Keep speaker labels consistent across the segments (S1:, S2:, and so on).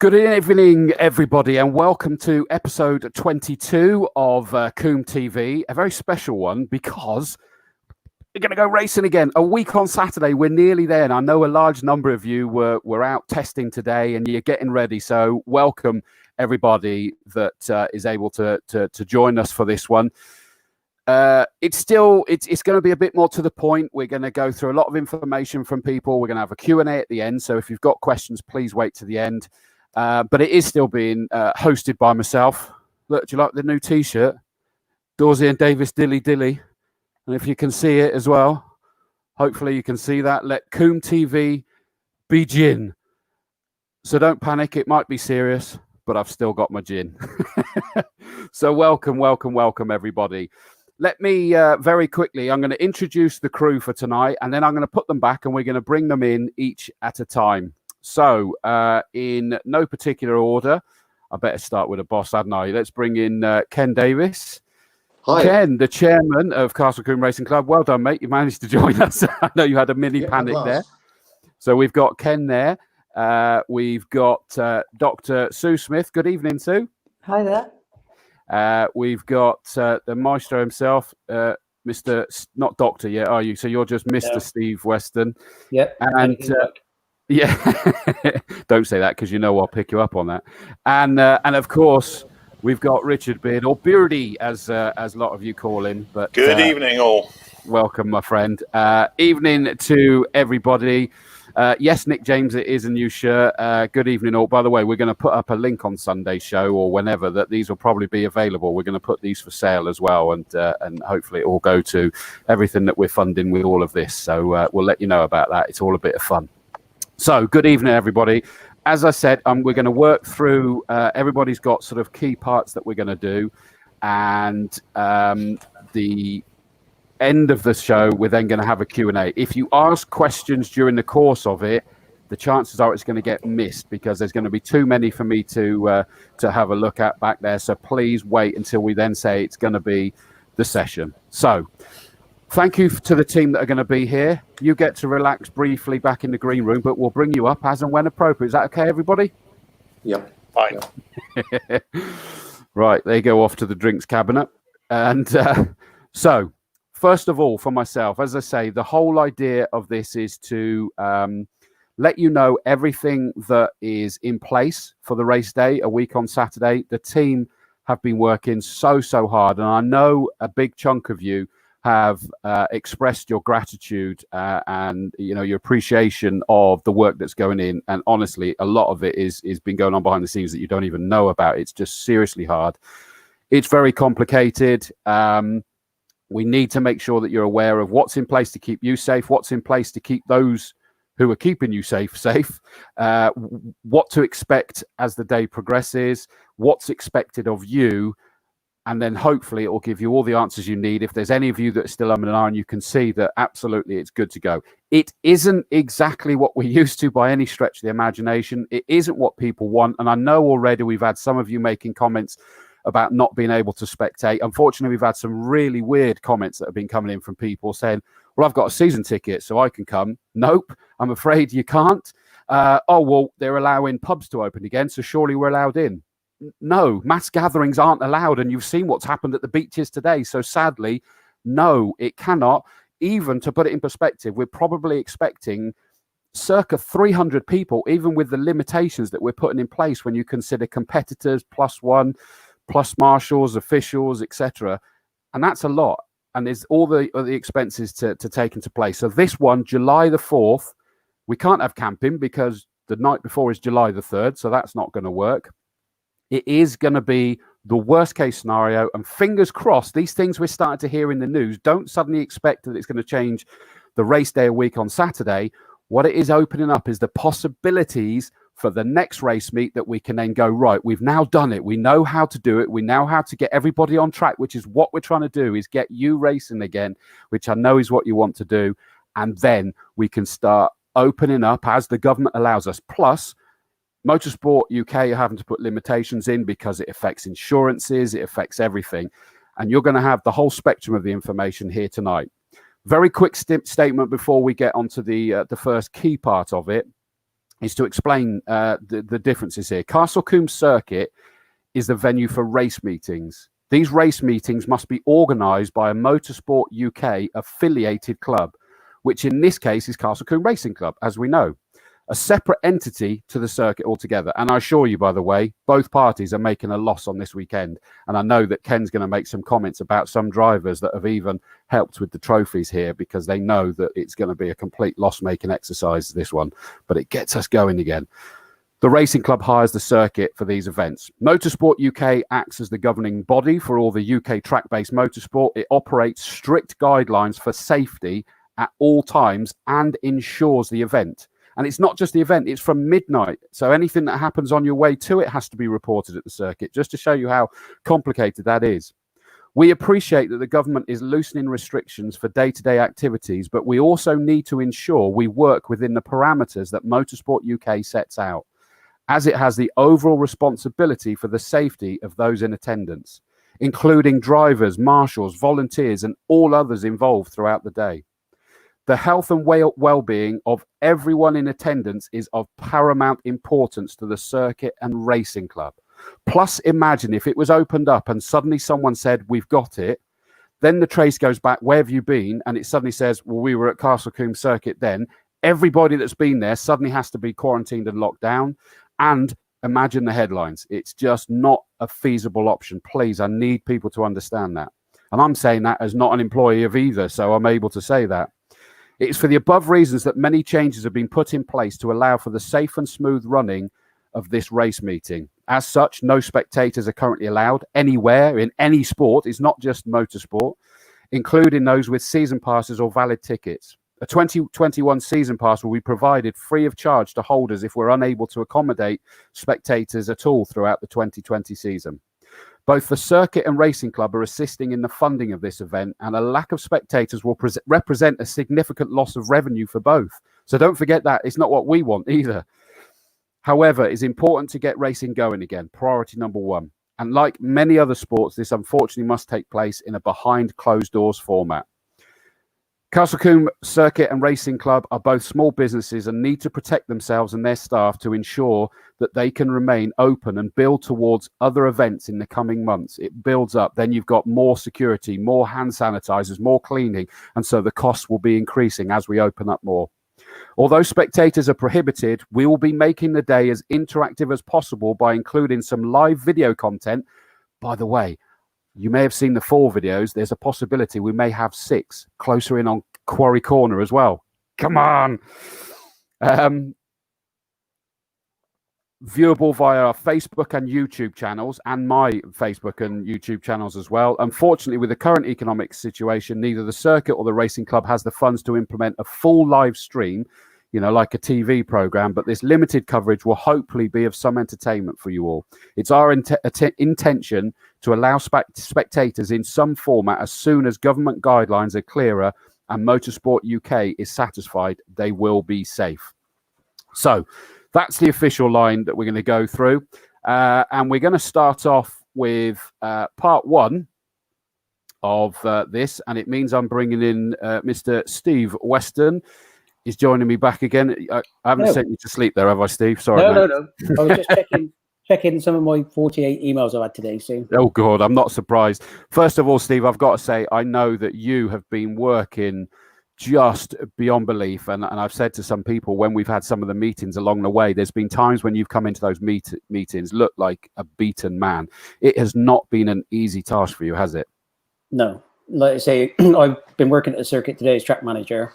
S1: Good evening, everybody, and welcome to episode 22 of Combe TV, a very special one because we're going to go racing again. A week on Saturday, we're nearly there, and I know a large number of you were out testing today and you're getting ready, so welcome everybody that is able to join us for this one. It's going to be a bit more to the point. We're going to go through a lot of information from people. We're going to have a Q&A at the end, so if you've got questions, please wait to the end. But it is still being hosted by myself. Look, do you like the new T-shirt? Dawes and Davies, dilly dilly. And if you can see it as well, hopefully you can see that. Let Combe TV begin. So don't panic. It might be serious, but I've still got my gin. So welcome, everybody. Let me very quickly, I'm going to introduce the crew for tonight, and then I'm going to put them back, and we're going to bring them in each at a time. So, in no particular order, I better start with a boss, hadn't I? Let's bring in Ken Davies.
S2: Hi.
S1: Ken, the chairman of Castle Combe Racing Club. Well done, mate. You managed to join us. I know you had a mini panic there. So we've got Ken there. We've got Dr. Sue Smith. Good evening, Sue.
S3: Hi there.
S1: We've got the maestro himself, Mr. Not Doctor yet, are you? So you're just Mr.
S3: No.
S1: Steve Weston.
S3: Yep.
S1: And yeah, don't say that because you know I'll pick you up on that. And of course we've got Richard Beard, or Beardy as a lot of you call him. But
S4: good evening, all.
S1: Welcome, my friend. Evening to everybody. Yes, Nick James, it is a new shirt. Good evening, all. By the way, we're going to put up a link on Sunday's show or whenever that these will probably be available. We're going to put these for sale as well, and hopefully it will go to everything that we're funding with all of this. So we'll let you know about that. It's all a bit of fun. So, good evening, everybody. As I said, we're going to work through, everybody's got sort of key parts that we're going to do. And the end of the show, we're then going to have a Q&A. If you ask questions during the course of it, the chances are it's going to get missed because there's going to be too many for me to have a look at back there. So please wait until we then say it's going to be the session. So, thank you to the team that are going to be here. You get to relax briefly back in the green room, but we'll bring you up as and when appropriate. Is that okay, everybody?
S2: Yep.
S4: Fine.
S1: Right, they go off to the drinks cabinet. And so, first of all, for myself, as I say, the whole idea of this is to let you know everything that is in place for the race day, a week on Saturday. The team have been working so hard, and I know a big chunk of you have expressed your gratitude and your appreciation of the work that's going in. And honestly, a lot of it is been going on behind the scenes that you don't even know about. It's just seriously hard. It's very complicated. We need to make sure that you're aware of what's in place to keep you safe, what's in place to keep those who are keeping you safe, what to expect as the day progresses, what's expected of you. And then hopefully it will give you all the answers you need. If there's any of you that are still umming and ahhing, you can see that absolutely it's good to go. It isn't exactly what we're used to by any stretch of the imagination. It isn't what people want. And I know already we've had some of you making comments about not being able to spectate. Unfortunately, we've had some really weird comments that have been coming in from people saying, well, I've got a season ticket, so I can come. Nope, I'm afraid you can't. Oh, well, they're allowing pubs to open again, so surely we're allowed in. No, mass gatherings aren't allowed, and you've seen what's happened at the beaches today. So sadly, no, it cannot. Even to put it in perspective, we're probably expecting circa 300 people, even with the limitations that we're putting in place when you consider competitors, +1, plus marshals, officials, etc. And that's a lot. And there's all the expenses to take into place. So this one, July the 4th, we can't have camping because the night before is July the 3rd, so that's not going to work. It is going to be the worst case scenario, and fingers crossed, these things we're starting to hear in the news, don't suddenly expect that it's going to change the race day a week on Saturday. What it is opening up is the possibilities for the next race meet that we can then go, right, we've now done it. We know how to do it. We know how to get everybody on track, which is what we're trying to do, is get you racing again, which I know is what you want to do. And then we can start opening up as the government allows us. Plus, Motorsport UK are having to put limitations in because it affects insurances, it affects everything. And you're going to have the whole spectrum of the information here tonight. Very quick statement before we get onto the first key part of it. is to explain the differences here. Castle Combe Circuit is the venue for race meetings. These race meetings must be organised by a Motorsport UK affiliated club, which in this case is Castle Combe Racing Club, as we know, a separate entity to the circuit altogether. And I assure you, by the way, both parties are making a loss on this weekend. And I know that Ken's going to make some comments about some drivers that have even helped with the trophies here, because they know that it's going to be a complete loss-making exercise, this one. But it gets us going again. The racing club hires the circuit for these events. Motorsport UK acts as the governing body for all the UK track-based motorsport. It operates strict guidelines for safety at all times and ensures the event. And it's not just the event, it's from midnight. So anything that happens on your way to it has to be reported at the circuit, just to show you how complicated that is. We appreciate that the government is loosening restrictions for day-to-day activities, but we also need to ensure we work within the parameters that Motorsport UK sets out, as it has the overall responsibility for the safety of those in attendance, including drivers, marshals, volunteers, and all others involved throughout the day. The health and well-being of everyone in attendance is of paramount importance to the circuit and racing club. Plus, imagine if it was opened up and suddenly someone said, we've got it, then the trace goes back, where have you been? And it suddenly says, well, we were at Castle Combe Circuit then. Everybody that's been there suddenly has to be quarantined and locked down. And imagine the headlines. It's just not a feasible option. Please, I need people to understand that. And I'm saying that as not an employee of either, so I'm able to say that. It's for the above reasons that many changes have been put in place to allow for the safe and smooth running of this race meeting. As such, no spectators are currently allowed anywhere in any sport. It's not just motorsport, including those with season passes or valid tickets. A 2021 season pass will be provided free of charge to holders if we're unable to accommodate spectators at all throughout the 2020 season. Both the circuit and racing club are assisting in the funding of this event, and a lack of spectators will represent a significant loss of revenue for both. So don't forget that. It's not what we want either. However, it's important to get racing going again, priority number one. And like many other sports, this unfortunately must take place in a behind closed doors format. Castle Combe Circuit and Racing Club are both small businesses and need to protect themselves and their staff to ensure that they can remain open and build towards other events in the coming months. It builds up. Then you've got more security, more hand sanitizers, more cleaning. And so the costs will be increasing as we open up more. Although spectators are prohibited, we will be making the day as interactive as possible by including some live video content. By the way, you may have seen the 4 videos. There's a possibility we may have 6 closer in on Quarry Corner as well. Come on. Viewable via our Facebook and YouTube channels, and my Facebook and YouTube channels as well. Unfortunately, with the current economic situation, neither the circuit or the racing club has the funds to implement a full live stream, like a TV program, but this limited coverage will hopefully be of some entertainment for you all. It's our intention to allow spectators in some format as soon as government guidelines are clearer and Motorsport UK is satisfied they will be safe. So that's the official line that we're going to go through. And we're going to start off with part 1 of this. And it means I'm bringing in Mr. Steve Weston. He's joining me back again. I haven't sent you to sleep there, have I, Steve? Sorry.
S2: No. I was just checking some of my 48 emails I've had today. So.
S1: Oh, God, I'm not surprised. First of all, Steve, I've got to say, I know that you have been working just beyond belief. And I've said to some people when we've had some of the meetings along the way, there's been times when you've come into those meetings, look like a beaten man. It has not been an easy task for you, has it?
S2: No. Like I say, I've been working at the circuit today as track manager.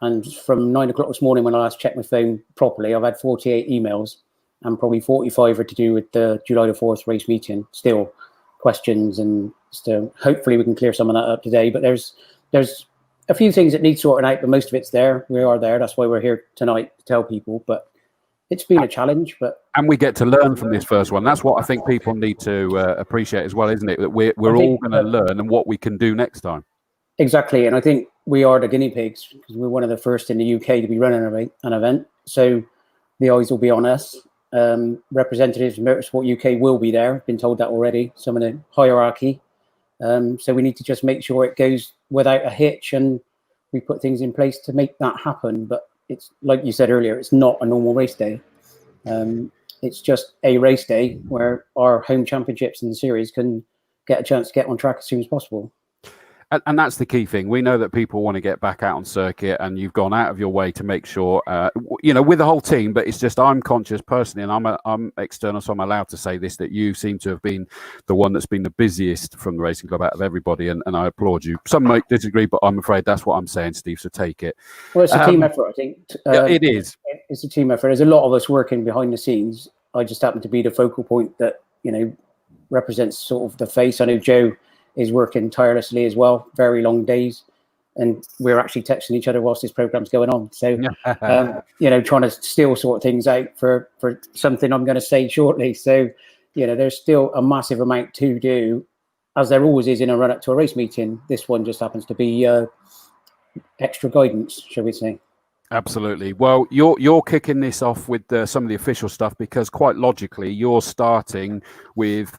S2: And from 9 o'clock this morning, when I last checked my phone properly, I've had 48 emails, and probably 45 are to do with the July the 4th race meeting. Still questions, and still hopefully we can clear some of that up today. But there's a few things that need sorting out, but most of it's there. We are there. That's why we're here tonight to tell people. But it's been a challenge. And
S1: we get to learn from this first one. That's what I think people need to appreciate as well, isn't it? That we're all going to learn and what we can do next time.
S2: Exactly, and I think we are the guinea pigs because we're one of the first in the UK to be running an event. So the eyes will be on us. Representatives of Motorsport UK will be there. I've been told that already. Some of the hierarchy. So we need to just make sure it goes without a hitch, and we put things in place to make that happen. But it's like you said earlier, it's not a normal race day. It's just a race day where our home championships in the series can get a chance to get on track as soon as possible.
S1: And that's the key thing. We know that people want to get back out on circuit, and you've gone out of your way to make sure, with the whole team. But it's just I'm conscious personally, and I'm external, so I'm allowed to say this, that you seem to have been the one that's been the busiest from the racing club out of everybody, and I applaud you. Some might disagree, but I'm afraid that's what I'm saying, Steve. So take it.
S2: Well, it's a team effort, I think.
S1: Yeah, it is.
S2: It's a team effort. There's a lot of us working behind the scenes. I just happen to be the focal point that represents sort of the face. I know Joe is working tirelessly as well, very long days, and we're actually texting each other whilst this program's going on. So, trying to still sort things out for something I'm going to say shortly. So, there's still a massive amount to do, as there always is in a run up to a race meeting. This one just happens to be extra guidance, shall we say.
S1: Absolutely. Well, you're kicking this off with some of the official stuff, because quite logically you're starting with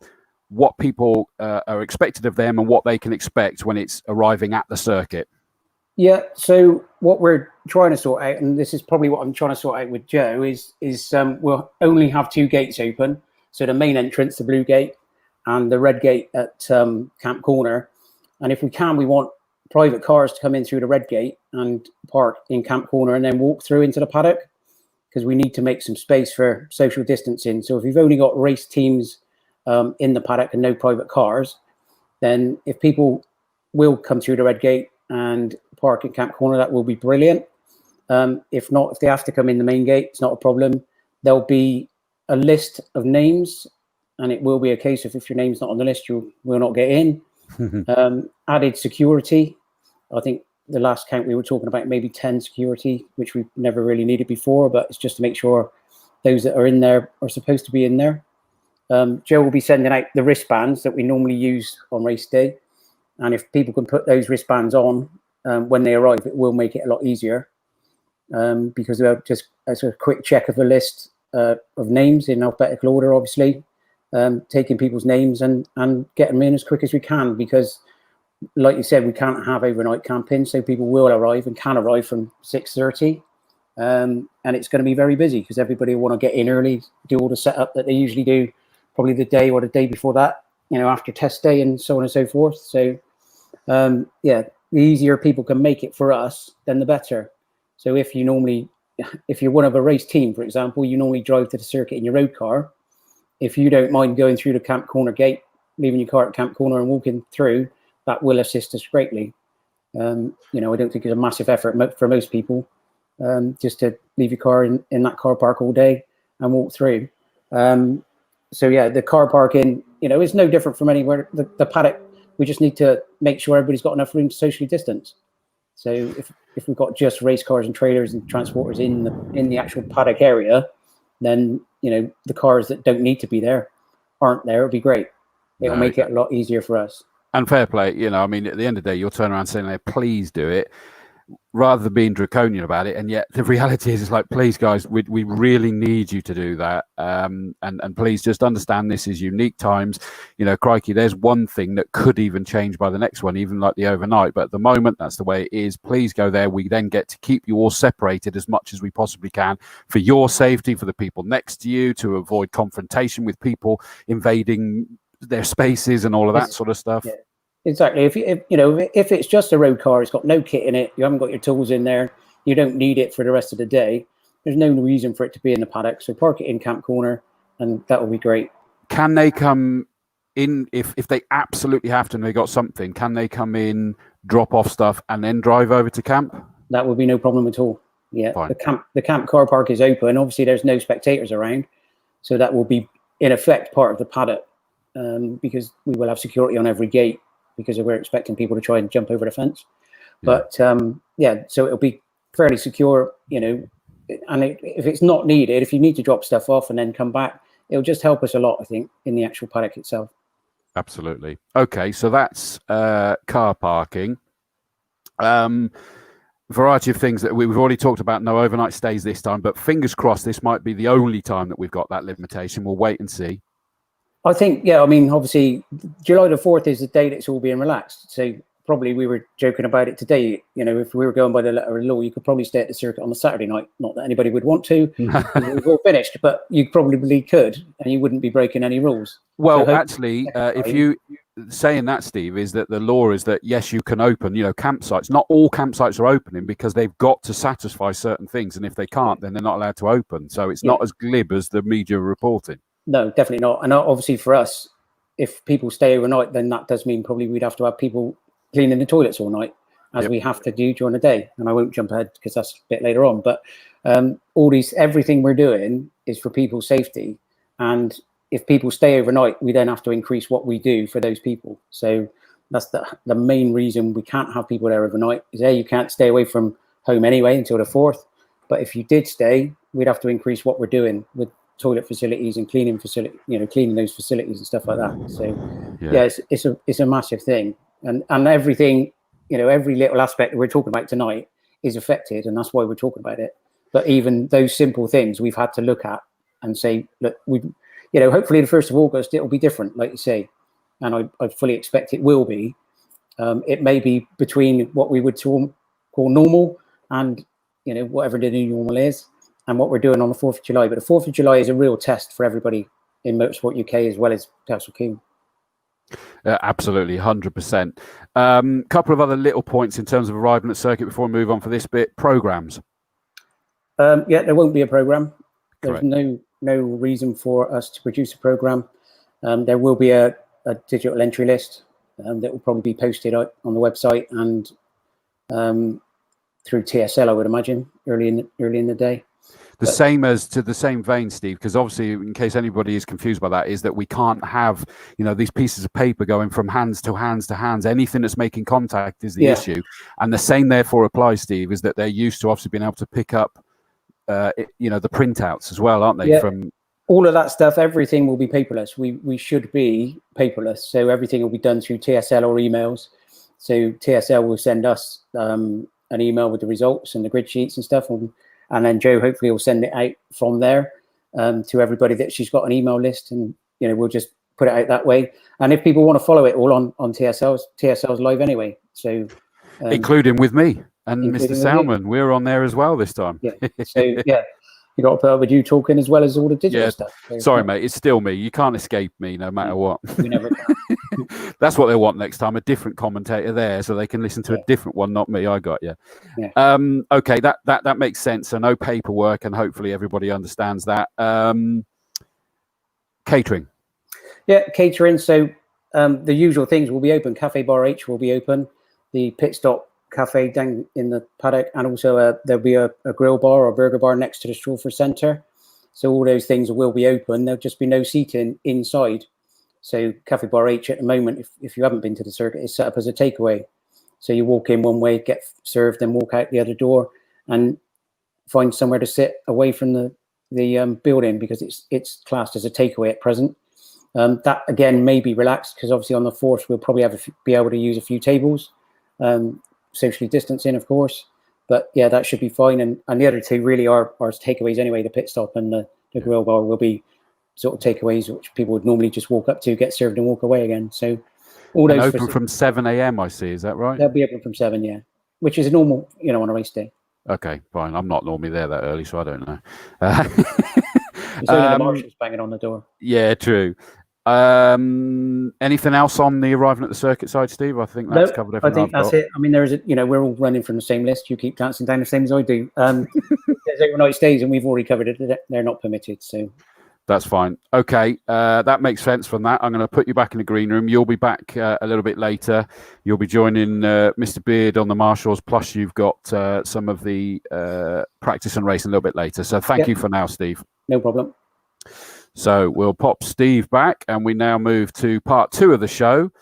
S1: what people are expected of them and what they can expect when it's arriving at the circuit.
S2: Yeah, so what we're trying to sort out, and this is probably what I'm trying to sort out with Joe, is we'll only have 2 gates open. So the main entrance, the blue gate, and the red gate at Camp Corner. And if we can, we want private cars to come in through the red gate and park in Camp Corner and then walk through into the paddock, because we need to make some space for social distancing. So if you've only got race teams in the paddock and no private cars, then if people will come through the red gate and park in Camp Corner, that will be brilliant. If not, if they have to come in the main gate, it's not a problem. There'll be a list of names, and it will be a case of if your name's not on the list, you will not get in. Added security. I think the last count we were talking about maybe 10 security, which we've never really needed before, but it's just to make sure those that are in there are supposed to be in there. Joe will be sending out the wristbands that we normally use on race day, and if people can put those wristbands on when they arrive, it will make it a lot easier, because they'll just, as a quick check of a list of names in alphabetical order, obviously, taking people's names and getting them in as quick as we can, because like you said, we can't have overnight camping, so people will arrive and can arrive from 6:30, and it's going to be very busy because everybody will want to get in early, do all the setup that they usually do probably the day or the day before that, after test day and so on and so forth. So, the easier people can make it for us, then the better. So if you're one of a race team, for example, you normally drive to the circuit in your road car. If you don't mind going through the Camp Corner gate, leaving your car at Camp Corner and walking through, that will assist us greatly. I don't think it's a massive effort for most people, just to leave your car in that car park all day and walk through. So yeah, the car parking, is no different from anywhere. The paddock, we just need to make sure everybody's got enough room to socially distance. So if we've got just race cars and trailers and transporters in the actual paddock area, then the cars that don't need to be there aren't there. It'll be great. It'll make it a lot easier for us.
S1: And fair play, at the end of the day, you'll turn around saying, please do it, rather than being draconian about it. And yet the reality is, it's like, please, guys, we really need you to do that. And please just understand this is unique times. Crikey, there's one thing that could even change by the next one, even like the overnight. But at the moment, that's the way it is. Please go there. We then get to keep you all separated as much as we possibly can for your safety, for the people next to you, to avoid confrontation with people invading their spaces and all of that sort of stuff.
S2: Yeah. Exactly. If it's just a road car, it's got no kit in it, you haven't got your tools in there, you don't need it for the rest of the day, there's no reason for it to be in the paddock. So park it in Camp Corner, and that will be great.
S1: Can they come in if they absolutely have to and they got something? Can they come in, drop off stuff, and then drive over to camp?
S2: That would be no problem at all. Yeah. Fine. The camp car park is open. Obviously, there's no spectators around, so that will be in effect part of the paddock, because we will have security on every gate, because we're expecting people to try and jump over the fence. But so it'll be fairly secure, and if it's not needed, if you need to drop stuff off and then come back, it'll just help us a lot, I think, in the actual paddock itself.
S1: Absolutely. Okay, so that's car parking. Variety of things that we've already talked about. No overnight stays this time, but fingers crossed this might be the only time that we've got that limitation. We'll wait and see.
S2: I think, obviously, July the 4th is the day that's all being relaxed. So probably we were joking about it today. You know, if we were going by the letter of law, you could probably stay at the circuit on a Saturday night. Not that anybody would want to, we've all finished, but you probably could, and you wouldn't be breaking any rules.
S1: Well,
S2: So
S1: actually, if you saying that, Steve, is that the law is that yes, you can open, you know, campsites. Not all campsites are opening because they've got to satisfy certain things, and if they can't, then they're not allowed to open. So it's not as glib as the media are reporting.
S2: No, definitely not. And obviously for us, if people stay overnight, then that does mean probably we'd have to have people cleaning the toilets all night, as we have to do during the day. And I won't jump ahead because that's a bit later on. But everything we're doing is for people's safety. And if people stay overnight, we then have to increase what we do for those people. So that's the main reason we can't have people there overnight. Is you can't stay away from home anyway until the 4th. But if you did stay, we'd have to increase what we're doing with toilet facilities and cleaning cleaning those facilities and stuff like that. So it's a massive thing. And everything, you know, every little aspect that we're talking about tonight is affected, and that's why we're talking about it. But even those simple things we've had to look at and say, look, hopefully the 1st of August, it'll be different, like you say. And I fully expect it will be. It may be between what we would call normal and, you know, whatever the new normal is and what we're doing on the 4th of July. But the 4th of July is a real test for everybody in Motorsport UK as well as Castle Combe.
S1: Absolutely, 100%. Couple of other little points in terms of arriving at circuit before we move on for this bit. Programs.
S2: There won't be a program. There's
S1: Correct.
S2: no reason for us to produce a program. There will be a digital entry list that will probably be posted on the website and through TSL, I would imagine, early in the day.
S1: The same vein, Steve, because obviously, in case anybody is confused by that, is that we can't have, you know, these pieces of paper going from hands to hands to hands. Anything that's making contact is the issue. And the same therefore applies, Steve, is that they're used to obviously being able to pick up, the printouts as well, aren't they?
S2: Yeah.
S1: From
S2: all of that stuff, everything will be paperless. We should be paperless. So everything will be done through TSL or emails. So TSL will send us an email with the results and the grid sheets and stuff. And then Joe hopefully will send it out from there to everybody that she's got an email list, and you know we'll just put it out that way. And if people want to follow it all on TSL's live anyway. So
S1: including with me and Mr. Salmon, we're on there as well this time.
S2: Yeah. So you got to put up with you talking as well as all the digital stuff. So,
S1: sorry, mate, it's still me. You can't escape me no matter what.
S2: We never can.
S1: That's what they want next time, a different commentator there so they can listen to a different one, not me. I got you. Yeah. Okay, that makes sense. So no paperwork, and hopefully everybody understands that. Catering. Yeah,
S2: catering. So the usual things will be open. Cafe Bar H will be open. The pit stop cafe down in the paddock, and also there'll be a grill bar or burger bar next to the Strawford Centre. So all those things will be open. There'll just be no seating inside. So Cafe Bar H at the moment, if you haven't been to the circuit, is set up as a takeaway. So you walk in one way, get served, then walk out the other door and find somewhere to sit away from the building, because it's classed as a takeaway at present. That again may be relaxed, because obviously on the 4th we'll probably be able to use a few tables. Socially distancing, of course, but yeah, that should be fine. And the other two really are takeaways anyway. The pit stop and the grill bar will be sort of takeaways, which people would normally just walk up to, get served, and walk away again. So all those
S1: open from 7 a.m. I see. Is that right?
S2: They'll be open from 7, yeah, which is normal, you know, on a race day.
S1: Okay, fine. I'm not normally there that early, so I don't know.
S2: It's only the marshals banging on the door.
S1: Yeah, true. Anything else on the arriving at the circuit side, Steve? I think that's covered everything.
S2: I think that's it. I mean, we're all running from the same list. You keep dancing down the same as I do. There's overnight stays, and we've already covered it. They're not permitted, so
S1: that's fine. Okay, that makes sense from that. I'm going to put you back in the green room. You'll be back a little bit later. You'll be joining Mr. Beard on the Marshals, plus you've got some of the practice and race a little bit later. So thank you for now, Steve.
S2: No problem.
S1: So we'll pop Steve back, and we now move to part 2 of the show.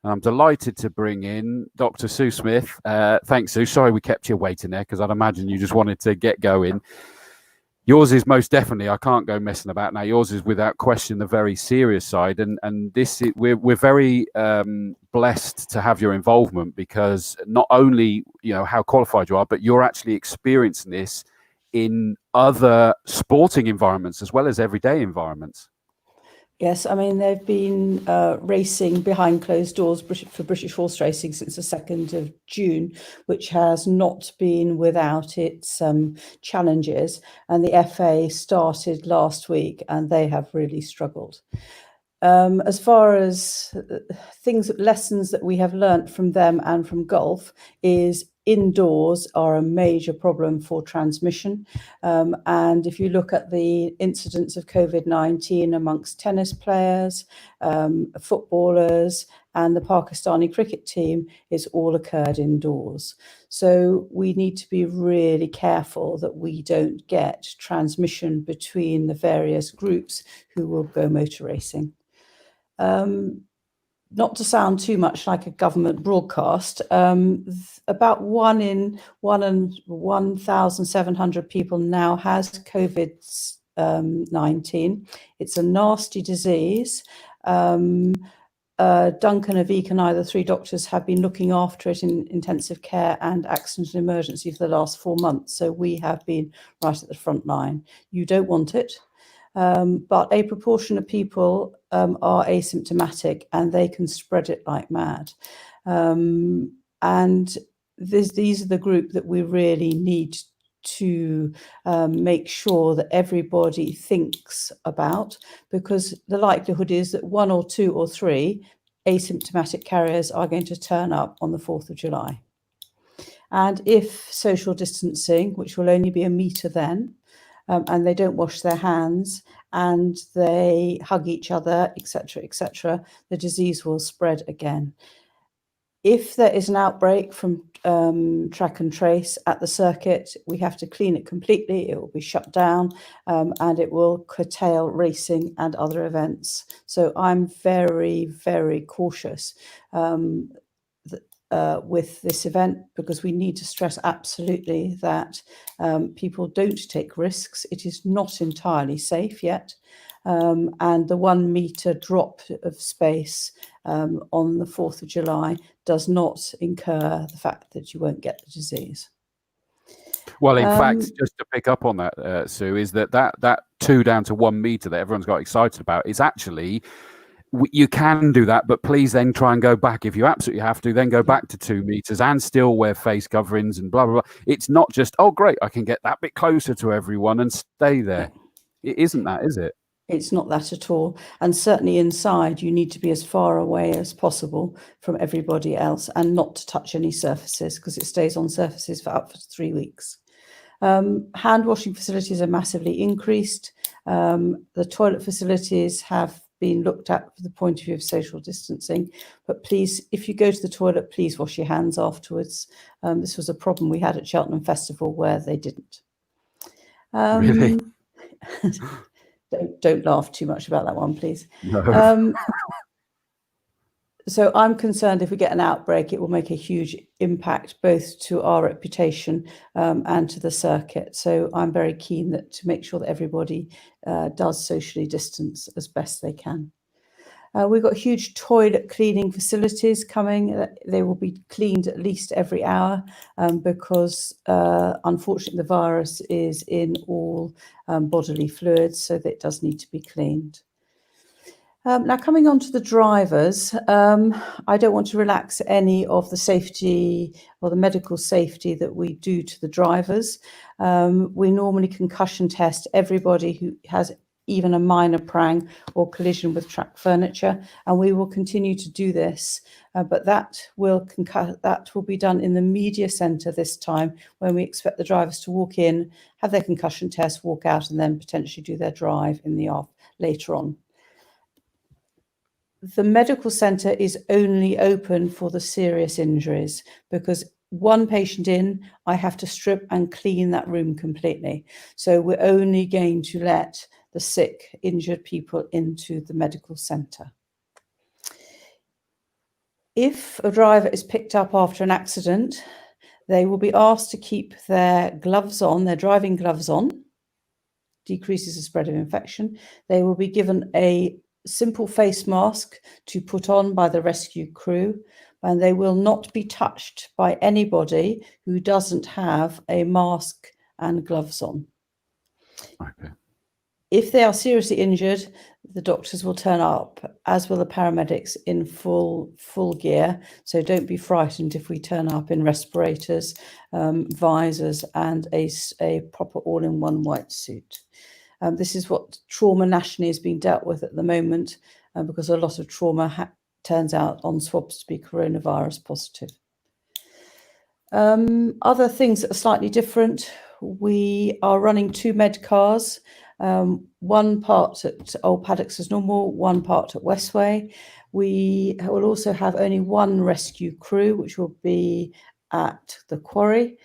S1: I'm delighted to bring in Dr. Sue Smith. Thanks, Sue. Sorry we kept you waiting there, because I'd imagine you just wanted to get going. Yours is most definitely, I can't go messing about now. Yours is without question the very serious side, and this is, we're very blessed to have your involvement, because not only how qualified you are, but you're actually experiencing this in other sporting environments as well as everyday environments.
S3: Yes, I mean, they've been racing behind closed doors for British horse racing since the 2nd of June, which has not been without its challenges. And the FA started last week and they have really struggled. As far as lessons that we have learnt from them and from golf is indoors are a major problem for transmission. And if you look at the incidence of COVID-19 amongst tennis players, footballers, and the Pakistani cricket team, it's all occurred indoors. So we need to be really careful that we don't get transmission between the various groups who will go motor racing. Not to sound too much like a government broadcast, about 1 in 1,700 people now has COVID-19. It's a nasty disease. Duncan, Avik and I, the 3 doctors, have been looking after it in intensive care and accident and emergency for the last 4 months. So we have been right at the front line. You don't want it. But a proportion of people are asymptomatic and they can spread it like mad. And these are the group that we really need to make sure that everybody thinks about, because the likelihood is that 1 or 2 or 3 asymptomatic carriers are going to turn up on the 4th of July. And if social distancing, which will only be a metre then, and they don't wash their hands and they hug each other, etc., the disease will spread again. If there is an outbreak from track and trace at the circuit, we have to clean it completely. It will be shut down and it will curtail racing and other events. So I'm very, very cautious with this event, because we need to stress absolutely that people don't take risks. It is not entirely safe yet. And the 1 metre drop of space on the 4th of July does not incur the fact that you won't get the disease.
S1: Well, in fact, just to pick up on that, Sue, is that 2 down to 1 metre that everyone's got excited about is actually, you can do that, but please then try and go back. If you absolutely have to, then go back to 2 meters and still wear face coverings and blah, blah, blah. It's not just, oh, great, I can get that bit closer to everyone and stay there. It isn't that, is it?
S3: It's not that at all. And certainly inside, you need to be as far away as possible from everybody else and not to touch any surfaces, because it stays on surfaces for up to 3 weeks. Hand washing facilities are massively increased. The toilet facilities have been looked at from the point of view of social distancing, but please, if you go to the toilet, please wash your hands afterwards. This was a problem we had at Cheltenham Festival where they didn't.
S1: Really?
S3: Don't laugh too much about that one, please.
S1: No.
S3: So I'm concerned if we get an outbreak, it will make a huge impact both to our reputation and to the circuit. So I'm very keen to make sure that everybody does socially distance as best they can. We've got huge toilet cleaning facilities coming. They will be cleaned at least every hour because unfortunately the virus is in all bodily fluids, so that it does need to be cleaned. Now, coming on to the drivers, I don't want to relax any of the safety or the medical safety that we do to the drivers. We normally concussion test everybody who has even a minor prang or collision with track furniture, and we will continue to do this. But that will be done in the media centre this time, when we expect the drivers to walk in, have their concussion test, walk out, and then potentially do their drive in the later on. The medical centre is only open for the serious injuries, because one patient in, I have to strip and clean that room completely. So we're only going to let the sick, injured people into the medical centre. If a driver is picked up after an accident, they will be asked to keep their gloves on, their driving gloves on, decreases the spread of infection. They will be given a simple face mask to put on by the rescue crew, and they will not be touched by anybody who doesn't have a mask and gloves on.
S1: Okay.
S3: If they are seriously injured, the doctors will turn up, as will the paramedics, in full gear. So don't be frightened if we turn up in respirators, visors, and a proper all-in-one white suit. This is what trauma nationally is being dealt with at the moment, because a lot of trauma turns out on swabs to be coronavirus positive. Other things that are slightly different, we are running 2 med cars, one part at Old Paddocks as normal, one part at Westway. We will also have only 1 rescue crew, which will be at the quarry.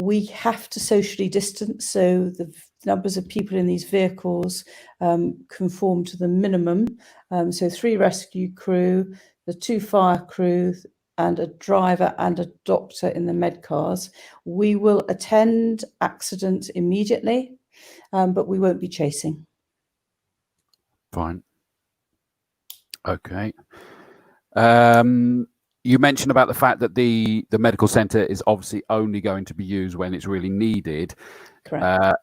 S3: We have to socially distance, so the numbers of people in these vehicles conform to the minimum. So 3 rescue crew, the 2 fire crew, and a driver and a doctor in the med cars. We will attend accidents immediately, but we won't be chasing.
S1: Fine. Okay. You mentioned about the fact that the medical centre is obviously only going to be used when it's really needed.
S3: Correct.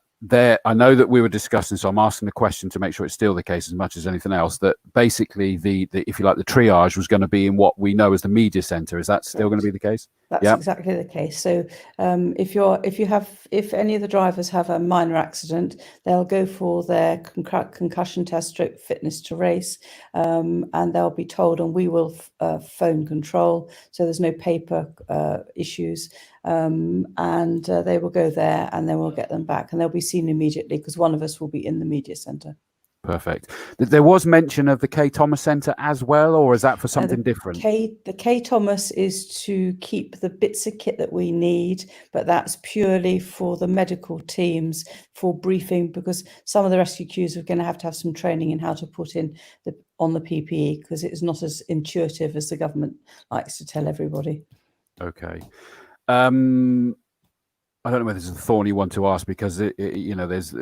S1: I know that we were discussing, so I'm asking the question to make sure it's still the case as much as anything else, that basically the if you like, the triage was going to be in what we know as the media centre. Is that still going to be the case?
S3: That's exactly the case. So if any of the drivers have a minor accident, they'll go for their concussion test, stroke fitness to race, and they'll be told, and we will phone control, so there's no paper issues, and they will go there, and then we'll get them back, and they'll be seen immediately because one of us will be in the media centre.
S1: Perfect. There was mention of the K. Thomas Centre as well, or is that for something different?
S3: The K. Thomas is to keep the bits of kit that we need, but that's purely for the medical teams for briefing, because some of the rescue crews are going to have some training in how to put on the PPE, because it's not as intuitive as the government likes to tell everybody.
S1: Okay. I don't know whether this is a thorny one to ask, because there's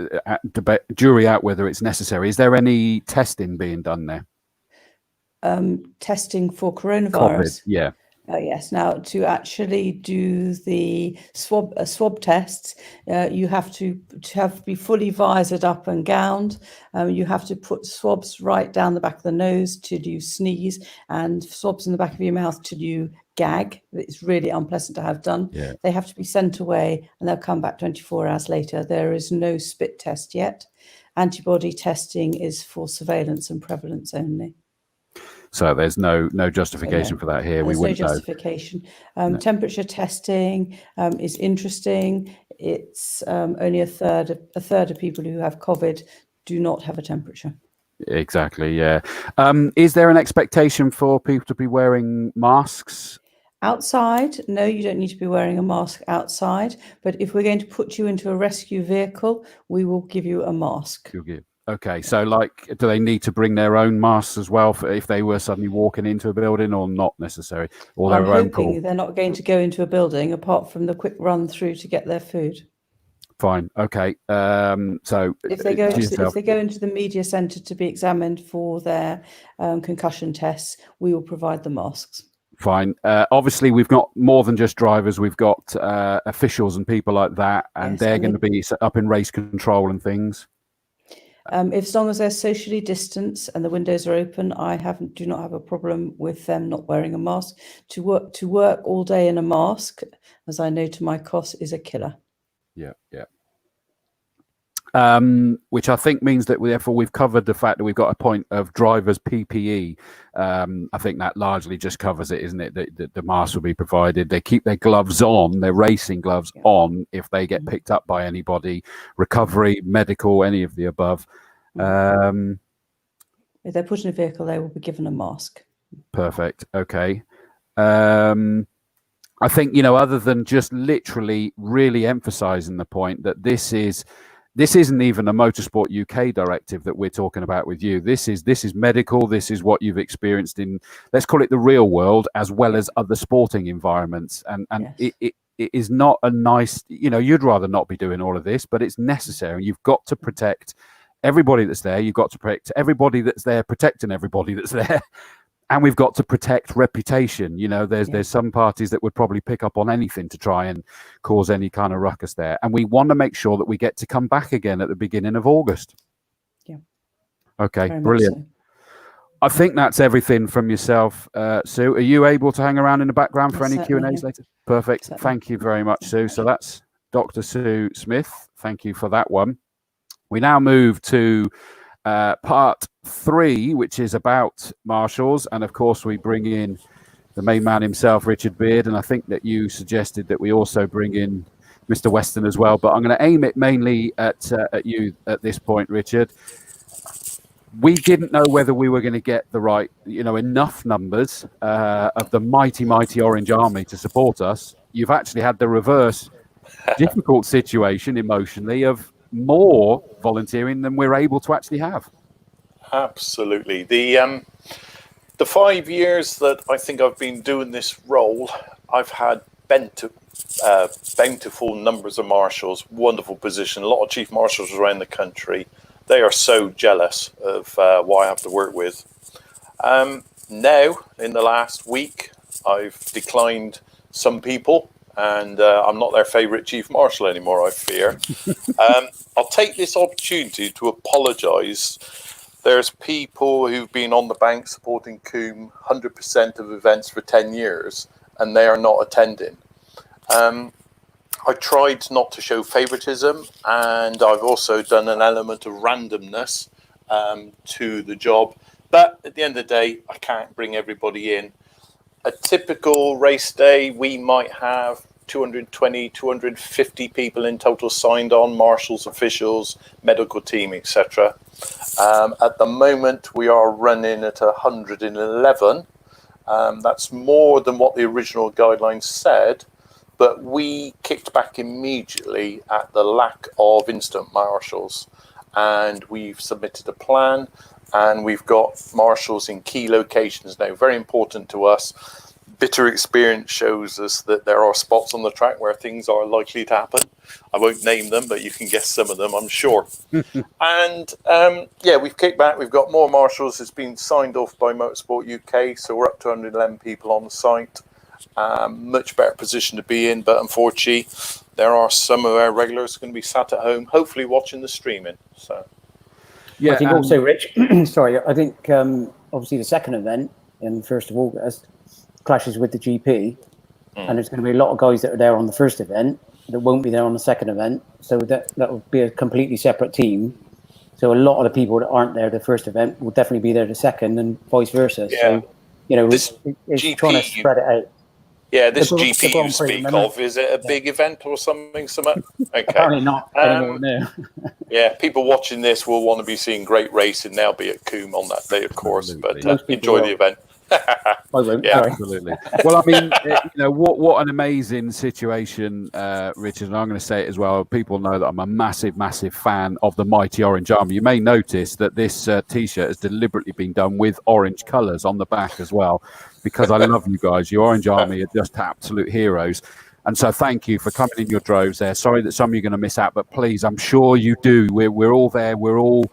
S1: jury out whether it's necessary. Is there any testing being done there?
S3: Testing for coronavirus?
S1: COVID, yeah.
S3: Yes. Now, to actually do the swab tests, you have to be fully visored up and gowned. You have to put swabs right down the back of the nose till you sneeze, and swabs in the back of your mouth till you gag. It's really unpleasant to have done.
S1: Yeah.
S3: They have to be sent away, and they'll come back 24 hours later. There is no spit test yet. Antibody testing is for surveillance and prevalence only.
S1: So there's no justification for that here.
S3: There's
S1: we wouldn't
S3: no justification. No. Temperature testing is interesting. It's only a third of people who have COVID do not have a temperature.
S1: Exactly. Yeah. Is there an expectation for people to be wearing masks?
S3: Outside, no, you don't need to be wearing a mask outside. But if we're going to put you into a rescue vehicle, we will give you a mask.
S1: You'll give. Okay, so do they need to bring their own masks as well if they were suddenly walking into a building, or not necessary? Or their own call?
S3: I'm hoping they're not going to go into a building apart from the quick run through to get their food.
S1: Fine. Okay. So
S3: if they go into the media centre to be examined for their concussion tests, we will provide the masks.
S1: Fine. Obviously, we've got more than just drivers. We've got officials and people like that, and yes, they're going to be set up in race control and things.
S3: As long as they're socially distanced and the windows are open, do not have a problem with them not wearing a mask. To work all day in a mask, as I know to my cost, is a killer.
S1: Yeah. Which I think means that therefore we've covered the fact that we've got a point of drivers' PPE. I think that largely just covers it, isn't it? The masks will be provided. They keep their gloves on, their racing gloves on, if they get picked up by anybody. Recovery, medical, any of the above.
S3: If they're put in a vehicle, they will be given a mask.
S1: Perfect. Okay. I think, other than just literally really emphasising the point that this isn't even a Motorsport UK directive that we're talking about with you. This is medical. This is what you've experienced in, let's call it the real world, as well as other sporting environments. And yes, it is not a nice, you'd rather not be doing all of this, but it's necessary. You've got to protect everybody that's there. You've got to protect everybody that's there, protecting everybody that's there. And we've got to protect reputation. There's some parties that would probably pick up on anything to try and cause any kind of ruckus there. And we want to make sure that we get to come back again at the beginning of August.
S3: Yeah.
S1: Okay,
S3: Very much
S1: brilliant.
S3: so.
S1: I think that's everything from yourself, Sue. Are you able to hang around in the background for
S3: Yes,
S1: any
S3: certainly,
S1: Q&As
S3: yeah.
S1: later? Perfect.
S3: Certainly.
S1: Thank you very much, Sue. So that's Dr. Sue Smith. Thank you for that one. We now move to part 3, which is about marshals. And of course, we bring in the main man himself, Richard Beard. And I think that you suggested that we also bring in Mr. Weston as well. But I'm going to aim it mainly at you at this point, Richard. We didn't know whether we were going to get the right, enough numbers of the mighty Orange Army to support us. You've actually had the reverse difficult situation emotionally of more volunteering than we're able to actually have.
S4: Absolutely. The 5 years that I think I've been doing this role, I've had bountiful numbers of marshals, wonderful position, a lot of chief marshals around the country. They are so jealous of what I have to work with. Now, in the last week, I've declined some people, and I'm not their favourite chief marshal anymore, I fear. I'll take this opportunity to apologise. There's people who've been on the bank supporting Combe 100% of events for 10 years, and they are not attending. I tried not to show favouritism, and I've also done an element of randomness to the job. But at the end of the day, I can't bring everybody in. A typical race day, we might have 220, 250 people in total signed on, marshals, officials, medical team, etc. At the moment, we are running at 111. That's more than what the original guidelines said. But we kicked back immediately at the lack of instant marshals, and we've submitted a plan, and we've got marshals in key locations now. Very important to us. Bitter experience shows us that there are spots on the track where things are likely to happen. I won't name them, but you can guess some of them, I'm sure. And we've kicked back. We've got more marshals. It's been signed off by Motorsport UK, so we're up to 111 people on the site. Much better position to be in, but unfortunately there are some of our regulars going to be sat at home, hopefully watching the streaming. So
S2: I think also, Rich, sorry, I think obviously the second event in 1st of August clashes with the GP, and there's going to be a lot of guys that are there on the first event that won't be there on the second event, so that will be a completely separate team. So a lot of the people that aren't there the first event will definitely be there the second, and vice versa. So it's
S4: GP,
S2: trying to spread it out.
S4: Yeah, this GP you speak of, is it a big event or something? Okay.
S2: Apparently not anymore, no.
S4: Yeah, people watching this will want to be seeing great racing. They'll be at Combe on that day, of course, but enjoy the event.
S2: I won't,
S4: yeah,
S1: absolutely. Well, I mean, what an amazing situation, Richard, and I'm going to say it as well. People know that I'm a massive fan of the mighty Orange Army. You may notice that this T-shirt has deliberately been done with orange colours on the back as well, because I love you guys. Your Orange Army are just absolute heroes. And so thank you for coming in your droves there. Sorry that some of you are going to miss out, but please, I'm sure you do. We're all there. We're all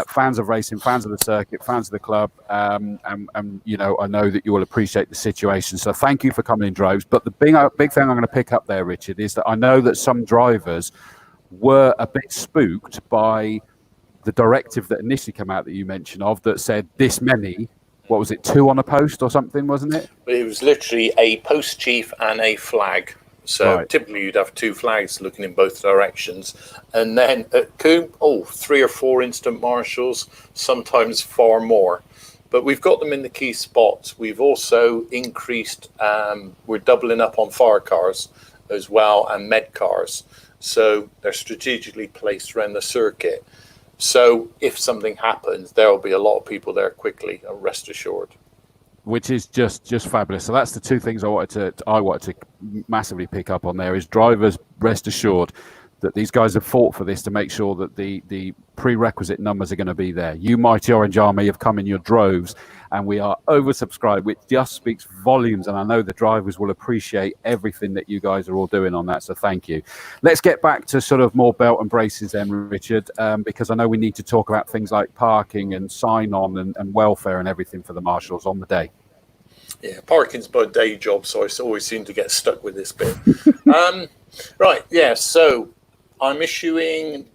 S1: fans of racing, fans of the circuit, fans of the club, and I know that you will appreciate the situation. So thank you for coming in droves. But the big thing I'm going to pick up there, Richard, is that I know that some drivers were a bit spooked by the directive that initially came out that you mentioned of, that said this many. What was it, 2 on a post or something, wasn't it?
S4: It was literally a post chief and a flag. So typically you'd have 2 flags looking in both directions. And then at Combe, 3 or 4 instant marshals, sometimes far more. But we've got them in the key spots. We've also increased, we're doubling up on fire cars as well, and med cars. So they're strategically placed around the circuit. So if something happens, there will be a lot of people there quickly, rest assured.
S1: Which is just fabulous. So that's the 2 things I wanted to massively pick up on there. Is drivers, rest assured that these guys have fought for this to make sure that the prerequisite numbers are going to be there. You mighty Orange Army have come in your droves, and we are oversubscribed, which just speaks volumes. And I know the drivers will appreciate everything that you guys are all doing on that. So thank you. Let's get back to sort of more belt and braces then, Richard, because I know we need to talk about things like parking and sign-on and welfare and everything for the marshals on the day.
S4: Yeah, parking's my day job, so I always seem to get stuck with this bit. Right, yeah, so I'm issuing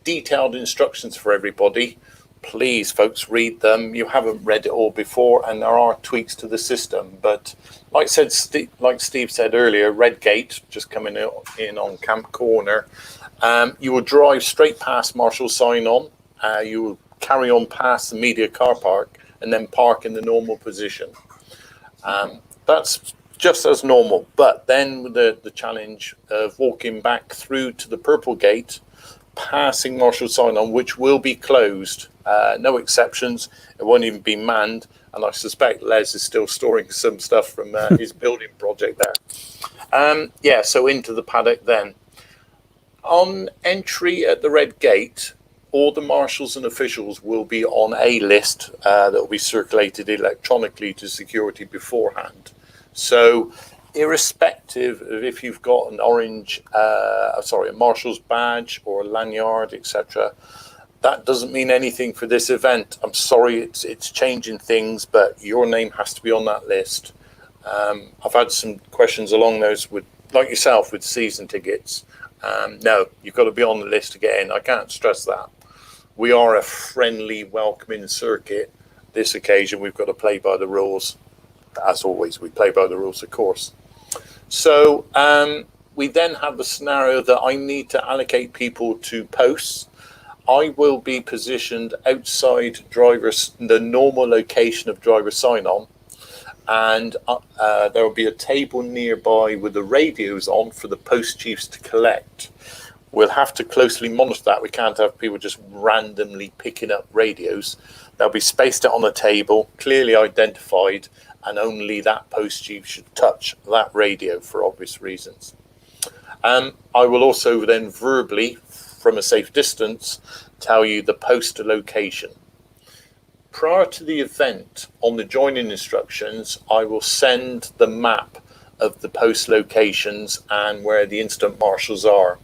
S4: detailed instructions for everybody. please, folks, read them. You haven't read it all before, and there are tweaks to the system. But like Steve said earlier, Red Gate, just coming in on Camp Corner, you will drive straight past Marshal sign-on. You will carry on past the media car park and then park in the normal position. That's just as normal. But then the challenge of walking back through to the Purple Gate, passing Marshal sign-on, which will be closed. No exceptions. It won't even be manned. And I suspect Les is still storing some stuff from his building project there. So into the paddock then. On entry at the Red Gate, all the marshals and officials will be on a list that will be circulated electronically to security beforehand. So irrespective of if you've got an orange, a marshal's badge or a lanyard, etc., that doesn't mean anything for this event. I'm sorry, it's changing things, but your name has to be on that list. I've had some questions along those with, like yourself, with season tickets. No, you've got to be on the list to get in. I can't stress that. We are a friendly, welcoming circuit. This occasion, we've got to play by the rules. As always, we play by the rules, of course. So we then have the scenario that I need to allocate people to posts. I will be positioned outside the normal location of driver sign-on, and there will be a table nearby with the radios on for the post chiefs to collect. We'll have to closely monitor that. We can't have people just randomly picking up radios. They'll be spaced out on a table, clearly identified, and only that post chief should touch that radio for obvious reasons. I will also then verbally, from a safe distance, tell you the post location. Prior to the event, on the joining instructions, I will send the map of the post locations and where the instant marshals are.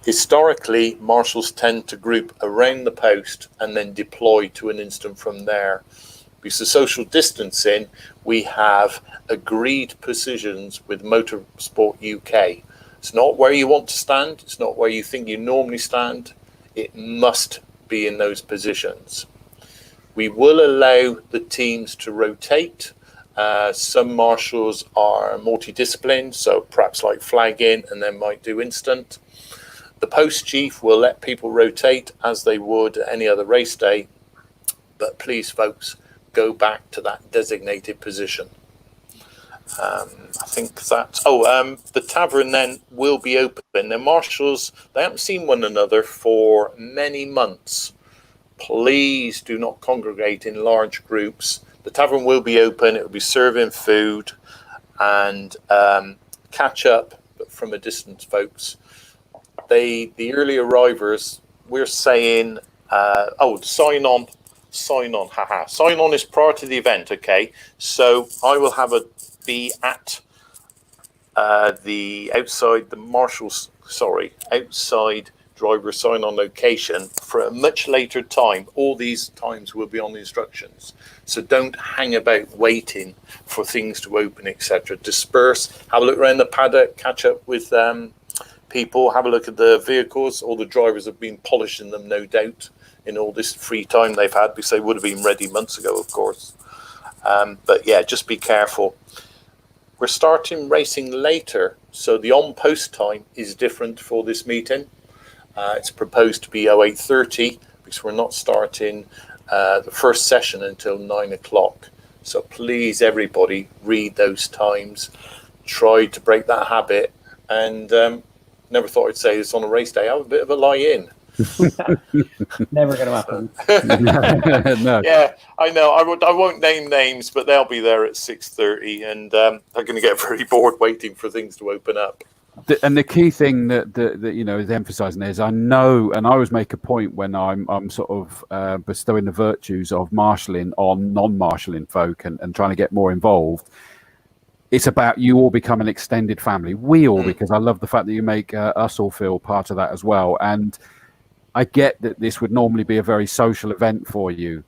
S4: Historically, marshals tend to group around the post and then deploy to an instant from there. Because of social distancing, we have agreed positions with Motorsport UK. It's not where you want to stand. It's not where you think you normally stand. It must be in those positions. We will allow the teams to rotate. Some marshals are multidisciplined, so perhaps like flagging and then might do instant. The post chief will let people rotate as they would any other race day. But please, folks, go back to that designated position. I think that's... the tavern then will be open. The marshals, they haven't seen one another for many months. Please do not congregate in large groups. The tavern will be open. It will be serving food and catch up, but from a distance, folks. The early arrivers, we're saying, sign on, haha. Sign on is prior to the event, okay? So I will be at outside driver sign-on location for a much later time. All these times will be on the instructions. So don't hang about waiting for things to open, etc. Disperse, have a look around the paddock, catch up with people, have a look at the vehicles. All the drivers have been polishing them, no doubt, in all this free time they've had, because they would have been ready months ago, of course. But yeah, just be careful. We're starting racing later, so the on-post time is different for this meeting. It's proposed to be 08:30 because we're not starting the first session until 9 o'clock. So please, everybody, read those times. Try to break that habit. And never thought I'd say this on a race day. I'm a bit of a lie-in.
S2: Never going to happen.
S1: No.
S4: Yeah, I know. I won't name names, but they'll be there at 6:30, and they're going to get very bored waiting for things to open up.
S1: And the key thing that is emphasising is, I know, and I always make a point when I'm sort of bestowing the virtues of marshalling on non-marshalling folk and trying to get more involved. It's about you all become an extended family. We all, because I love the fact that you make us all feel part of that as well. And I get that this would normally be a very social event for you.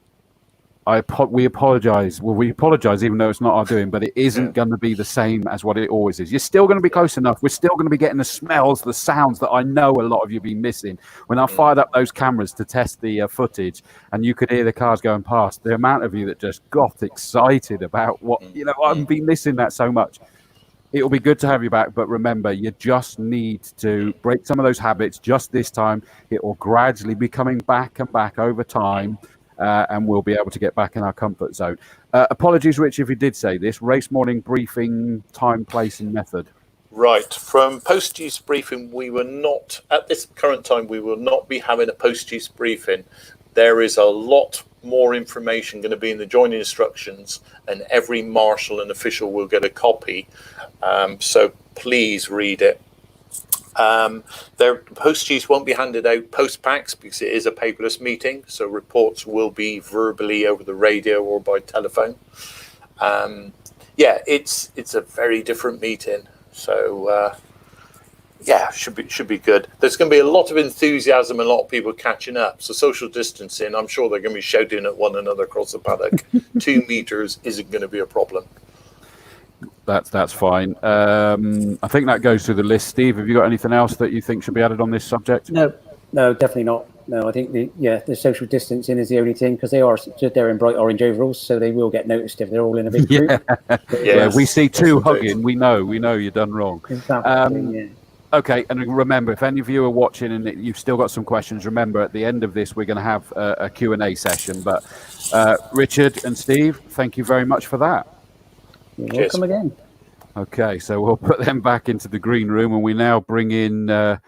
S1: we apologise. Well, we apologise, even though it's not our doing, but it isn't going to be the same as what it always is. You're still going to be close enough. We're still going to be getting the smells, the sounds that I know a lot of you have been missing. When I fired up those cameras to test the footage, and you could hear the cars going past, the amount of you that just got excited about what, I've been missing that so much. It'll be good to have you back, but remember, you just need to break some of those habits just this time. It will gradually be coming back and back over time. And we'll be able to get back in our comfort zone. Apologies, Rich, if you did say this. Race morning briefing, time, place, and method.
S4: Right. From post-use briefing, we were not, at this current time, we will not be having a post-use briefing. There is a lot more information going to be in the joining instructions, and every marshal and official will get a copy. So please read it. Their post-use won't be handed out post-packs because it is a paperless meeting, so reports will be verbally over the radio or by telephone. It's a very different meeting, so should be good. There's going to be a lot of enthusiasm and a lot of people catching up, so social distancing, I'm sure they're going to be shouting at one another across the paddock. 2 meters isn't going to be a problem.
S1: That's fine. I think that goes through the list. Steve, have you got anything else that you think should be added on this subject?
S2: No, definitely not. No, I think the social distancing is the only thing, because they're in bright orange overalls, so they will get noticed if they're all in a big group.
S1: We see 2 hugging. We know you're done wrong.
S2: Exactly,
S1: Okay, and remember, if any of you are watching and you've still got some questions, remember at the end of this we're going to have a Q&A session. But Richard and Steve, thank you very much for that.
S2: You're welcome again.
S1: Okay, so we'll put them back into the green room, and we now bring in the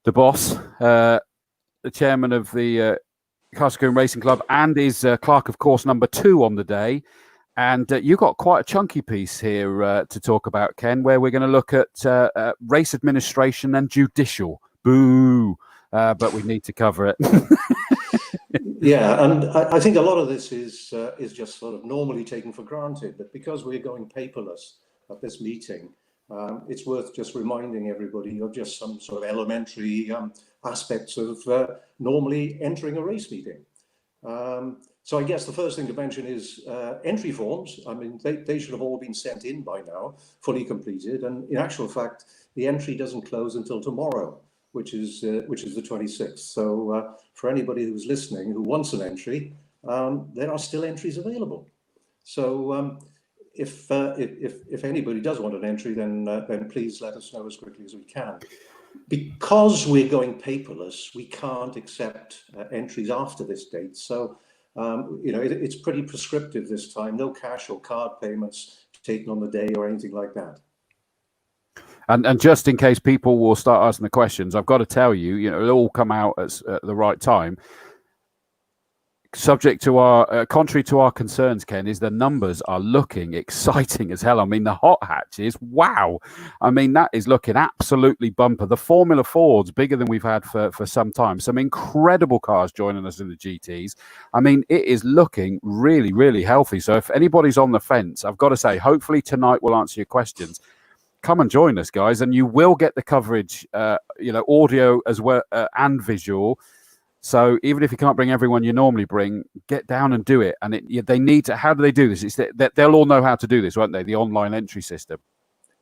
S1: boss, the chairman of the Castle Combe Racing Club, and his clerk of course number 2 on the day. And you got quite a chunky piece here to talk about, Ken, where we're going to look at race administration and judicial. Boo! But we need to cover it.
S5: Yeah, and I think a lot of this is just sort of normally taken for granted, but because we're going paperless at this meeting, it's worth just reminding everybody of just some sort of elementary aspects of normally entering a race meeting. So I guess the first thing to mention is entry forms. I mean, they should have all been sent in by now, fully completed. And in actual fact, the entry doesn't close until tomorrow, which is the 26th. So for anybody who's listening who wants an entry, there are still entries available. So if anybody does want an entry, then please let us know as quickly as we can. Because we're going paperless, we can't accept entries after this date. So it's pretty prescriptive this time. No cash or card payments taken on the day or anything like that.
S1: And just in case people will start asking the questions, I've got to tell you, it'll all come out at the right time. Subject to our, contrary to our concerns, Ken, is the numbers are looking exciting as hell. I mean, the hot hatches, wow. I mean, that is looking absolutely bumper. The Formula Ford's bigger than we've had for some time. Some incredible cars joining us in the GTs. I mean, it is looking really, really healthy. So if anybody's on the fence, I've got to say, hopefully tonight we'll answer your questions. Come and join us, guys, and you will get the coverage, audio as well and visual. So even if you can't bring everyone you normally bring, get down and do it. And they need to. How do they do this? It's that they'll all know how to do this, won't they? The online entry system.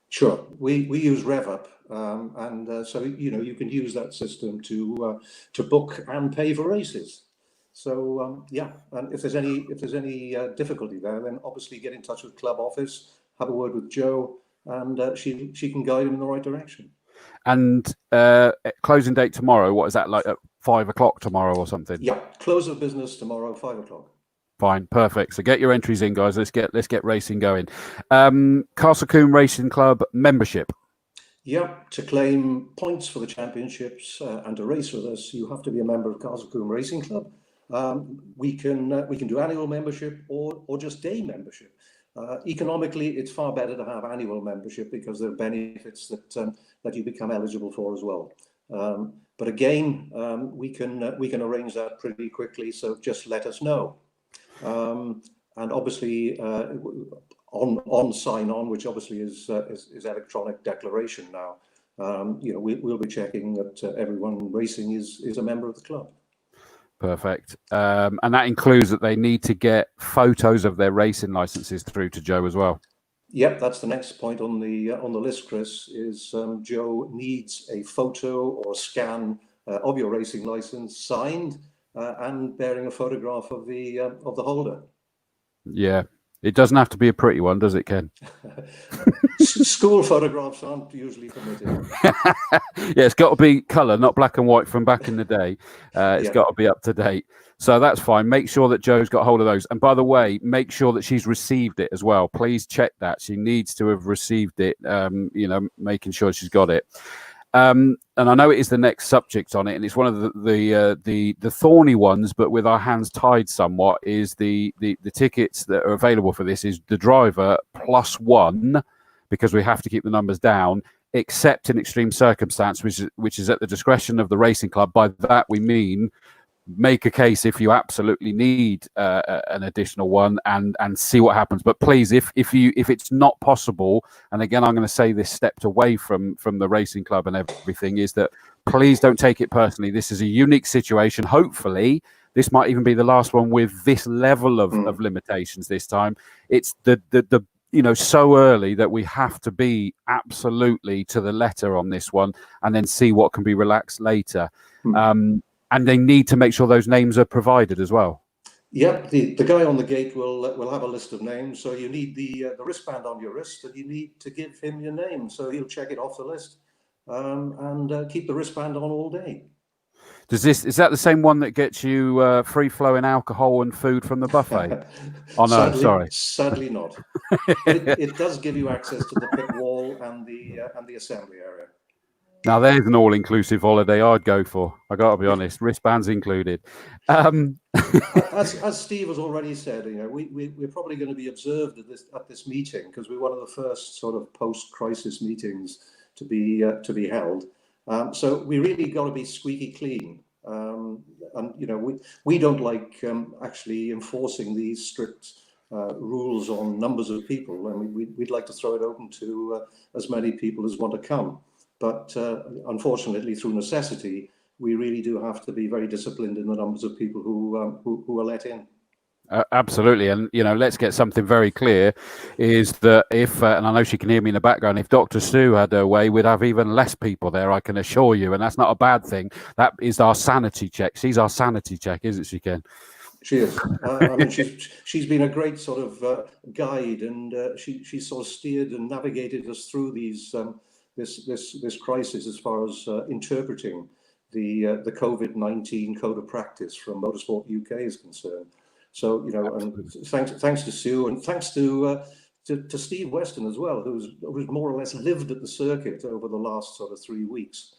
S5: Sure, we use RevUp, so you can use that system to book and pay for races. So and if there's any difficulty there, then obviously get in touch with club office, have a word with Jo, and she can guide them in the right direction.
S1: And closing date tomorrow, what is that, like at 5 o'clock tomorrow or something?
S5: Yeah, close of business tomorrow, 5 o'clock.
S1: Fine, perfect. So get your entries in, guys. Let's get racing going. Castle Combe Racing Club membership.
S5: Yeah, to claim points for the championships and to race with us, you have to be a member of Castle Combe Racing Club. We can do annual membership or just day membership. Economically, it's far better to have annual membership because there are benefits that you become eligible for as well. But again, we can arrange that pretty quickly. So just let us know. And obviously, on sign on, which obviously is electronic declaration now. We'll be checking that everyone racing is a member of the club.
S1: Perfect. And that includes that they need to get photos of their racing licenses through to Joe as well.
S5: Yep, that's the next point on the list, Chris. Is Joe needs a photo or scan of your racing license, signed and bearing a photograph of the holder.
S1: Yeah, it doesn't have to be a pretty one, does it, Ken?
S5: School photographs aren't usually permitted.
S1: Yeah, it's got to be colour, not black and white from back in the day. It's got to be up to date. So that's fine. Make sure that Joe's got hold of those. And by the way, make sure that she's received it as well. Please check that. She needs to have received it, making sure she's got it. And I know it is the next subject on it, and it's one of the thorny ones, but with our hands tied somewhat, is the tickets that are available for this is the driver +1, because we have to keep the numbers down, except in extreme circumstance, which is at the discretion of the racing club. By that we mean make a case if you absolutely need an additional one, and see what happens. But please, if it's not possible, and again I'm going to say this stepped away from the racing club and everything, is that please don't take it personally. This is a unique situation. Hopefully this might even be the last one with this level of limitations this time. It's the so early that we have to be absolutely to the letter on this one, and then see what can be relaxed later. And they need to make sure those names are provided as well.
S5: Yep, the guy on the gate will have a list of names. So you need the wristband on your wrist, and you need to give him your name. So he'll check it off the list and keep the wristband on all day.
S1: Is that the same one that gets you free flowing alcohol and food from the buffet? Oh no,
S5: sadly not. It does give you access to the pit wall and the assembly area.
S1: Now there's an all-inclusive holiday I'd go for. I got to be honest, wristbands included.
S5: As Steve has already said, we're probably going to be observed at this meeting, because we're one of the first sort of post-crisis meetings to be held. So we really got to be squeaky clean, and we don't like actually enforcing these strict rules on numbers of people, and we'd like to throw it open to as many people as want to come. But unfortunately, through necessity, we really do have to be very disciplined in the numbers of people who are let in.
S1: Absolutely. And, let's get something very clear, is that if, and I know she can hear me in the background, if Dr. Sue had her way, we'd have even less people there, I can assure you. And that's not a bad thing. That is our sanity check. She's our sanity check, isn't she, Ken?
S5: She is. I mean, she's been a great sort of guide, and she sort of steered and navigated us through this crisis as far as interpreting the COVID-19 code of practice from Motorsport UK is concerned. So and thanks to Sue, and thanks to Steve Weston as well, who's more or less lived at the circuit over the last sort of 3 weeks,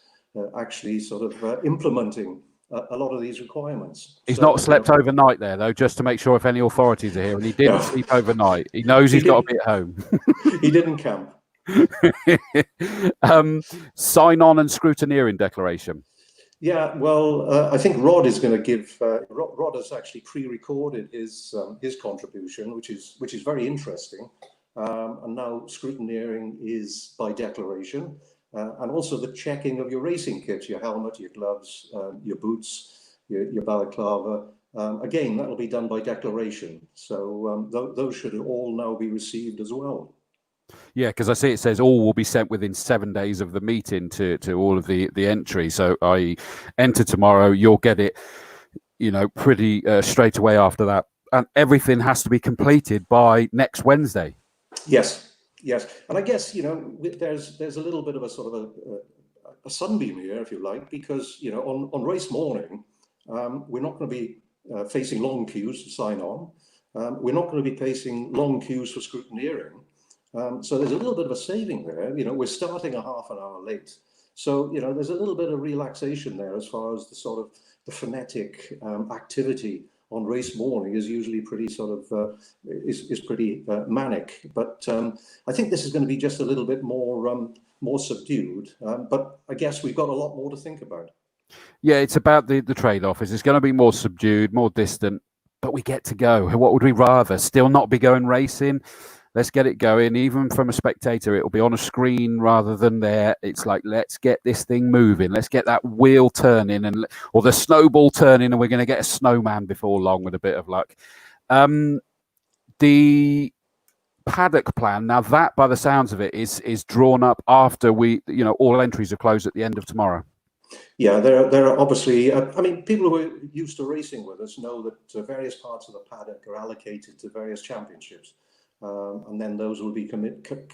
S5: actually sort of implementing a lot of these requirements.
S1: He's not slept overnight there, though, just to make sure if any authorities are here, and he didn't sleep overnight. He knows he's got to be at home.
S5: He didn't camp.
S1: Sign on and scrutineering declaration.
S5: Yeah, well, I think Rod is going to give. Rod has actually pre-recorded his contribution, which is very interesting. And now scrutineering is by declaration, and also the checking of your racing kits, your helmet, your gloves, your boots, your balaclava. Again, that will be done by declaration. So those should all now be received as well.
S1: Yeah, because I see it says all will be sent within 7 days of the meeting to all of the entry. So I enter tomorrow, you'll get it, pretty straight away after that. And everything has to be completed by next Wednesday.
S5: Yes. And I guess, there's a little bit of a sort of a sunbeam here, if you like, because, on race morning, we're not going to be facing long queues to sign on. We're not going to be facing long queues for scrutineering. So there's a little bit of a saving there. We're starting a half an hour late. So, there's a little bit of relaxation there as far as the sort of the frenetic activity on race morning is usually pretty sort of, is pretty manic. But I think this is going to be just a little bit more subdued. But I guess we've got a lot more to think about.
S1: Yeah, it's about the trade-off. It's going to be more subdued, more distant, but we get to go. What would we rather? Still not be going racing? Let's get it going. Even from a spectator, it'll be on a screen rather than there. It's like, let's get this thing moving. Let's get that wheel turning or the snowball turning, and we're going to get a snowman before long with a bit of luck. The paddock plan, now that by the sounds of it is drawn up after all entries are closed at the end of tomorrow.
S5: Yeah, there are obviously, I mean, people who are used to racing with us know that various parts of the paddock are allocated to various championships. And then those will be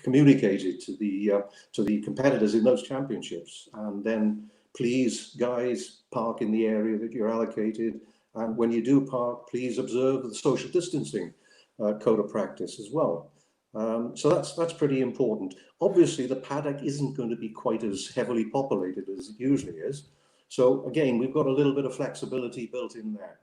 S5: communicated to the competitors in those championships. And then please, guys, park in the area that you're allocated. And when you do park, please observe the social distancing code of practice as well. So that's pretty important. Obviously, the paddock isn't going to be quite as heavily populated as it usually is. So again, we've got a little bit of flexibility built in there.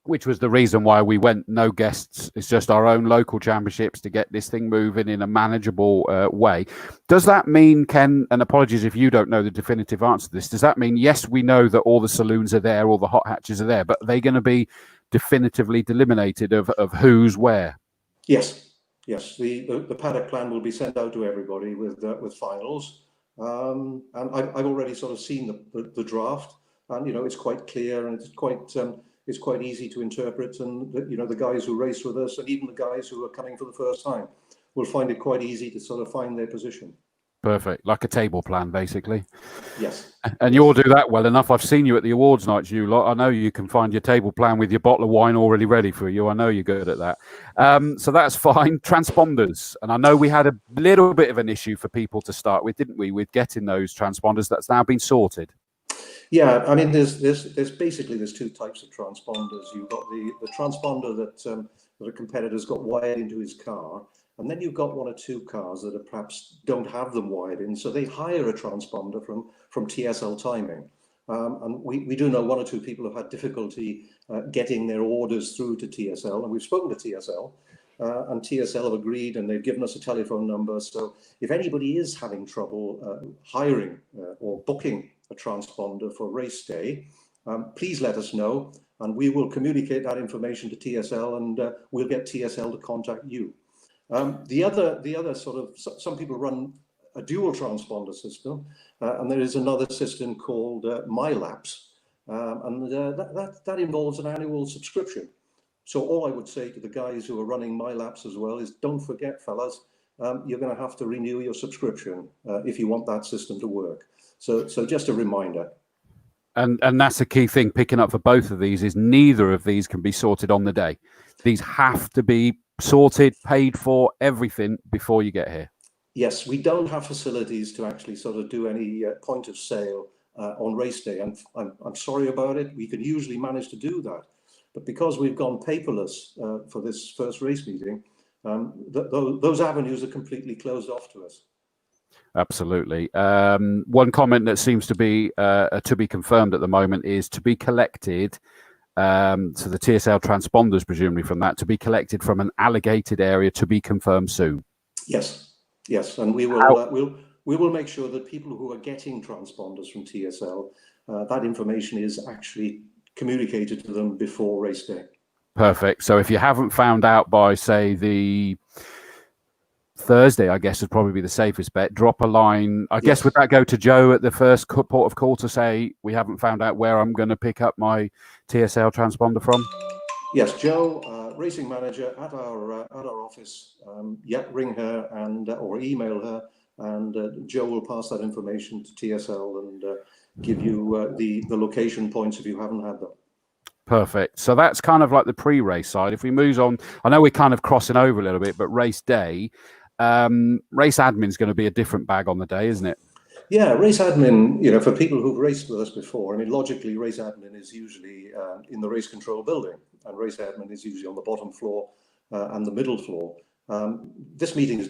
S1: Which was the reason why we went no guests. It's just our own local championships to get this thing moving in a manageable way. Does that mean, Ken, and apologies if you don't know the definitive answer to this, does that mean, yes, we know that all the saloons are there, all the hot hatches are there, but are they going to be definitively delimited of who's where?
S5: Yes. Yes, the paddock plan will be sent out to everybody with finals, and I've already sort of seen the draft, and it's quite clear and it's quite easy to interpret, and the guys who race with us and even the guys who are coming for the first time will find it quite easy to sort of find their position.
S1: Perfect, like a table plan, basically.
S5: Yes.
S1: And you all do that well enough. I've seen you at the awards nights, you lot. I know you can find your table plan with your bottle of wine already ready for you. I know you're good at that. So that's fine. Transponders. And I know we had a little bit of an issue for people to start with, didn't we, with getting those transponders. That's now been sorted.
S5: Yeah, I mean, there's basically two types of transponders. You've got the transponder that a competitor's got wired into his car. And then you've got one or two cars that perhaps don't have them wired in, so they hire a transponder from TSL Timing. And we do know one or two people have had difficulty getting their orders through to TSL, and we've spoken to TSL, and TSL have agreed, and they've given us a telephone number. So if anybody is having trouble hiring or booking a transponder for race day, please let us know, and we will communicate that information to TSL, and we'll get TSL to contact you. The other sort of, some people run a dual transponder system, and there is another system called MyLaps, and that involves an annual subscription. So all I would say to the guys who are running MyLaps as well is, don't forget, fellas, you're going to have to renew your subscription if you want that system to work. So just a reminder.
S1: And that's a key thing picking up for both of these is neither of these can be sorted on the day. These have to be sorted, paid for, everything before you get here.
S5: Yes, we don't have facilities to actually sort of do any point of sale on race day. And I'm sorry about it. We could usually manage to do that. But because we've gone paperless for this first race meeting, those avenues are completely closed off to us.
S1: Absolutely. One comment that seems to be confirmed at the moment is to be collected. So the TSL transponders, presumably from that, to be collected from an allocated area, to be confirmed soon.
S5: Yes, and we will make sure that people who are getting transponders from TSL, that information is actually communicated to them before race day.
S1: Perfect. So if you haven't found out by, say, the Thursday, I guess would probably be the safest bet. Drop a line. I guess would that go to Joe at the first port of call to say we haven't found out where I'm going to pick up my TSL transponder from?
S5: Yes, Joe, racing manager at our office. Ring her and or email her, and Joe will pass that information to TSL and give you the location points if you haven't had them. Perfect.
S1: So that's kind of like the pre-race side. If we move on, I know we're kind of crossing over a little bit, but race day. Race admin is going to be a different bag on the day, isn't it?
S5: Yeah, race admin, for people who've raced with us before, I mean, logically, race admin is usually in the race control building, and race admin is usually on the bottom floor and the middle floor. This meeting is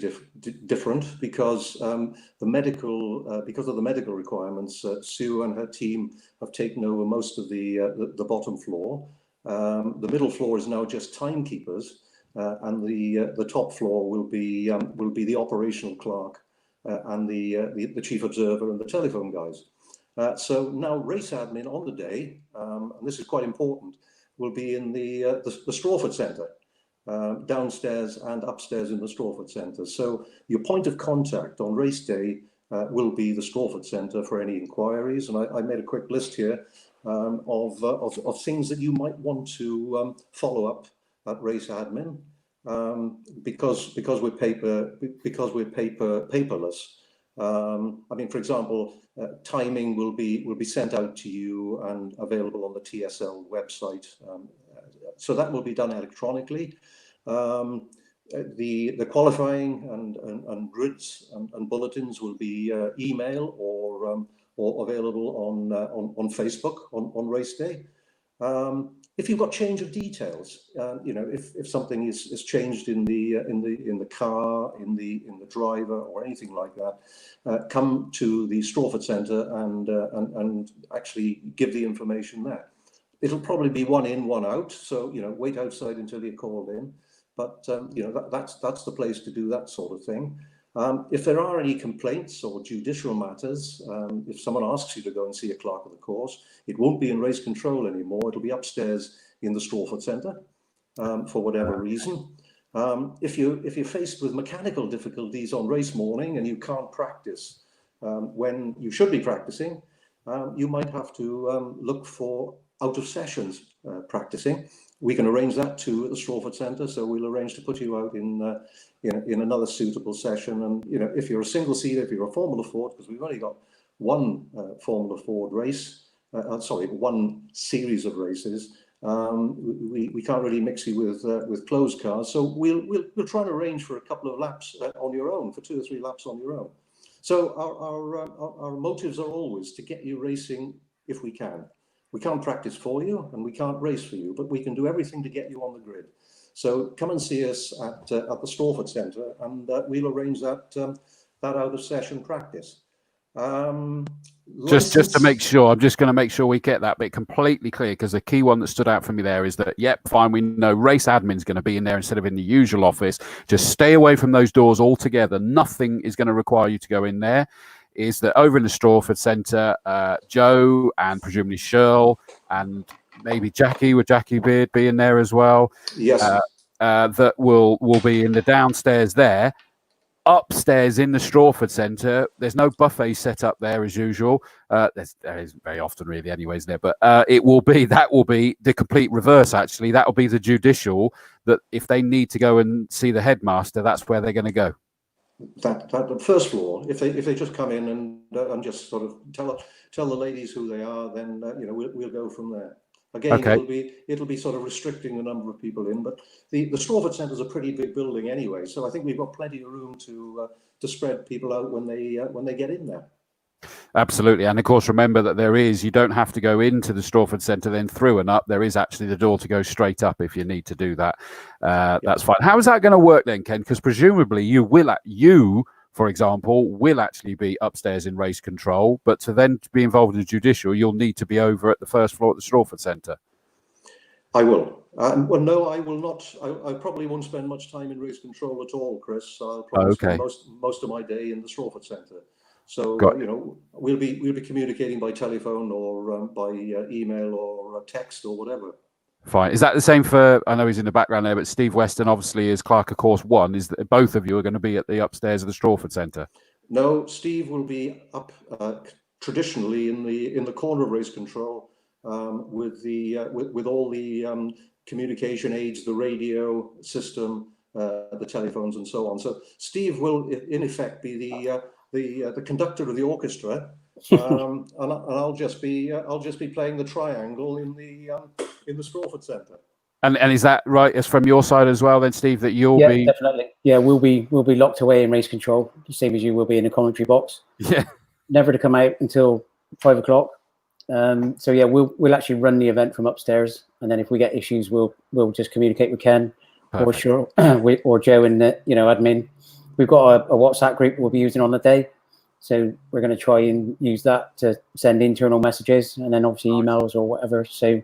S5: different because because of the medical requirements. Sue and her team have taken over most of the bottom floor. The middle floor is now just timekeepers. And the top floor will be the operational clerk and the chief observer and the telephone guys. So now race admin on the day, and this is quite important, will be in the Strawford Centre. downstairs and upstairs in the Strawford Centre. So your point of contact on race day will be the Strawford Centre for any inquiries. And I made a quick list here of things that you might want to follow up at race admin, because we're paperless. I mean, for example, timing will be sent out to you and available on the TSL website. So that will be done electronically. The qualifying and grids and bulletins will be email or available on Facebook on race day. If you've got change of details, you know, if something is changed in the car, in the driver, or anything like that, come to the Strawford Centre and actually give the information there. It'll probably be one in, one out. So, you know, wait outside until you're called in. But, you know, that's the place to do that sort of thing. If there are any complaints or judicial matters, if someone asks you to go and see a clerk of the course, it won't be in race control anymore. It'll be upstairs in the Strawford Centre for whatever reason. If you're faced with mechanical difficulties on race morning and you can't practice when you should be practicing, you might have to look for out of sessions practicing. We can arrange that too at the Strawford Centre, so we'll arrange to put you out in another suitable session. And you know, if you're a single seater, if you're a Formula Ford, because we've only got one Formula Ford race, one series of races, we can't really mix you with closed cars. So we'll try and arrange for a couple of laps on your own, for 2 or 3 laps on your own. So our motives are always to get you racing if we can. We can't practice for you and we can't race for you, but we can do everything to get you on the grid. So come and see us at the Strawford Centre, and we'll arrange that out of session practice.
S1: Just to make sure, I'm just going to make sure we get that bit completely clear, because the key one that stood out for me there is that, yep, fine, we know race admin's going to be in there instead of in the usual office. Just stay away from those doors altogether. Nothing is going to require you to go in there. Is that over in the Strawford Centre, Joe and presumably Shirl and maybe Jackie, with Jackie Beard being there as well.
S5: Yes.
S1: That will be in the downstairs there. Upstairs in the Strawford Centre, there's no buffet set up there as usual. There is very often really anyways there, but that will be the complete reverse actually. That will be the judicial, that if they need to go and see the headmaster, that's where they're going to go.
S5: That the first floor, if they just come in and just sort of tell the ladies who they are, then you know, we'll go from there. Again, okay. It'll be sort of restricting the number of people in, but the Strawford Centre is a pretty big building anyway, so I think we've got plenty of room to spread people out when they get in there.
S1: Absolutely, and of course remember that you don't have to go into the Strawford Centre then through and up. There is actually the door to go straight up if you need to do that. That's fine. How is that going to work then, Ken? Because presumably you, for example, will actually be upstairs in race control, but to then be involved in the judicial, you'll need to be over at the first floor at the Strawford Centre.
S5: I will. Well, no, I will not. I probably won't spend much time in race control at all, Chris. I'll probably spend most of my day in the Strawford Centre. So you know, we'll be communicating by telephone or by email or text or whatever.
S1: Fine. Is that the same for? I know he's in the background there, but Steve Weston obviously is clerk of course 1. Is that both of you are going to be at the upstairs of the Strawford Centre?
S5: No, Steve will be up traditionally in the corner of race control with all the communication aids, the radio system, the telephones, and so on. So Steve will in effect be the conductor of the orchestra, and I'll just be playing the triangle in the Strawford Centre.
S1: And is that right? As from your side as well, then, Steve, that you'll be
S2: definitely. Yeah, we'll be locked away in race control, the same as you will be in the commentary box.
S1: Yeah, never
S2: to come out until 5 o'clock. So yeah, we'll actually run the event from upstairs, and then if we get issues, we'll just communicate with Ken. Perfect. or Joe in the admin. We've got a WhatsApp group we'll be using on the day, so we're going to try and use that to send internal messages and then obviously emails or whatever. So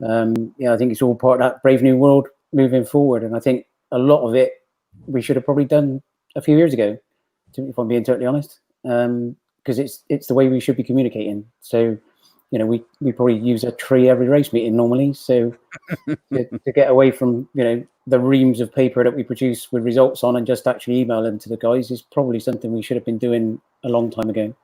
S2: I think it's all part of that brave new world moving forward, and I think a lot of it we should have probably done a few years ago, if I'm being totally honest, because it's the way we should be communicating. So we probably use a tree every race meeting normally, so to get away from the reams of paper that we produce with results on and just actually email them to the guys is probably something we should have been doing a long time ago.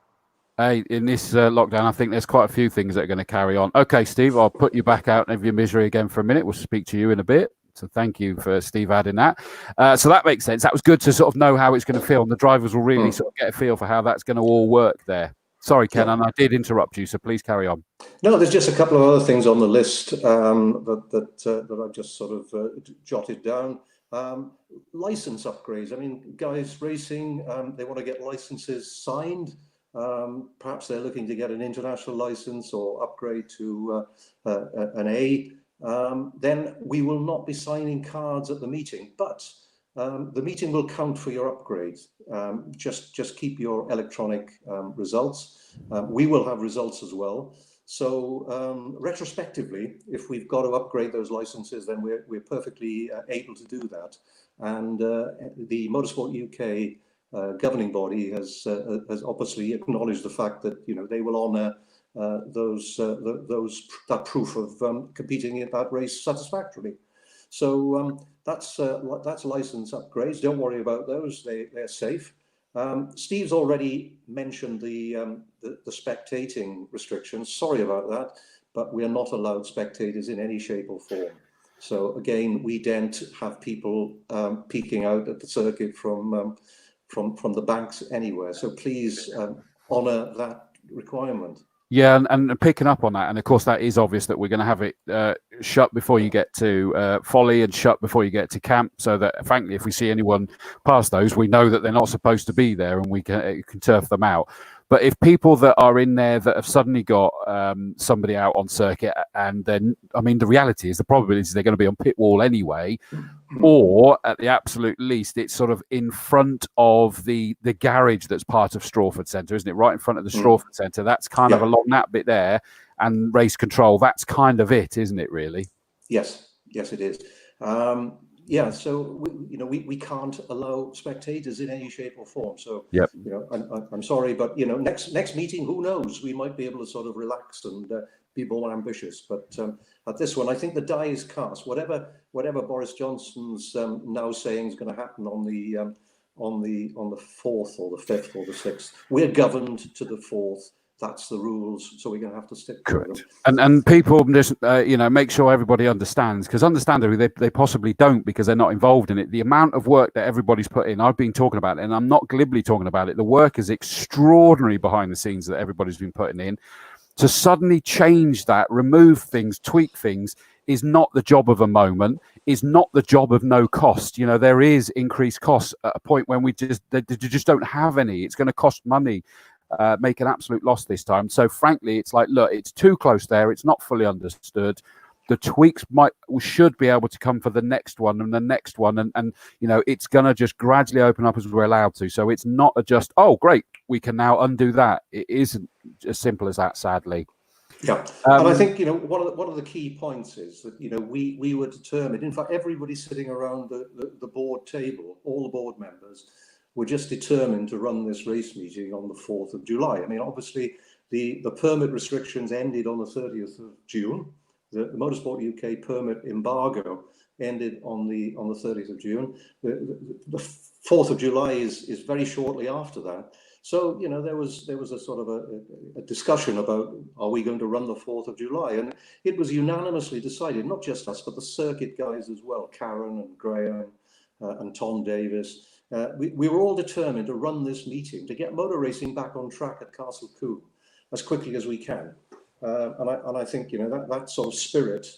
S1: Hey, in this lockdown, I think there's quite a few things that are going to carry on. Okay, Steve, I'll put you back out of your misery again for a minute. We'll speak to you in a bit. So thank you for Steve adding that. So that makes sense. That was good to sort of know how it's going to feel. And the drivers will really sort of get a feel for how that's going to all work there. Sorry, Ken, and I did interrupt you, so please carry on.
S5: No, there's just a couple of other things on the list that I've just sort of jotted down. License upgrades. I mean, guys racing, they want to get licenses signed. Perhaps they're looking to get an international license or upgrade to an A. Then we will not be signing cards at the meeting, but the meeting will count for your upgrades. Just keep your electronic results. We will have results as well. So retrospectively, if we've got to upgrade those licenses, then we're perfectly able to do that. And the Motorsport UK governing body has obviously acknowledged the fact that they will honour that proof of competing in that race satisfactorily. So that's license upgrades. Don't worry about those; they're safe. Steve's already mentioned the spectating restrictions. Sorry about that, but we are not allowed spectators in any shape or form. So again, we don't have people peeking out at the circuit from the banks anywhere. So please honour that requirement.
S1: Yeah, and picking up on that, and of course that is obvious that we're going to have it shut before you get to Folly and shut before you get to camp, so that frankly, if we see anyone past those, we know that they're not supposed to be there, and we can turf them out. But if people that are in there that have suddenly got somebody out on circuit, and then, I mean, the reality is the probability is they're going to be on pit wall anyway, or at the absolute least, it's sort of in front of the garage that's part of Strawford Centre, isn't it? Right in front of the Strawford Centre. That's kind of along that bit there, and race control. That's kind of it, isn't it? Really? Yes,
S5: it is. So we can't allow spectators in any shape or form. So I'm sorry, but next meeting, who knows? We might be able to sort of relax and be more ambitious. But at this one, I think the die is cast. Whatever Boris Johnson's now saying is going to happen on the 4th or the 5th or the 6th, we're governed to the 4th. That's the rules, so we're going to have to stick to them.
S1: And people just make sure everybody understands, because understandably they possibly don't, because they're not involved in it. The amount of work that everybody's put in, I've been talking about it, and I'm not glibly talking about it. The work is extraordinary behind the scenes that everybody's been putting in. To suddenly change that, remove things, tweak things, is not the job of a moment, is not the job of no cost. There is increased costs at a point when they just don't have any. It's going to cost money. Make an absolute loss this time. So frankly, it's like, look, it's too close there. It's not fully understood. The tweaks should be able to come for the next one and the next one. And it's going to just gradually open up as we're allowed to. So it's not just, oh, great, we can now undo that. It isn't as simple as that, sadly.
S5: Yeah. And I think, one of the key points is that, we were determined. In fact, everybody sitting around the board table, all the board members, were just determined to run this race meeting on the 4th of July. I mean, obviously, the permit restrictions ended on the 30th of June. The Motorsport UK permit embargo ended on the 30th of June. The 4th of July is very shortly after that. So, there was a sort of a discussion about, are we going to run the 4th of July? And it was unanimously decided, not just us, but the circuit guys as well, Karen and Graham and Tom Davies. We were all determined to run this meeting, to get motor racing back on track at Castle Combe as quickly as we can. And I think, that sort of spirit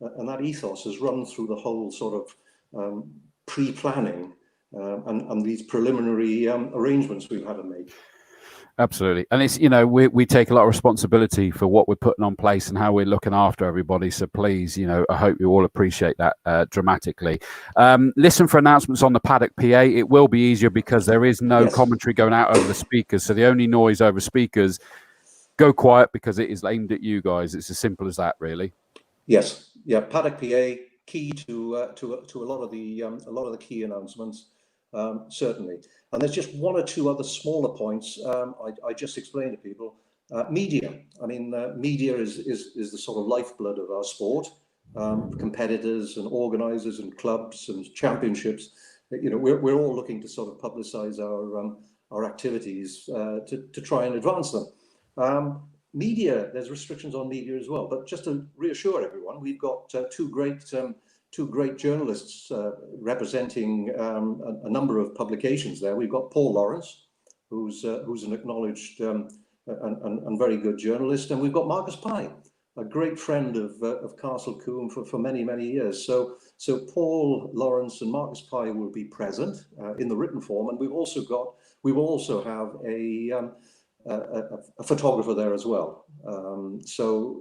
S5: and that ethos has run through the whole sort of pre-planning and these preliminary arrangements we've had to make.
S1: Absolutely. And it's, we take a lot of responsibility for what we're putting on place and how we're looking after everybody. So please, I hope you all appreciate that dramatically. Listen for announcements on the paddock PA. It will be easier because there is no commentary going out over the speakers. So the only noise over speakers, go quiet, because it is aimed at you guys. It's as simple as that, really.
S5: Yes. Yeah. Paddock PA, key to a lot of the key announcements. Certainly. And there's just one or two other smaller points I just explained to people. Media. I mean, media is the sort of lifeblood of our sport. competitors and organisers and clubs and championships. You know, we're all looking to sort of publicise our activities to try and advance them. Media, there's restrictions on media as well, but just to reassure everyone, we've got two great journalists representing a number of publications there. We've got Paul Lawrence, who's an acknowledged and very good journalist, and we've got Marcus Pye, a great friend of Castle Combe for many years. So Paul Lawrence and Marcus Pye will be present in the written form, and we also have a photographer there as well. So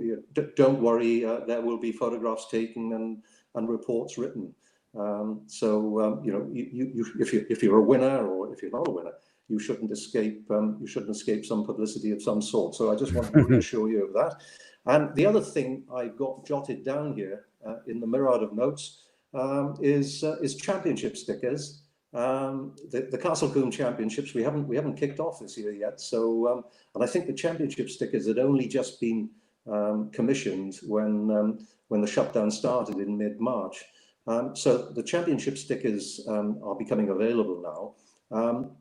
S5: don't worry, there will be photographs taken and reports written. You know, if you're a winner or if you're not a winner, you shouldn't escape some publicity of some sort. So I just want to reassure you of that. And the other thing I got jotted down here in the myriad of notes is championship stickers. The Castle Combe Championships we haven't kicked off this year yet. So and I think the championship stickers had only just been commissioned when the shutdown started in mid-March. So the championship stickers are becoming available now.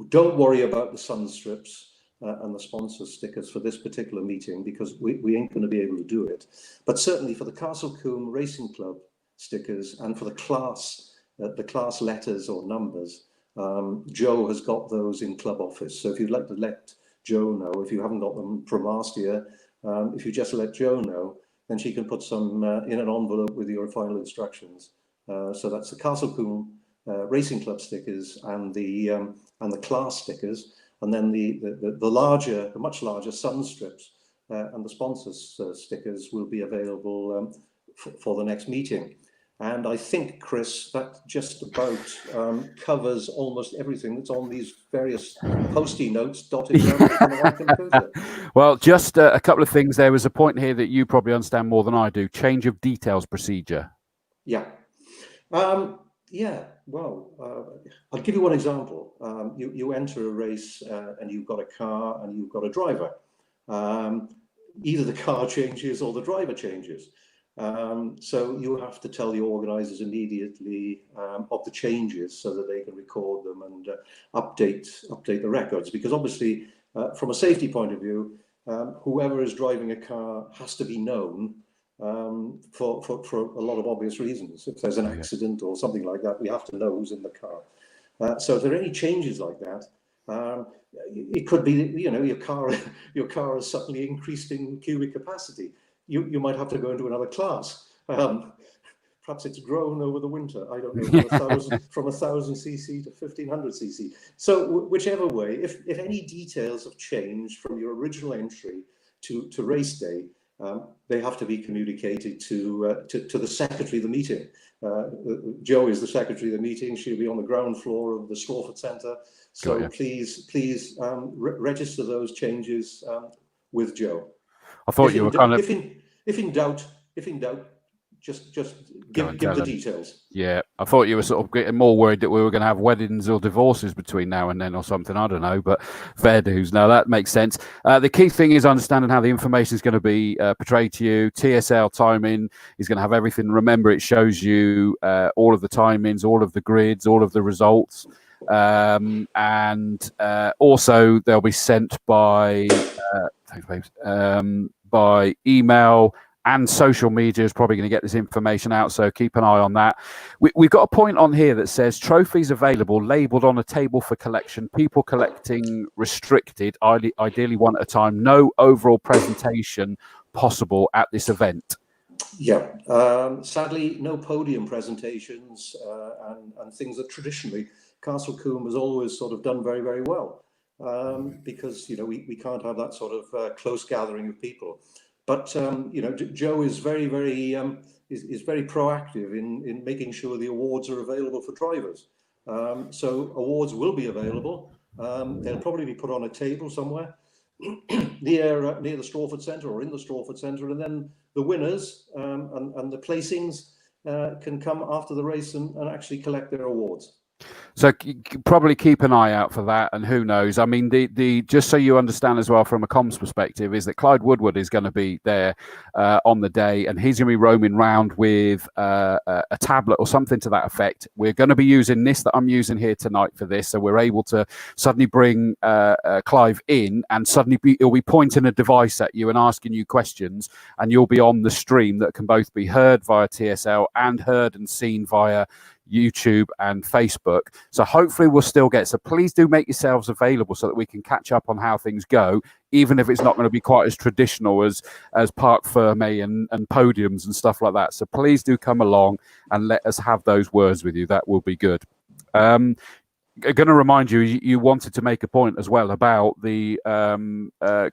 S5: Don't worry about the sun strips and the sponsor stickers for this particular meeting, because we ain't going to be able to do it. But certainly for the Castle Combe Racing Club stickers and for the class letters or numbers, Joe has got those in club office. So if you'd like to let Joe know, if you haven't got them from last year, if you just let Joe know, then she can put some in an envelope with your final instructions. So that's the Castle Combe Racing Club stickers and the class stickers, and then the much larger sun strips and the sponsors stickers will be available for the next meeting. And I think, Chris, that just about covers almost everything that's on these various post-it notes dotted around on the white computer.
S1: Well, just a couple of things. There was a point here that you probably understand more than I do. Change of details procedure.
S5: Yeah. Yeah. Well, I'll give you one example. You enter a race and you've got a car and you've got a driver. Either the car changes or the driver changes. So you have to tell the organisers immediately of the changes so that they can record them and update the records. Because obviously, from a safety point of view, whoever is driving a car has to be known for a lot of obvious reasons. If there's an accident or something like that, we have to know who's in the car. So if there are any changes like that, it could be, you know, your car has suddenly increased in cubic capacity. You might have to go into another class. Perhaps it's grown over the winter. I don't know, from 1,000 cc to 1,500 cc. So whichever way, if any details have changed from your original entry to race day, they have to be communicated to the secretary of the meeting. Jo is the secretary of the meeting. She'll be on the ground floor of the Strawford Centre. So please register those changes with Jo.
S1: I thought you were kind of.
S5: If in doubt, just give the details.
S1: Yeah, I thought you were sort of getting more worried that we were going to have weddings or divorces between now and then or something. I don't know, but fair dues. No, that makes sense. The key thing is understanding how the information is going to be portrayed to you. TSL timing is going to have everything. Remember, it shows you all of the timings, all of the grids, all of the results. And also they'll be sent by email, and social media is probably going to get this information out, so keep an eye on that. We've got a point on here that says trophies available, labelled on a table for collection, people collecting restricted, ideally one at a time, no overall presentation possible at this event.
S5: Yeah, sadly, no podium presentations and things that traditionally Castle Combe has always sort of done very, very well, because, you know, we can't have that sort of close gathering of people. But, you know, Jo is very proactive in making sure the awards are available for drivers. So awards will be available. They'll probably be put on a table somewhere near the Strawford Centre or in the Strawford Centre, and then the winners and the placings can come after the race and actually collect their awards.
S1: So probably keep an eye out for that, and who knows? I mean, the just so you understand as well from a comms perspective is that Clyde Woodward is going to be there on the day, and he's going to be roaming around with a tablet or something to that effect. We're going to be using this that I'm using here tonight for this, so we're able to suddenly bring Clive in, and suddenly he'll be pointing a device at you and asking you questions, and you'll be on the stream that can both be heard via TSL and heard and seen via YouTube and Facebook. So hopefully we'll still get, so please do make yourselves available so that we can catch up on how things go, even if it's not going to be quite as traditional as Parc Fermé and podiums and stuff like that. So please do come along and let us have those words with you. That will be good. I'm going to remind you, you wanted to make a point as well about the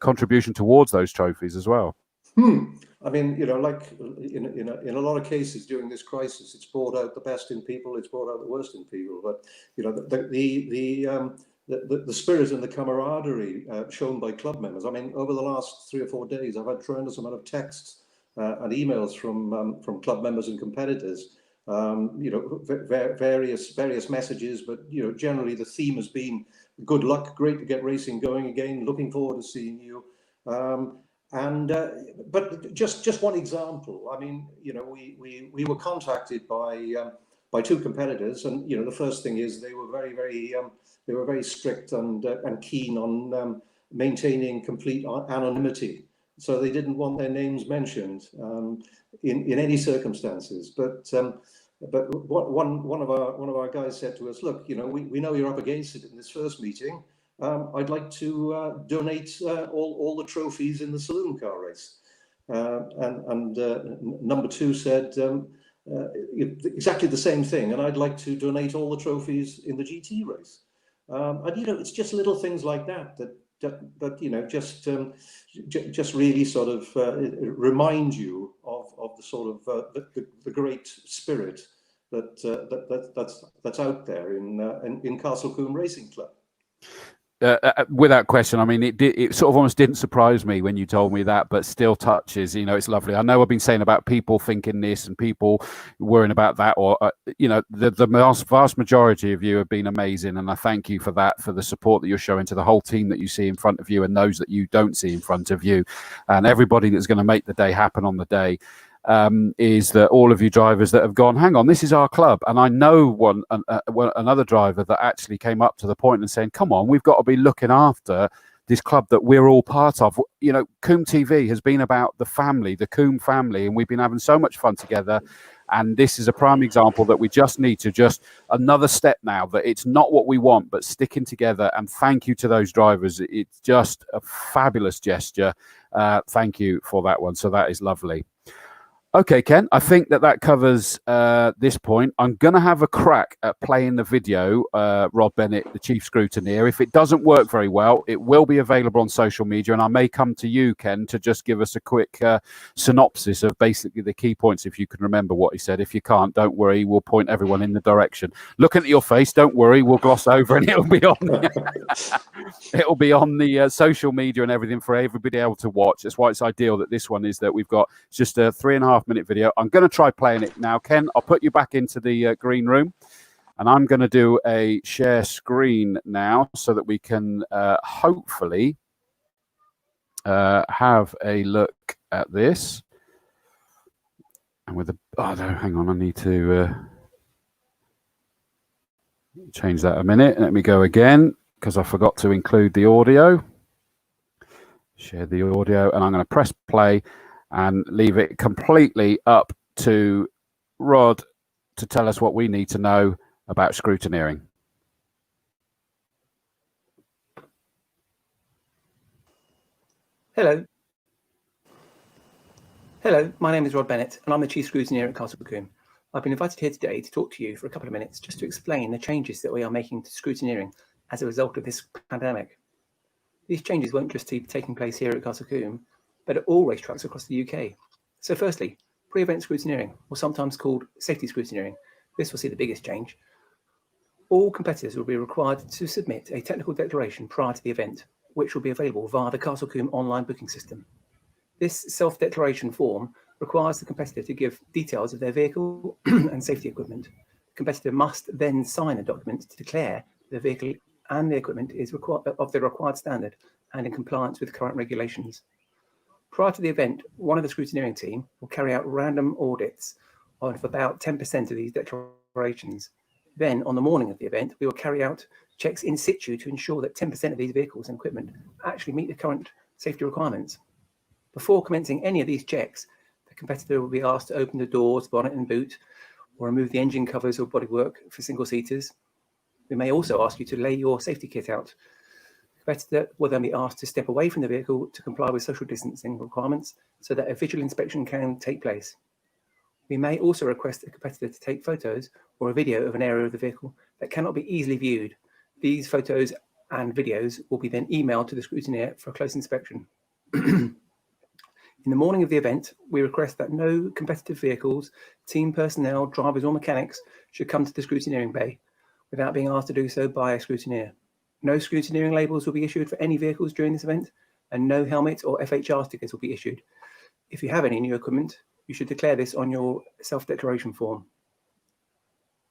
S1: contribution towards those trophies as well.
S5: I mean, you know, like in a lot of cases during this crisis, it's brought out the best in people, it's brought out the worst in people. But you know, the spirit and the camaraderie shown by club members. I mean, over the last 3 or 4 days, I've had tremendous amount of texts and emails from club members and competitors. You know, various messages, but you know, generally the theme has been good luck, great to get racing going again, looking forward to seeing you. But just one example. I mean, you know, we were contacted by 2 competitors, and you know, the first thing is they were very strict and keen on maintaining complete anonymity. So they didn't want their names mentioned in any circumstances. But one of our guys said to us, "Look, you know, we know you're up against it in this first meeting. I'd like to donate all the trophies in the saloon car race." And number 2 said exactly the same thing, and I'd like to donate all the trophies in the GT race. And you know, it's just little things like that you know, just really sort of remind you of the sort of the great spirit that's out there in Castle Combe Racing Club.
S1: Without question. I mean, it sort of almost didn't surprise me when you told me that, but still touches, you know, it's lovely. I know I've been saying about people thinking this and people worrying about that, or, you know, the vast majority of you have been amazing. And I thank you for that, for the support that you're showing to the whole team that you see in front of you and those that you don't see in front of you, and everybody that's going to make the day happen on the day. Is that all of you drivers that have gone, hang on, this is our club. And I know another driver that actually came up to the point and saying, come on, we've got to be looking after this club that we're all part of. You know, Combe TV has been about the family, the Combe family, and we've been having so much fun together. And this is a prime example that we just need to just another step now, that it's not what we want, but sticking together. And thank you to those drivers. It's just a fabulous gesture. Thank you for that one. So that is lovely. Okay, Ken, I think that covers this point. I'm going to have a crack at playing the video, Rod Bennett, the chief scrutineer. If it doesn't work very well, it will be available on social media, and I may come to you, Ken, to just give us a quick synopsis of basically the key points, if you can remember what he said. If you can't, don't worry, we'll point everyone in the direction. Looking at your face, don't worry, we'll gloss over and it'll be on it'll be on the social media and everything for everybody able to watch. That's why it's ideal that this one is that we've got just a 3.5-minute video. I'm going to try playing it now. Ken, I'll put you back into the green room, and I'm going to do a share screen now so that we can hopefully have a look at this. And with the hang on, I need to change that a minute. Let me go again, because I forgot to include the audio. Share the audio, and I'm going to press play and leave it completely up to Rod to tell us what we need to know about scrutineering.
S6: Hello, my name is Rod Bennett, and I'm the Chief Scrutineer at Castle Combe. I've been invited here today to talk to you for a couple of minutes just to explain the changes that we are making to scrutineering as a result of this pandemic. These changes won't just be taking place here at Castle Combe, but at all racetracks across the UK. So firstly, pre-event scrutineering, or sometimes called safety scrutineering. This will see the biggest change. All competitors will be required to submit a technical declaration prior to the event, which will be available via the Castle Combe online booking system. This self-declaration form requires the competitor to give details of their vehicle and safety equipment, competitor must then sign a document to declare the vehicle and the equipment is of the required standard and in compliance with current regulations. Prior to the event, one of the scrutineering team will carry out random audits of about 10% of these declarations. Then, on the morning of the event, we will carry out checks in situ to ensure that 10% of these vehicles and equipment actually meet the current safety requirements. Before commencing any of these checks, the competitor will be asked to open the doors, bonnet and boot, or remove the engine covers or bodywork for single-seaters. We may also ask you to lay your safety kit out. The competitor will then be asked to step away from the vehicle to comply with social distancing requirements so that a visual inspection can take place. We may also request the competitor to take photos or a video of an area of the vehicle that cannot be easily viewed. These photos and videos will be then emailed to the scrutineer for a close inspection. In the morning of the event, we request that no competitive vehicles, team personnel, drivers or mechanics should come to the scrutineering bay without being asked to do so by a scrutineer. No scrutineering labels will be issued for any vehicles during this event, and no helmet or FHR stickers will be issued. If you have any new equipment, you should declare this on your self-declaration form.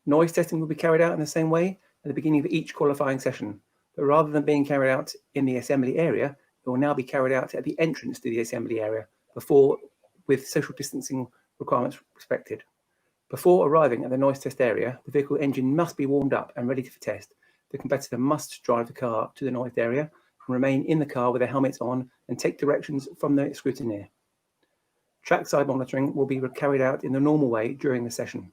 S6: Noise testing will be carried out in the same way at the beginning of each qualifying session, but rather than being carried out in the assembly area, it will now be carried out at the entrance to the assembly area with social distancing requirements respected. Before arriving at the noise test area, the vehicle engine must be warmed up and ready for test. The competitor must drive the car to the noise area and remain in the car with their helmets on and take directions from the scrutineer. Trackside monitoring will be carried out in the normal way during the session.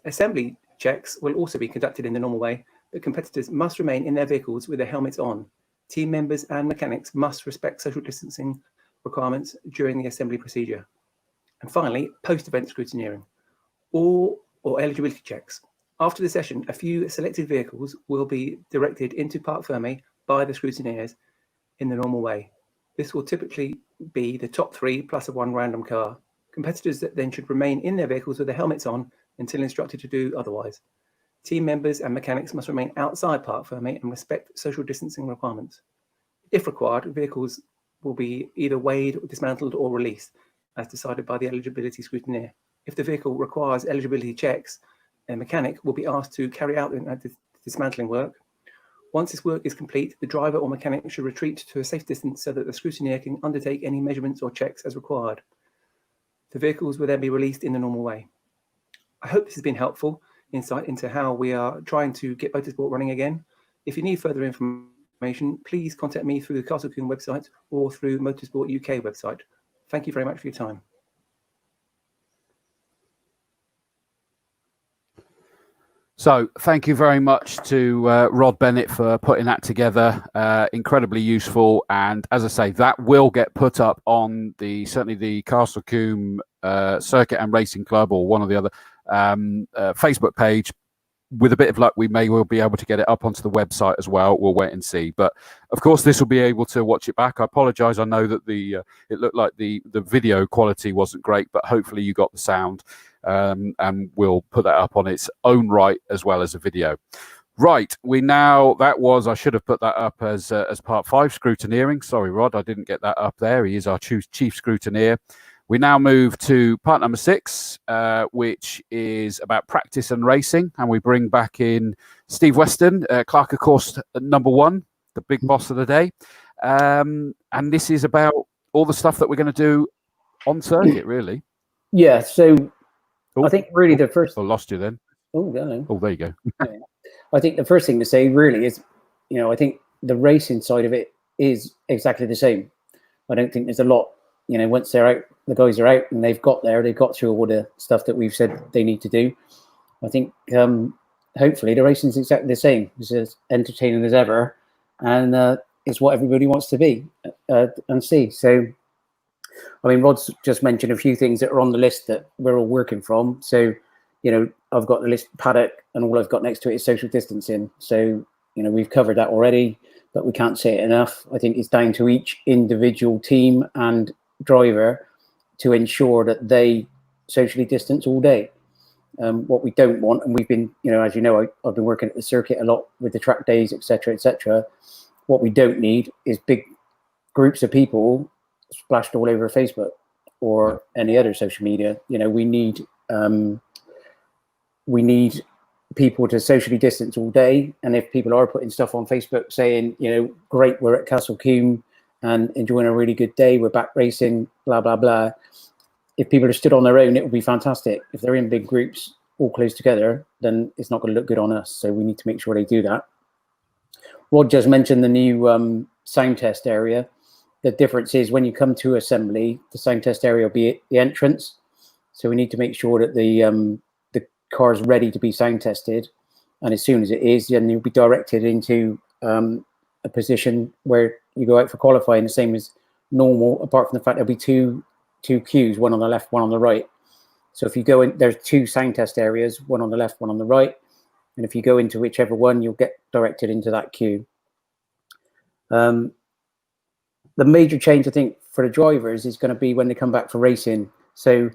S6: Assembly checks will also be conducted in the normal way, but competitors must remain in their vehicles with their helmets on. Team members and mechanics must respect social distancing requirements during the assembly procedure. And finally, post-event scrutineering or eligibility checks. After the session, a few selected vehicles will be directed into Parc Fermé by the scrutineers in the normal way. This will typically be the top 3 plus one random car. Competitors then should remain in their vehicles with their helmets on until instructed to do otherwise. Team members and mechanics must remain outside Parc Fermé and respect social distancing requirements. If required, vehicles will be either weighed, dismantled or released as decided by the eligibility scrutineer. If the vehicle requires eligibility checks, a mechanic will be asked to carry out the dismantling work. Once this work is complete, the driver or mechanic should retreat to a safe distance so that the scrutineer can undertake any measurements or checks as required. The vehicles will then be released in the normal way. I hope this has been helpful insight into how we are trying to get motorsport running again. If you need further information, please contact me through the Castle Combe website or through Motorsport UK website. Thank you very much for your time.
S1: So thank you very much to Rod Bennett for putting that together. Incredibly useful. And as I say, that will get put up on certainly the Castle Combe Circuit and Racing Club or one or the other Facebook page. With a bit of luck, we may well be able to get it up onto the website as well. We'll wait and see. But of course, this will be able to watch it back. I apologize. I know that it looked like the video quality wasn't great, but hopefully you got the sound. And we'll put that up on its own right as well as a video. Right, I should have put that up as part 5 scrutineering. Sorry, Rod, I didn't get that up there. He is our chief scrutineer. We now move to part number 6, which is about practice and racing, and we bring back in Steve Weston, clerk of course number 1, the big boss of the day, and this is about all the stuff that we're going to do on circuit, really.
S2: Yeah, so I think really the first...
S1: I lost you then.
S2: Oh, no.
S1: Oh, there you go.
S2: Yeah. I think the first thing to say really is, I think the racing side of it is exactly the same. I don't think there's a lot, once they're out, the guys are out and they've got through all the stuff that we've said they need to do. I think hopefully the racing's exactly the same. It's as entertaining as ever, and it's what everybody wants to be and see. So, I mean, Rod's just mentioned a few things that are on the list that we're all working from. So, I've got the list paddock, and all I've got next to it is social distancing. So, we've covered that already, but we can't say it enough. I think it's down to each individual team and driver to ensure that they socially distance all day. What we don't want, and we've been, as you know, I've been working at the circuit a lot with the track days, etc., etc. What we don't need is big groups of people splashed all over Facebook or any other social media. We need we need people to socially distance all day. And if people are putting stuff on Facebook saying, you know, great, we're at Castle Combe and enjoying a really good day, we're back racing, blah, blah, blah. If people are stood on their own, it would be fantastic. If they're in big groups, all close together, then it's not going to look good on us. So we need to make sure they do that. Rod just mentioned the new sound test area. The difference is when you come to assembly, the sound test area will be at the entrance. So we need to make sure that the car is ready to be sound tested. And as soon as it is, then you'll be directed into a position where you go out for qualifying, the same as normal, apart from the fact there'll be two queues, one on the left, one on the right. So if you go in, there's 2 sound test areas, one on the left, one on the right. And if you go into whichever one, you'll get directed into that queue. The major change, I think, for the drivers is going to be when they come back for racing. So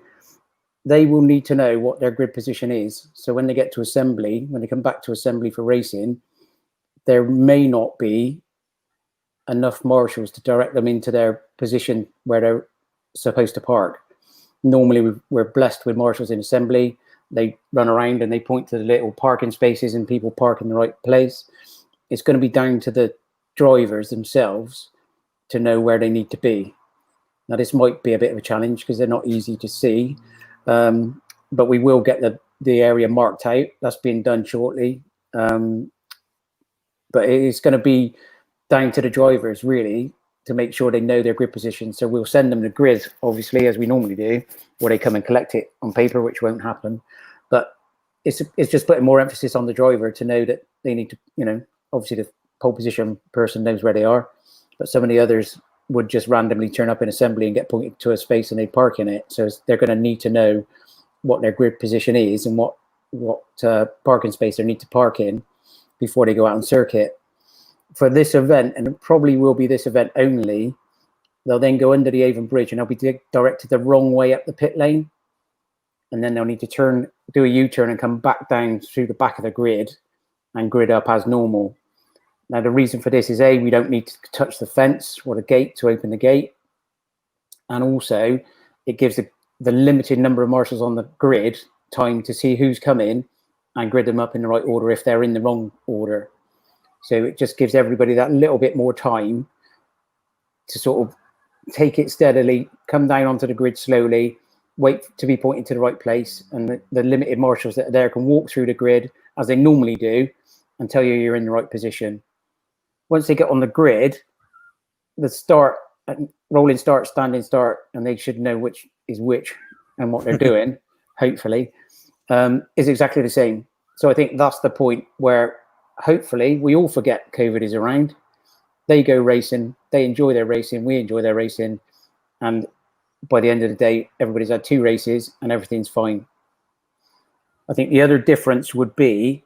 S2: they will need to know what their grid position is. So when they get to assembly, when they come back to assembly for racing, there may not be enough marshals to direct them into their position where they're supposed to park. Normally, we're blessed with marshals in assembly. They run around and they point to the little parking spaces and people park in the right place. It's going to be down to the drivers themselves to know where they need to be. Now, this might be a bit of a challenge because they're not easy to see, but we will get the area marked out. That's being done shortly. But it's going to be down to the drivers, really, to make sure they know their grid position. So we'll send them the grid, obviously, as we normally do, or they come and collect it on paper, which won't happen. But it's just putting more emphasis on the driver to know that they need to, you know, obviously the pole position person knows where they are, but some of the others would just randomly turn up in assembly and get pointed to a space and they park in it. So they're going to need to know what their grid position is and what parking space they need to park in before they go out on circuit. For this event, and it probably will be this event only, they'll then go under the Avon Bridge and they'll be directed the wrong way up the pit lane. And then they'll need to do a U-turn and come back down through the back of the grid and grid up as normal. Now, the reason for this is A, we don't need to touch the fence or the gate to open the gate. And also, it gives the limited number of marshals on the grid time to see who's coming and grid them up in the right order if they're in the wrong order. So it just gives everybody that little bit more time to sort of take it steadily, come down onto the grid slowly, wait to be pointed to the right place. And the limited marshals that are there can walk through the grid as they normally do and tell you you're in the right position. Once they get on the grid, the start, rolling start, standing start, and they should know which is which and what they're doing, hopefully, is exactly the same. So I think that's the point where hopefully we all forget COVID is around. They go racing, they enjoy their racing, we enjoy their racing, and by the end of the day, everybody's had 2 races and everything's fine. I think the other difference would be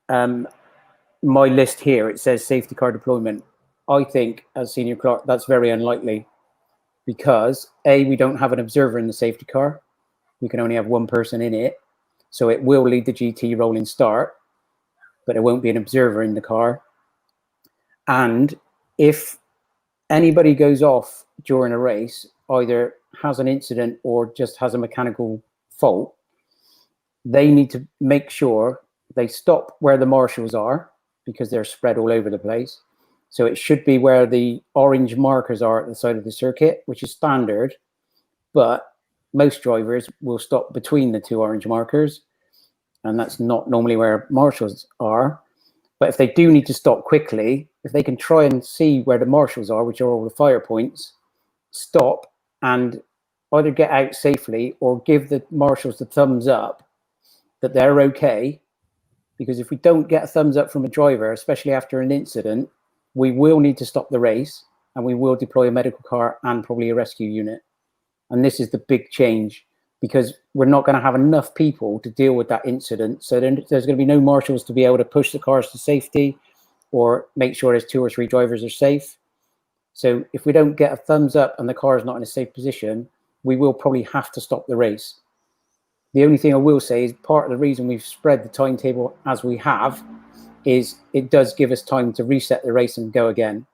S2: my list here, it says safety car deployment. I think as senior clerk, that's very unlikely because A, we don't have an observer in the safety car. We can only have 1 person in it. So it will lead the GT rolling start, but there won't be an observer in the car. And if anybody goes off during a race, either has an incident or just has a mechanical fault, they need to make sure they stop where the marshals are because they're spread all over the place. So it should be where the orange markers are at the side of the circuit, which is standard, but most drivers will stop between the 2 orange markers, and that's not normally where marshals are. But if they do need to stop quickly, if they can try and see where the marshals are, which are all the fire points, stop and either get out safely or give the marshals the thumbs up that they're okay. Because if we don't get a thumbs up from a driver, especially after an incident, we will need to stop the race and we will deploy a medical car and probably a rescue unit. And this is the big change because we're not going to have enough people to deal with that incident. So then there's going to be no marshals to be able to push the cars to safety or make sure there's 2 or 3 drivers are safe. So if we don't get a thumbs up and the car is not in a safe position, we will probably have to stop the race. The only thing I will say is part of the reason we've spread the timetable as we have is it does give us time to reset the race and go again.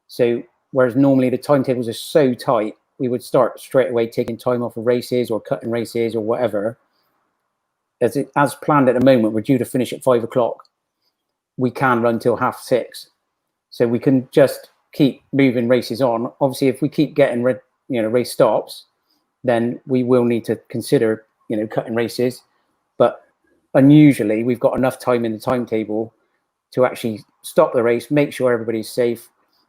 S2: So whereas normally the timetables are so tight, we would start straight away taking time off of races or cutting races or whatever. as planned at the moment, we're due to finish at 5 o'clock. We can run till 6:30, so we can just keep moving races on. Obviously, if we keep getting race stops, then we will need to consider cutting races. But unusually, we've got enough time in the timetable to actually stop the race, make sure everybody's safe,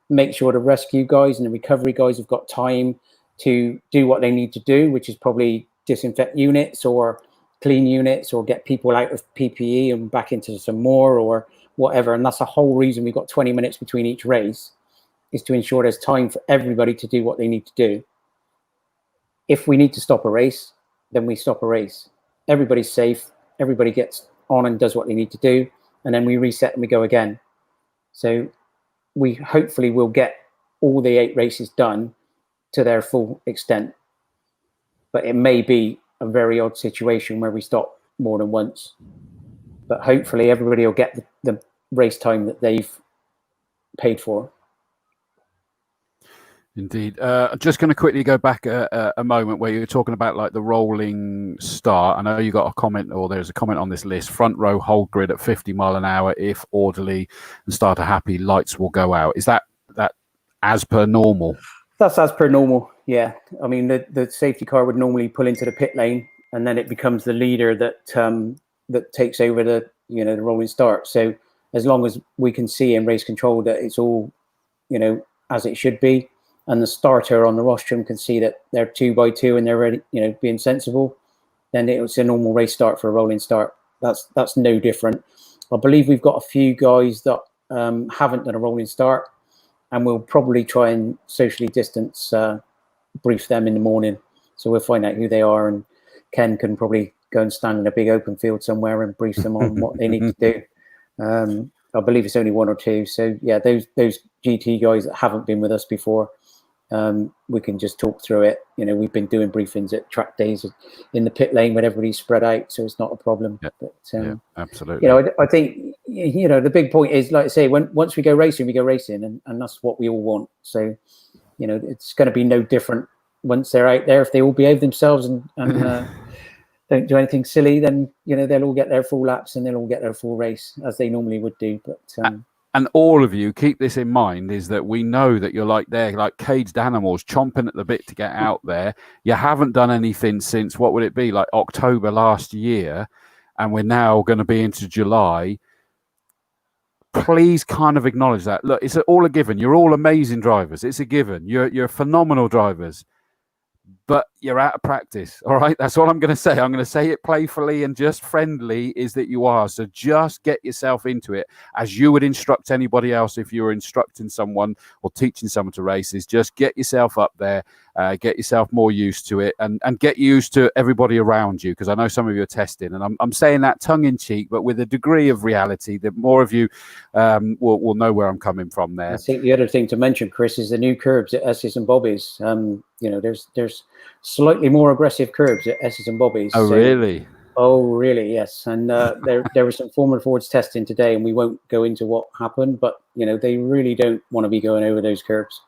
S2: make sure the rescue guys and the recovery guys have got time to do what they need to do, which is probably disinfect units or clean units or get people out of PPE and back into some more or whatever. And that's the whole reason we've got 20 minutes between each race, is to ensure there's time for everybody to do what they need to do. If we need to stop a race, then we stop a race. Everybody's safe, everybody gets on and does what they need to do, and then we reset and we go again. So we hopefully will get all the 8 races done to their full extent. But it may be a very odd situation where we stop more than once. But hopefully everybody will get the race time that they've paid for.
S1: Indeed. I'm just going to quickly go back a moment where you were talking about like the rolling start. I know you got a comment, or there's a comment on this list: front row hold grid at 50 mile an hour. If orderly and starter happy, lights will go out. Is that as per normal?
S2: That's as per normal. Yeah. I mean, the safety car would normally pull into the pit lane, and then it becomes the leader that takes over the the rolling start. So as long as we can see in race control that it's all as it should be, and the starter on the rostrum can see that they're 2 by 2 and they're ready, being sensible, then it's a normal race start for a rolling start. That's no different. I believe we've got a few guys that haven't done a rolling start, and we'll probably try and socially distance brief them in the morning. So we'll find out who they are, and Ken can probably go and stand in a big open field somewhere and brief them on what they need to do. I believe it's only 1 or 2. So yeah, those GT guys that haven't been with us before, we can just talk through it. We've been doing briefings at track days in the pit lane when everybody's spread out, so it's not a problem.
S1: Yeah.
S2: But
S1: Absolutely.
S2: I think the big point is, like I say, once we go racing, and that's what we all want. So it's going to be no different once they're out there. If they all behave themselves and don't do anything silly, then they'll all get their full laps and they'll all get their full race as they normally would do. But
S1: and all of you keep this in mind, is that we know that you're like caged animals chomping at the bit to get out there. You haven't done anything since, what would it be, like October last year, and we're now going to be into July. Please kind of acknowledge that. Look, it's all a given. You're all amazing drivers. It's a given. You're phenomenal drivers. But you're out of practice, all right? That's all I'm going to say. I'm going to say it playfully and just friendly, is that you are. So just get yourself into it as you would instruct anybody else if you were instructing someone or teaching someone to race. Is just get yourself up there, get yourself more used to it, and get used to everybody around you, because I know some of you are testing. And I'm saying that tongue-in-cheek, but with a degree of reality that more of you will know where I'm coming from there.
S2: I think the other thing to mention, Chris, is the new curbs at S's and Bobby's. There's slightly more aggressive curbs at S's and Bobby's.
S1: Oh, really?
S2: Oh, really? Yes. And there was some Formula Fords testing today, and we won't go into what happened, but they really don't want to be going over those curbs,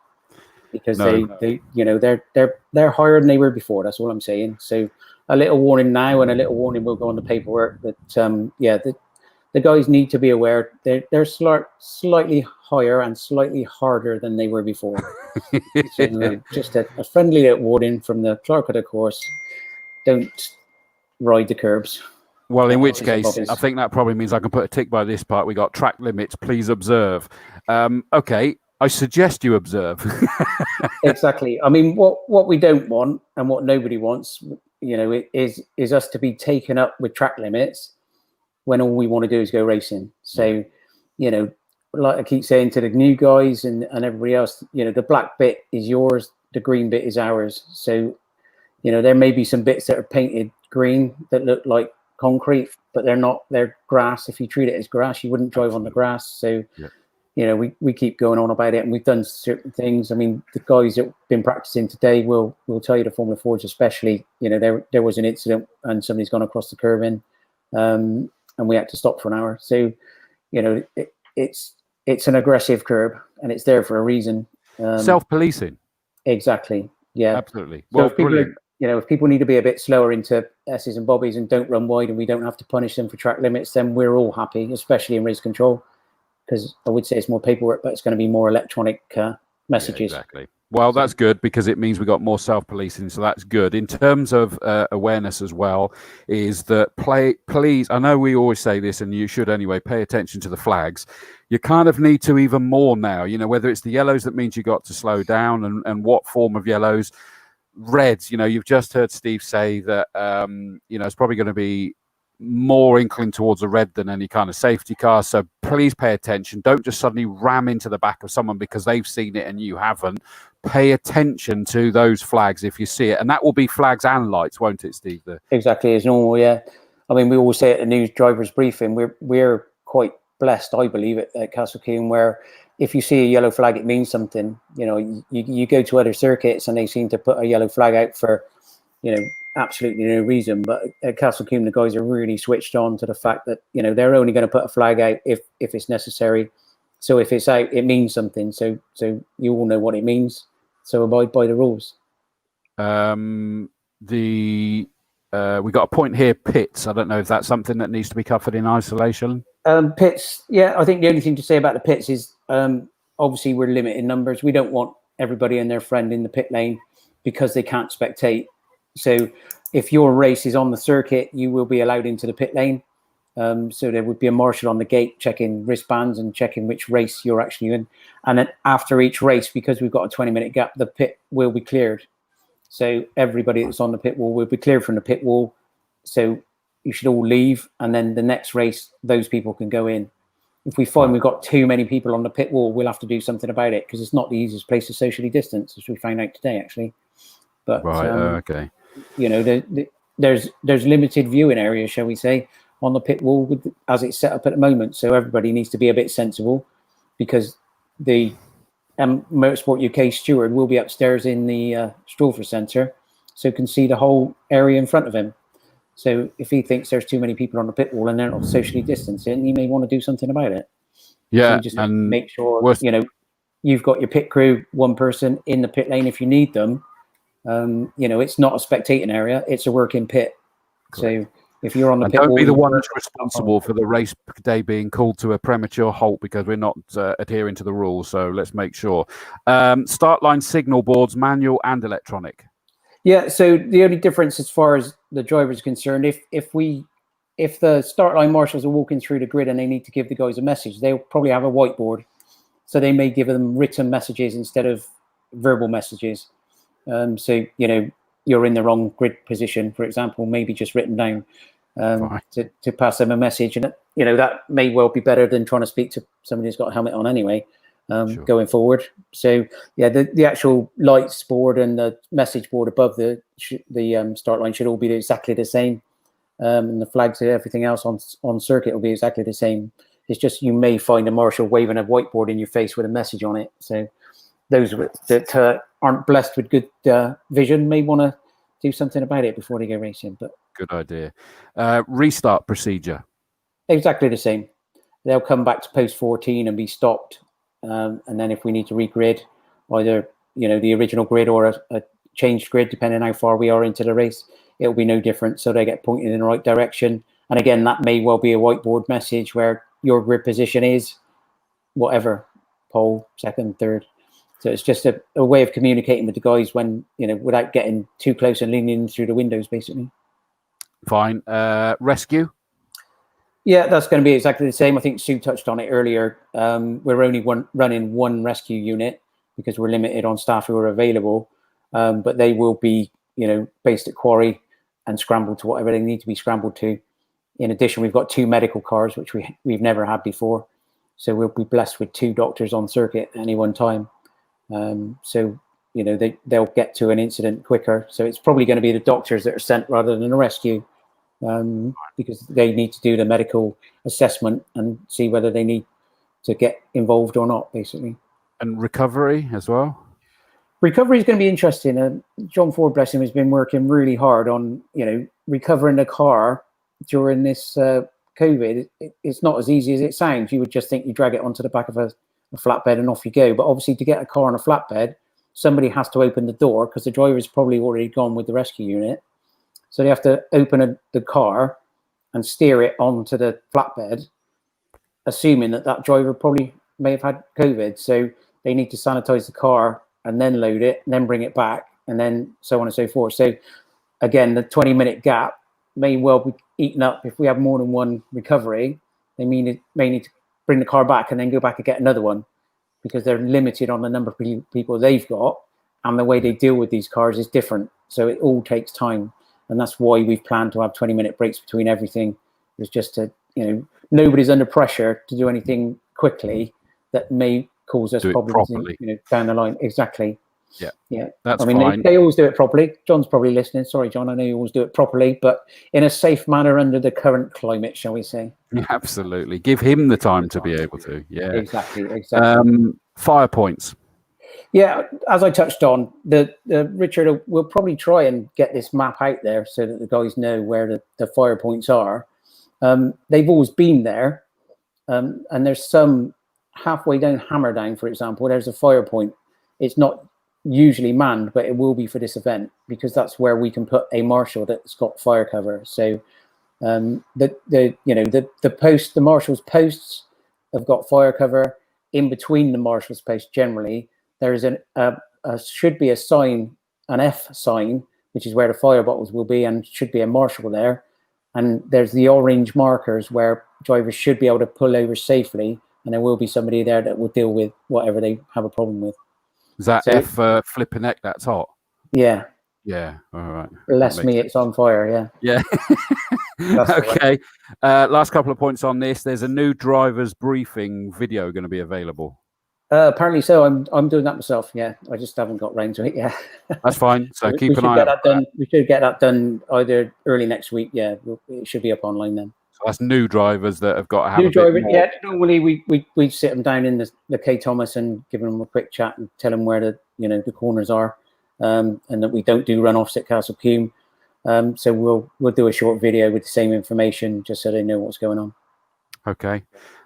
S2: because they're higher than they were before. That's all I'm saying. So a little warning now, and a little warning will go on the paperwork that the guys need to be aware they're slightly higher and slightly harder than they were before. So, just a friendly little warning from the clerk of the course: don't ride the curbs.
S1: Well, in which case, I think that probably means I can put a tick by this part. We got track limits. Please observe. Okay, I suggest you observe.
S2: Exactly. I mean, what we don't want, and what nobody wants, is us to be taken up with track limits when all we want to do is go racing. So, like I keep saying to the new guys and everybody else, the black bit is yours, the green bit is ours. So, there may be some bits that are painted green that look like concrete, but they're not. They're grass. If you treat it as grass, you wouldn't drive on the grass. So, we keep going on about it, and we've done certain things. I mean, the guys that have been practicing today will tell you, the Formula Fords especially, there was an incident and somebody's gone across the curve and we had to stop for an hour. So, it's an aggressive curb, and it's there for a reason.
S1: Self-policing.
S2: Exactly. Yeah.
S1: Absolutely.
S2: So
S1: Well,
S2: if people need to be a bit slower into S's and Bobbies and don't run wide and we don't have to punish them for track limits, then we're all happy, especially in race control, because I would say it's more paperwork, but it's going to be more electronic messages.
S1: Yeah, exactly. Well, that's good because it means we've got more self-policing, so that's good. In terms of awareness as well, is that please, I know we always say this, and you should anyway, pay attention to the flags. You kind of need to even more now, whether it's the yellows that means you got to slow down and what form of yellows. Reds, you've just heard Steve say that, it's probably going to be more inclined towards a red than any kind of safety car. So please pay attention. Don't just suddenly ram into the back of someone because they've seen it and you haven't. Pay attention to those flags if you see it. And that will be flags and lights, won't it, Steve?
S2: Exactly as normal, yeah. I mean, we always say at the news drivers briefing, we're quite blessed, I believe, at Castle Combe, where if you see a yellow flag, it means something. You go to other circuits and they seem to put a yellow flag out for, absolutely no reason. But at Castle Combe, the guys are really switched on to the fact that, they're only going to put a flag out if it's necessary. So if it's out, it means something. So you all know what it means. So abide by the rules.
S1: We got a point here, pits. I don't know if that's something that needs to be covered in isolation.
S2: Pits, yeah. I think the only thing to say about the pits is obviously we're limited numbers. We don't want everybody and their friend in the pit lane because they can't spectate. So if your race is on the circuit, you will be allowed into the pit lane. So there would be a marshal on the gate checking wristbands and checking which race you're actually in. And then after each race, because we've got a 20-minute gap, the pit will be cleared. So everybody that's on the pit wall will be cleared from the pit wall. So you should all leave. And then the next race, those people can go in. If we find we've got too many people on the pit wall, we'll have to do something about it because it's not the easiest place to socially distance, as we found out today, actually. But
S1: okay.
S2: There's limited viewing areas, shall we say, on the pit wall as it's set up at the moment. So everybody needs to be a bit sensible because the Motorsport UK steward will be upstairs in the Strawford Centre, so can see the whole area in front of him. So if he thinks there's too many people on the pit wall and they're not socially distancing, he may want to do something about it.
S1: Yeah,
S2: so just make sure you've got your pit crew, one person in the pit lane if you need them. It's not a spectating area; it's a working pit. Correct. So if you're on the pit wall,
S1: don't be the one that's responsible for the race day being called to a premature halt because we're not adhering to the rules. So let's make sure. Start line signal boards, manual and electronic.
S2: Yeah. So the only difference as far as the driver is concerned, if the start line marshals are walking through the grid and they need to give the guys a message, they'll probably have a whiteboard. So they may give them written messages instead of verbal messages. So you're in the wrong grid position, for example, maybe just written down to pass them a message, and that may well be better than trying to speak to somebody who's got a helmet on anyway. Going forward. So yeah, the actual lights board and the message board above the start line should all be exactly the same, and the flags and everything else on circuit will be exactly the same. It's just you may find a marshal waving a whiteboard in your face with a message on it. So those that aren't blessed with good vision may want to do something about it before they go racing. But
S1: good idea. Restart procedure.
S2: Exactly the same. They'll come back to post 14 and be stopped. And then if we need to regrid, either the original grid or a changed grid, depending on how far we are into the race, it'll be no different. So they get pointed in the right direction. And again, that may well be a whiteboard message where your grid position is whatever, pole, second, third. So it's just a way of communicating with the guys when, without getting too close and leaning in through the windows, basically.
S1: Fine. Rescue?
S2: Yeah, that's going to be exactly the same. I think Sue touched on it earlier. We're only running one rescue unit because we're limited on staff who are available. But they will be, based at quarry and scrambled to whatever they need to be scrambled to. In addition, we've got 2 medical cars, which we've never had before. So we'll be blessed with 2 doctors on circuit at any one time. So they'll get to an incident quicker. So it's probably going to be the doctors that are sent rather than a rescue. Because they need to do the medical assessment and see whether they need to get involved or not, basically.
S1: And recovery as well?
S2: Recovery is going to be interesting. John Ford, bless him, has been working really hard on, recovering the car during this COVID. It's not as easy as it sounds. You would just think you drag it onto the back of a flatbed and off you go. But obviously to get a car on a flatbed, somebody has to open the door because the driver's probably already gone with the rescue unit. So they have to open the car and steer it onto the flatbed, assuming that driver probably may have had COVID. So they need to sanitize the car and then load it and then bring it back and then so on and so forth. So again, the 20-minute gap may well be eaten up. If we have more than one recovery, they may need to bring the car back and then go back and get another one, because they're limited on the number of people they've got, and the way they deal with these cars is different. So it all takes time. And that's why we've planned to have 20-minute breaks between everything. It's just to, nobody's under pressure to do anything quickly that may cause us problems down the line. Exactly. Yeah.
S1: That's
S2: fine. They always do it properly. John's probably listening. Sorry, John, I know you always do it properly, but in a safe manner under the current climate, shall we say.
S1: Yeah, absolutely. Give him the time to be able to. Yeah.
S2: Exactly.
S1: Fire points.
S2: Yeah, as I touched on, Richard, we'll probably try and get this map out there so that the guys know where the fire points are. They've always been there, and there's some halfway down Hammerdown, for example, there's a fire point. It's not usually manned, but it will be for this event, because that's where we can put a marshal that's got fire cover. So the marshals' posts have got fire cover. In between the marshals' posts, generally, there is should be a sign, an F sign, which is where the fire bottles will be, and should be a marshal there. And there's the orange markers where drivers should be able to pull over safely, and there will be somebody there that will deal with whatever they have a problem with.
S1: Is that F flipping neck? That's hot.
S2: Yeah.
S1: Yeah. All right.
S2: Bless me, it's on fire. Yeah.
S1: Okay. Last couple of points on this. There's a new driver's briefing video going to be available.
S2: Apparently so. I'm doing that myself. Yeah, I just haven't got round to it. Yeah,
S1: that's fine. So keep an eye out.
S2: We should get that done either early next week. Yeah, it should be up online then.
S1: So that's new drivers that have got to have
S2: new driver. Yeah, normally we sit them down in the K Thomas and give them a quick chat and tell them where the corners are, and that we don't do runoffs at Castle Combe. So we'll do a short video with the same information just so they know what's going on.
S1: Okay.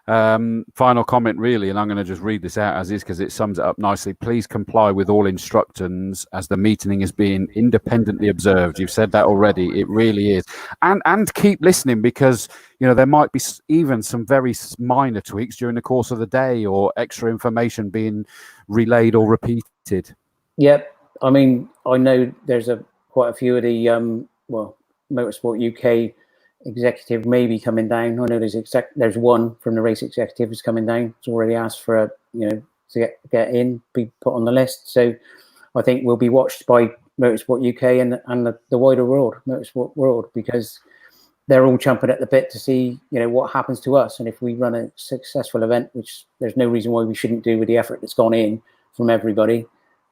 S1: Final comment, really, and I'm going to just read this out as is because it sums it up nicely. Please comply with all instructions as the meeting is being independently observed. You've said that already. It really is. And keep listening, because there might be even some very minor tweaks during the course of the day, or extra information being relayed or repeated. Yep.
S2: I mean, I know there's quite a few of the Motorsport UK executive may be coming down. I know there's one from the race executive is coming down. It's already asked for to get in, be put on the list. So I think we'll be watched by Motorsport UK and the wider world, motorsport world, because they're all chomping at the bit to see what happens to us. And if we run a successful event, which there's no reason why we shouldn't do with the effort that's gone in from everybody,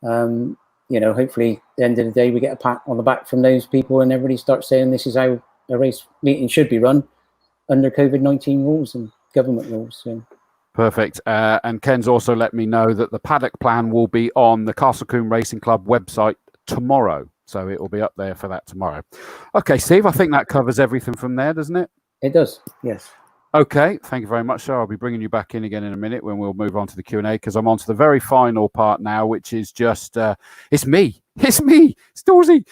S2: hopefully at the end of the day we get a pat on the back from those people and everybody starts saying this is how a race meeting should be run under COVID-19 rules and government rules. So.
S1: Perfect. And Ken's also let me know that the paddock plan will be on the Castle Combe Racing Club website tomorrow. So it will be up there for that tomorrow. Okay, Steve, I think that covers everything from there, doesn't it?
S2: It does, yes.
S1: Okay, thank you very much, sir. I'll be bringing you back in again in a minute when we'll move on to the Q&A, because I'm on to the very final part now, which is just, it's me, it's Dawesy.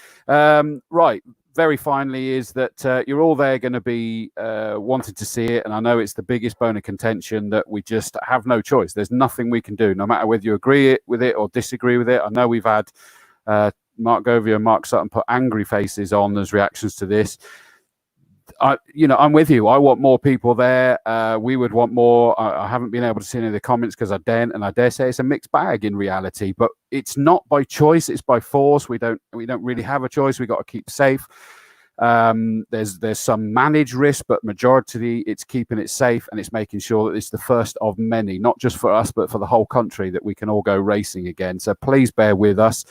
S1: Right. Very finally is that you're all there going to be wanting to see it. And I know it's the biggest bone of contention that we just have no choice. There's nothing we can do, no matter whether you agree with it or disagree with it. I know we've had Mark Govia and Mark Sutton put angry faces on as reactions to this. I'm with you. I want more people there. We would want more. I haven't been able to see any of the comments because I daren't, and I dare say it's a mixed bag in reality. But it's not by choice; it's by force. We don't really have a choice. We got to keep safe. There's some managed risk, but majority it's keeping it safe, and it's making sure that it's the first of many, not just for us, but for the whole country, that we can all go racing again. So please bear with us.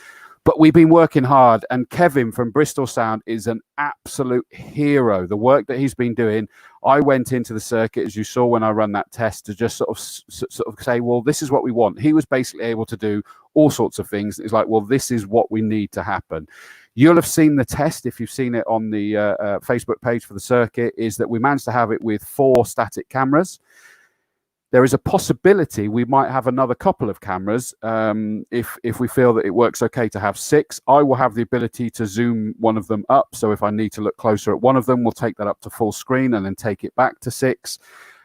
S1: But we've been working hard, and Kevin from Bristol Sound is an absolute hero. The work that he's been doing, I went into the circuit, as you saw when I ran that test, to just sort of say, well, this is what we want. He was basically able to do all sorts of things. It's like, well, this is what we need to happen. You'll have seen the test, if you've seen it on the Facebook page for the circuit, is that we managed to have it with 4 static cameras. There is a possibility we might have another couple of cameras if we feel that it works okay to have 6. I will have the ability to zoom one of them up. So if I need to look closer at one of them, we'll take that up to full screen and then take it back to 6.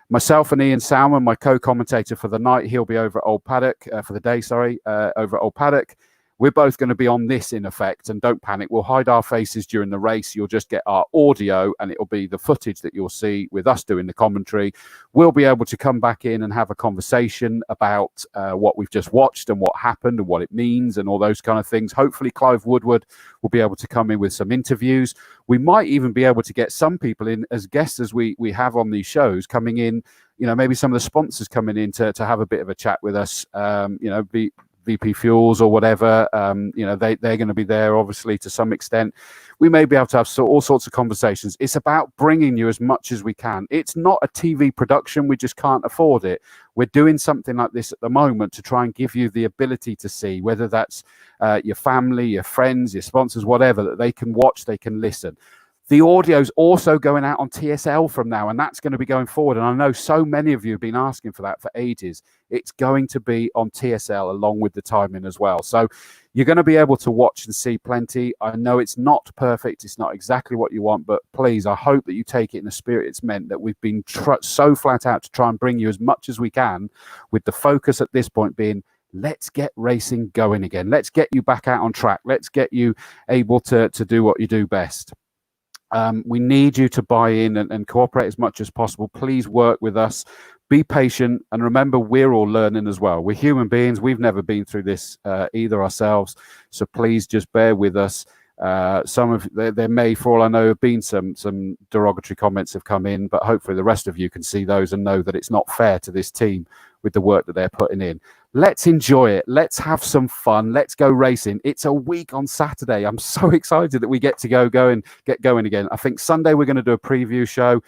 S1: Myself and Ian Salmon, my co-commentator for the night, he'll be over at Old Paddock, for the day, sorry, over at Old Paddock. We're both going to be on this in effect, and don't panic. We'll hide our faces during the race. You'll just get our audio, and it'll be the footage that you'll see with us doing the commentary. We'll be able to come back in and have a conversation about what we've just watched and what happened and what it means and all those kind of things. Hopefully, Clive Woodward will be able to come in with some interviews. We might even be able to get some people in as guests, as we have on these shows, coming in, you know, maybe some of the sponsors coming in to have a bit of a chat with us, you know, VP Fuels or whatever, you know, they're going to be there, obviously, to some extent. We may be able to have all sorts of conversations. It's about bringing you as much as we can. It's not a TV production. We just can't afford it. We're doing something like this at the moment to try and give you the ability to see, whether that's your family, your friends, your sponsors, whatever, that they can watch, they can listen. The audio's also going out on TSL from now, and that's going to be going forward. And I know so many of you have been asking for that for ages. It's going to be on TSL along with the timing as well. So you're going to be able to watch and see plenty. I know it's not perfect. It's not exactly what you want, but please, I hope that you take it in the spirit it's meant, that we've been so flat out to try and bring you as much as we can, with the focus at this point being, let's get racing going again. Let's get you back out on track. Let's get you able to do what you do best. We need you to buy in and cooperate as much as possible. Please work with us. Be patient. And remember, we're all learning as well. We're human beings. We've never been through this either ourselves. So please just bear with us. Some of there may, for all I know, have been some derogatory comments have come in, but hopefully the rest of you can see those and know that it's not fair to this team with the work that they're putting in. Let's enjoy it. Let's have some fun. Let's go racing. It's a week on Saturday. I'm so excited that we get to go and get going again. I think Sunday we're going to do a preview show.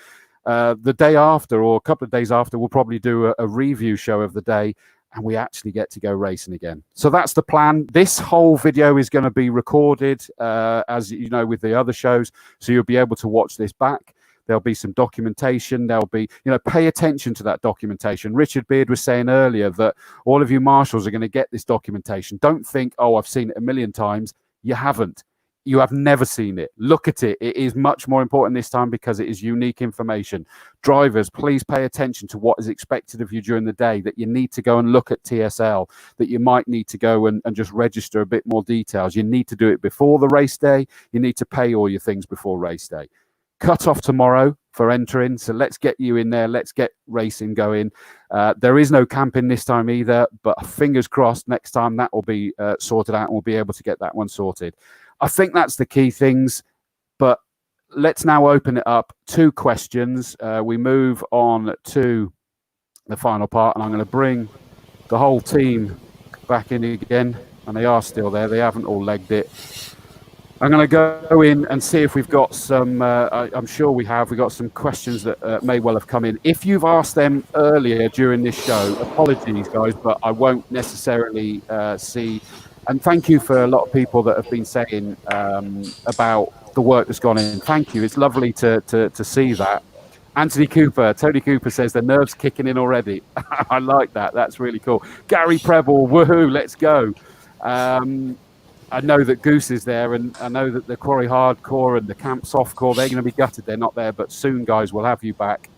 S1: The day after, or a couple of days after, we'll probably do a review show of the day, and we actually get to go racing again. So that's the plan. This whole video is going to be recorded, as you know, with the other shows, so you'll be able to watch this back. There'll be some documentation. There'll be, you know, pay attention to that documentation. Richard Beard was saying earlier that all of you marshals are going to get this documentation. Don't think, oh, I've seen it a million times. You haven't. You have never seen it. Look at it. It is much more important this time because it is unique information. Drivers, please pay attention to what is expected of you during the day, that you need to go and look at TSL, that you might need to go and just register a bit more details. You need to do it before the race day. You need to pay all your things before race day. Cut off tomorrow for entering, so let's get you in there. Let's get racing going. There is no camping this time either, but fingers crossed next time that will be sorted out and we'll be able to get that one sorted. I think that's the key things, but let's now open it up to questions. We move on to the final part, and I'm going to bring the whole team back in again, and they are still there. They haven't all legged it. I'm going to go in and see if we've got some, I'm sure we have. We've got some questions that may well have come in. If you've asked them earlier during this show, apologies, guys, but I won't necessarily see. And thank you for a lot of people that have been saying about the work that's gone in. Thank you. It's lovely to see that. Tony Cooper says the nerves kicking in already. I like that. That's really cool. Gary Preble, woohoo, let's go. I know that Goose is there, and I know that the Quarry Hardcore and the Camp Softcore, they're going to be gutted they're not there, but soon, guys, we'll have you back.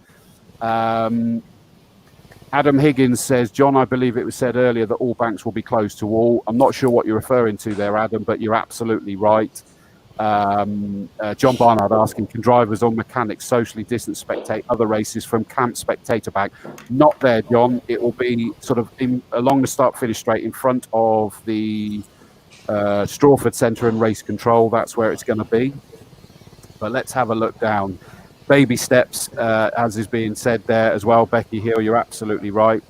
S1: Adam Higgins says, John, I believe it was said earlier that all banks will be closed to all. I'm not sure what you're referring to there, Adam, but you're absolutely right. John Barnard asking, can drivers or mechanics socially distance spectate other races from Camp Spectator Bank? Not there, John. It will be sort of along the start-finish straight in front of the Strawford Centre and Race Control. That's where it's going to be. But let's have a look down. Baby steps, as is being said there as well. Becky Hill, you're absolutely right.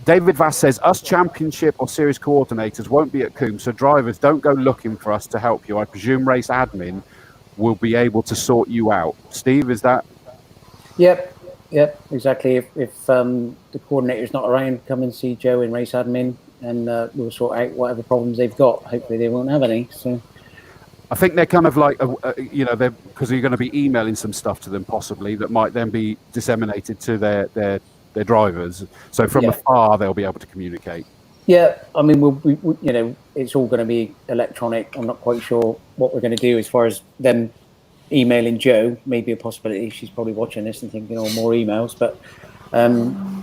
S1: David Vass says, us championship or series coordinators won't be at Combe, so drivers don't go looking for us to help you. I presume race admin will be able to sort you out. Steve, is that?
S2: Yep, exactly. If the coordinator's not around, come and see Joe in race admin, and we'll sort out whatever problems they've got. Hopefully they won't have any. So
S1: I think they're kind of like, you know, they're because you're going to be emailing some stuff to them possibly that might then be disseminated to their drivers. So from
S2: Yeah.
S1: afar, they'll be able to communicate.
S2: Yeah, I mean, we you know, it's all going to be electronic. I'm not quite sure what we're going to do as far as them emailing Joe. Maybe a possibility. She's probably watching this and thinking, "Oh, more emails." But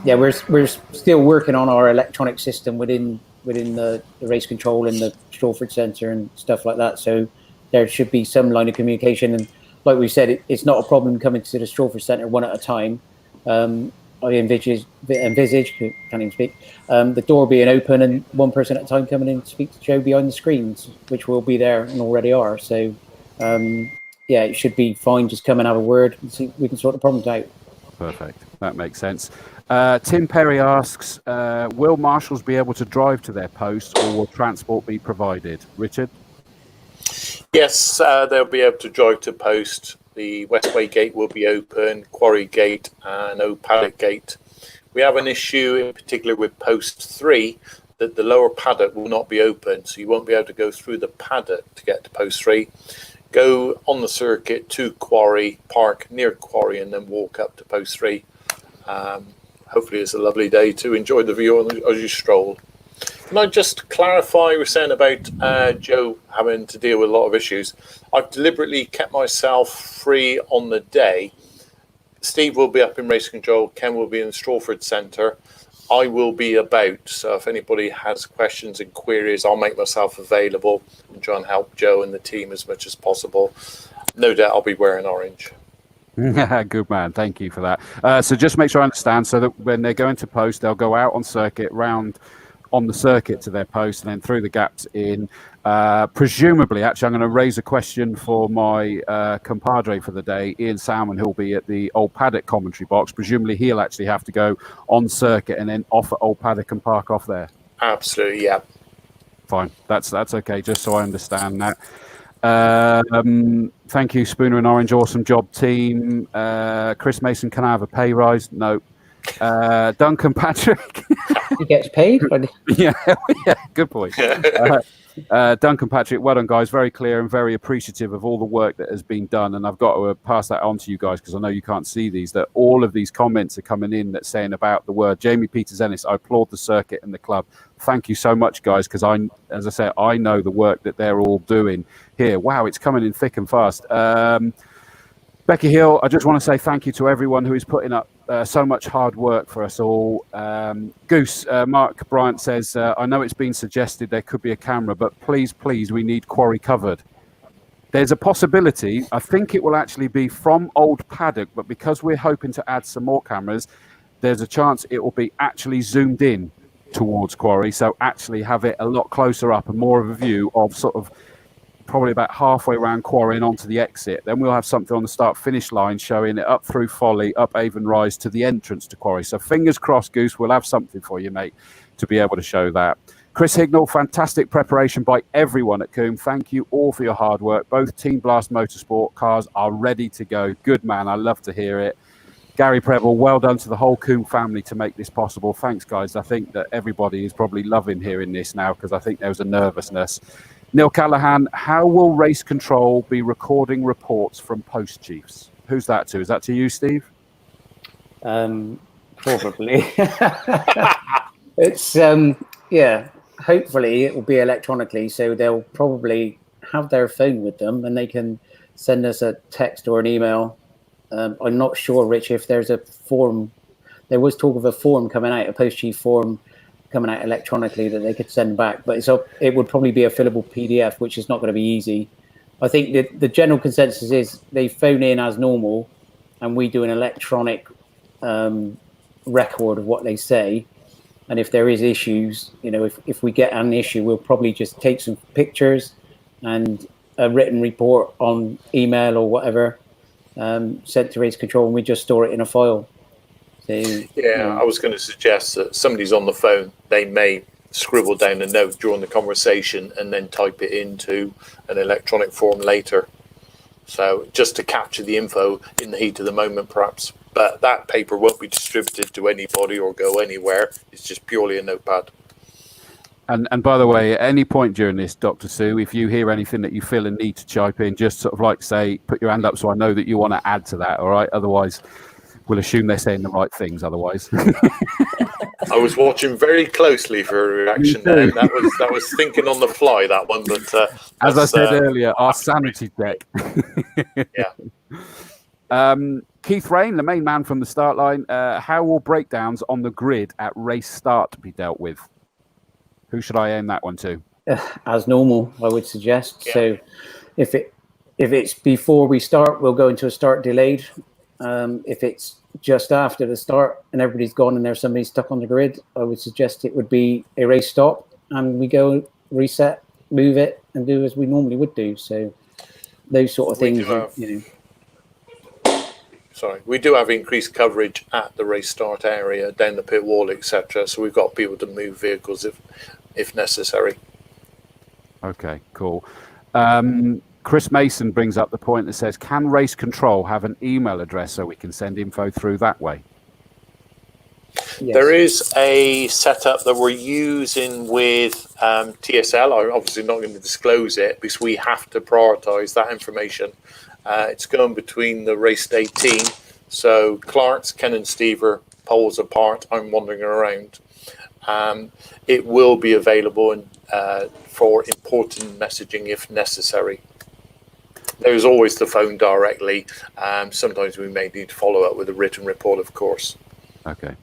S2: yeah, we're still working on our electronic system within the race control and the Strawford Centre and stuff like that. So there should be some line of communication. And like we said, it's not a problem coming to the Strawford Centre one at a time. I envisage, can't even speak, the door being open and one person at a time coming in to speak to Joe behind the screens, which will be there and already are. So, yeah, it should be fine. Just come and have a word and see if we can sort the problems out.
S1: Perfect. That makes sense. Tim Perry asks, will marshals be able to drive to their posts or will transport be provided? Richard?
S4: Yes, they'll be able to drive to post. The Westway Gate will be open, Quarry Gate and Old Paddock Gate. We have an issue in particular with post 3 that the lower paddock will not be open, so you won't be able to go through the paddock to get to post 3. Go on the circuit to Quarry, park near Quarry and then walk up to post 3. Hopefully it's a lovely day to enjoy the view as you stroll. Can I just clarify, you were saying about Joe having to deal with a lot of issues. I've deliberately kept myself free on the day. Steve will be up in race control. Ken will be in the Strawford Centre. I will be about. So if anybody has questions and queries, I'll make myself available and try and help Joe and the team as much as possible. No doubt I'll be wearing orange.
S1: Good man. Thank you for that. So just make sure I understand. So that when they're going to post, they'll go out on circuit, round on the circuit to their post and then through the gaps in. Presumably, actually, I'm going to raise a question for my compadre for the day, Ian Salmon, who'll be at the Old Paddock commentary box. Presumably, he'll actually have to go on circuit and then off at Old Paddock and park off there.
S4: Absolutely, yeah.
S1: Fine. That's okay, just so I understand that. Thank you, Spooner and Orange. Awesome job, team. Chris Mason, can I have a pay rise? No. Duncan Patrick.
S2: He gets paid.
S1: yeah, good point. Duncan Patrick, well done, guys. Very clear and very appreciative of all the work that has been done. And I've got to pass that on to you guys because I know you can't see these. That all of these comments are coming in that's saying about the word. Jamie Peters-Ennis, I applaud the circuit and the club. Thank you so much, guys, because as I said, I know the work that they're all doing here. Wow, it's coming in thick and fast. Becky Hill, I just want to say thank you to everyone who is putting up so much hard work for us all. Goose, Mark Bryant says, I know it's been suggested there could be a camera, but please, we need Quarry covered. There's a possibility. I think it will actually be from Old Paddock, but because we're hoping to add some more cameras, there's a chance it will be actually zoomed in towards Quarry. So actually have it a lot closer up and more of a view of sort of probably about halfway around Quarry and onto the exit. Then we'll have something on the start-finish line showing it up through Folly, up Avon Rise to the entrance to Quarry. So fingers crossed, Goose, we'll have something for you, mate, to be able to show that. Chris Hignall, fantastic preparation by everyone at Combe. Thank you all for your hard work. Both Team Blast Motorsport cars are ready to go. Good man, I love to hear it. Gary Preble, well done to the whole Combe family to make this possible. Thanks, guys. I think that everybody is probably loving hearing this now because I think there was a nervousness. Neil Callahan, how will race control be recording reports from post chiefs? Who's that to? Is that to you, Steve?
S2: Probably. It's, yeah, hopefully it will be electronically. So they'll probably have their phone with them and they can send us a text or an email. I'm not sure, Rich, if there's a form. There was talk of a form coming out, a post chief form coming out electronically that they could send back, but it would probably be a fillable PDF, which is not going to be easy. I think that the general consensus is they phone in as normal and we do an electronic record of what they say. And if there is issues, you know, if we get an issue, we'll probably just take some pictures and a written report on email or whatever sent to race control, and we just store it in a file. So,
S4: I was going to suggest that somebody's on the phone, they may scribble down a note during the conversation and then type it into an electronic form later. So just to capture the info in the heat of the moment, perhaps. But that paper won't be distributed to anybody or go anywhere. It's just purely a notepad.
S1: And by the way, at any point during this, Dr. Sue, if you hear anything that you feel and need to chime in, just sort of like say, put your hand up so I know that you want to add to that, all right? Otherwise, we'll assume they're saying the right things otherwise.
S4: I was watching very closely for a reaction there. That was thinking on the fly, that one. But
S1: as I said earlier, our sanity check.
S4: Yeah.
S1: Keith Rain, the main man from the start line, how will breakdowns on the grid at race start be dealt with? Who should I aim that one to?
S2: As normal, I would suggest.
S4: Yeah.
S2: So if it's before we start, we'll go into a start delayed. If it's just after the start and everybody's gone and there's somebody stuck on the grid, I would suggest it would be a race stop and we go reset, move it, and do as we normally would do. So those sort of things,
S4: We do have increased coverage at the race start area, down the pit wall, etc. So we've got people to move vehicles if necessary.
S1: Okay, cool. Chris Mason brings up the point that says, can race control have an email address so we can send info through that way?
S2: yes.
S4: There is a setup that we're using with TSL. I'm obviously not going to disclose it because we have to prioritise that information. It's going between the race day team. So Clark's, Ken and Steve are poles apart. I'm wandering around. It will be available for important messaging if necessary. There's always the phone directly. Sometimes we may need to follow up with a written report, of course.
S1: Okay.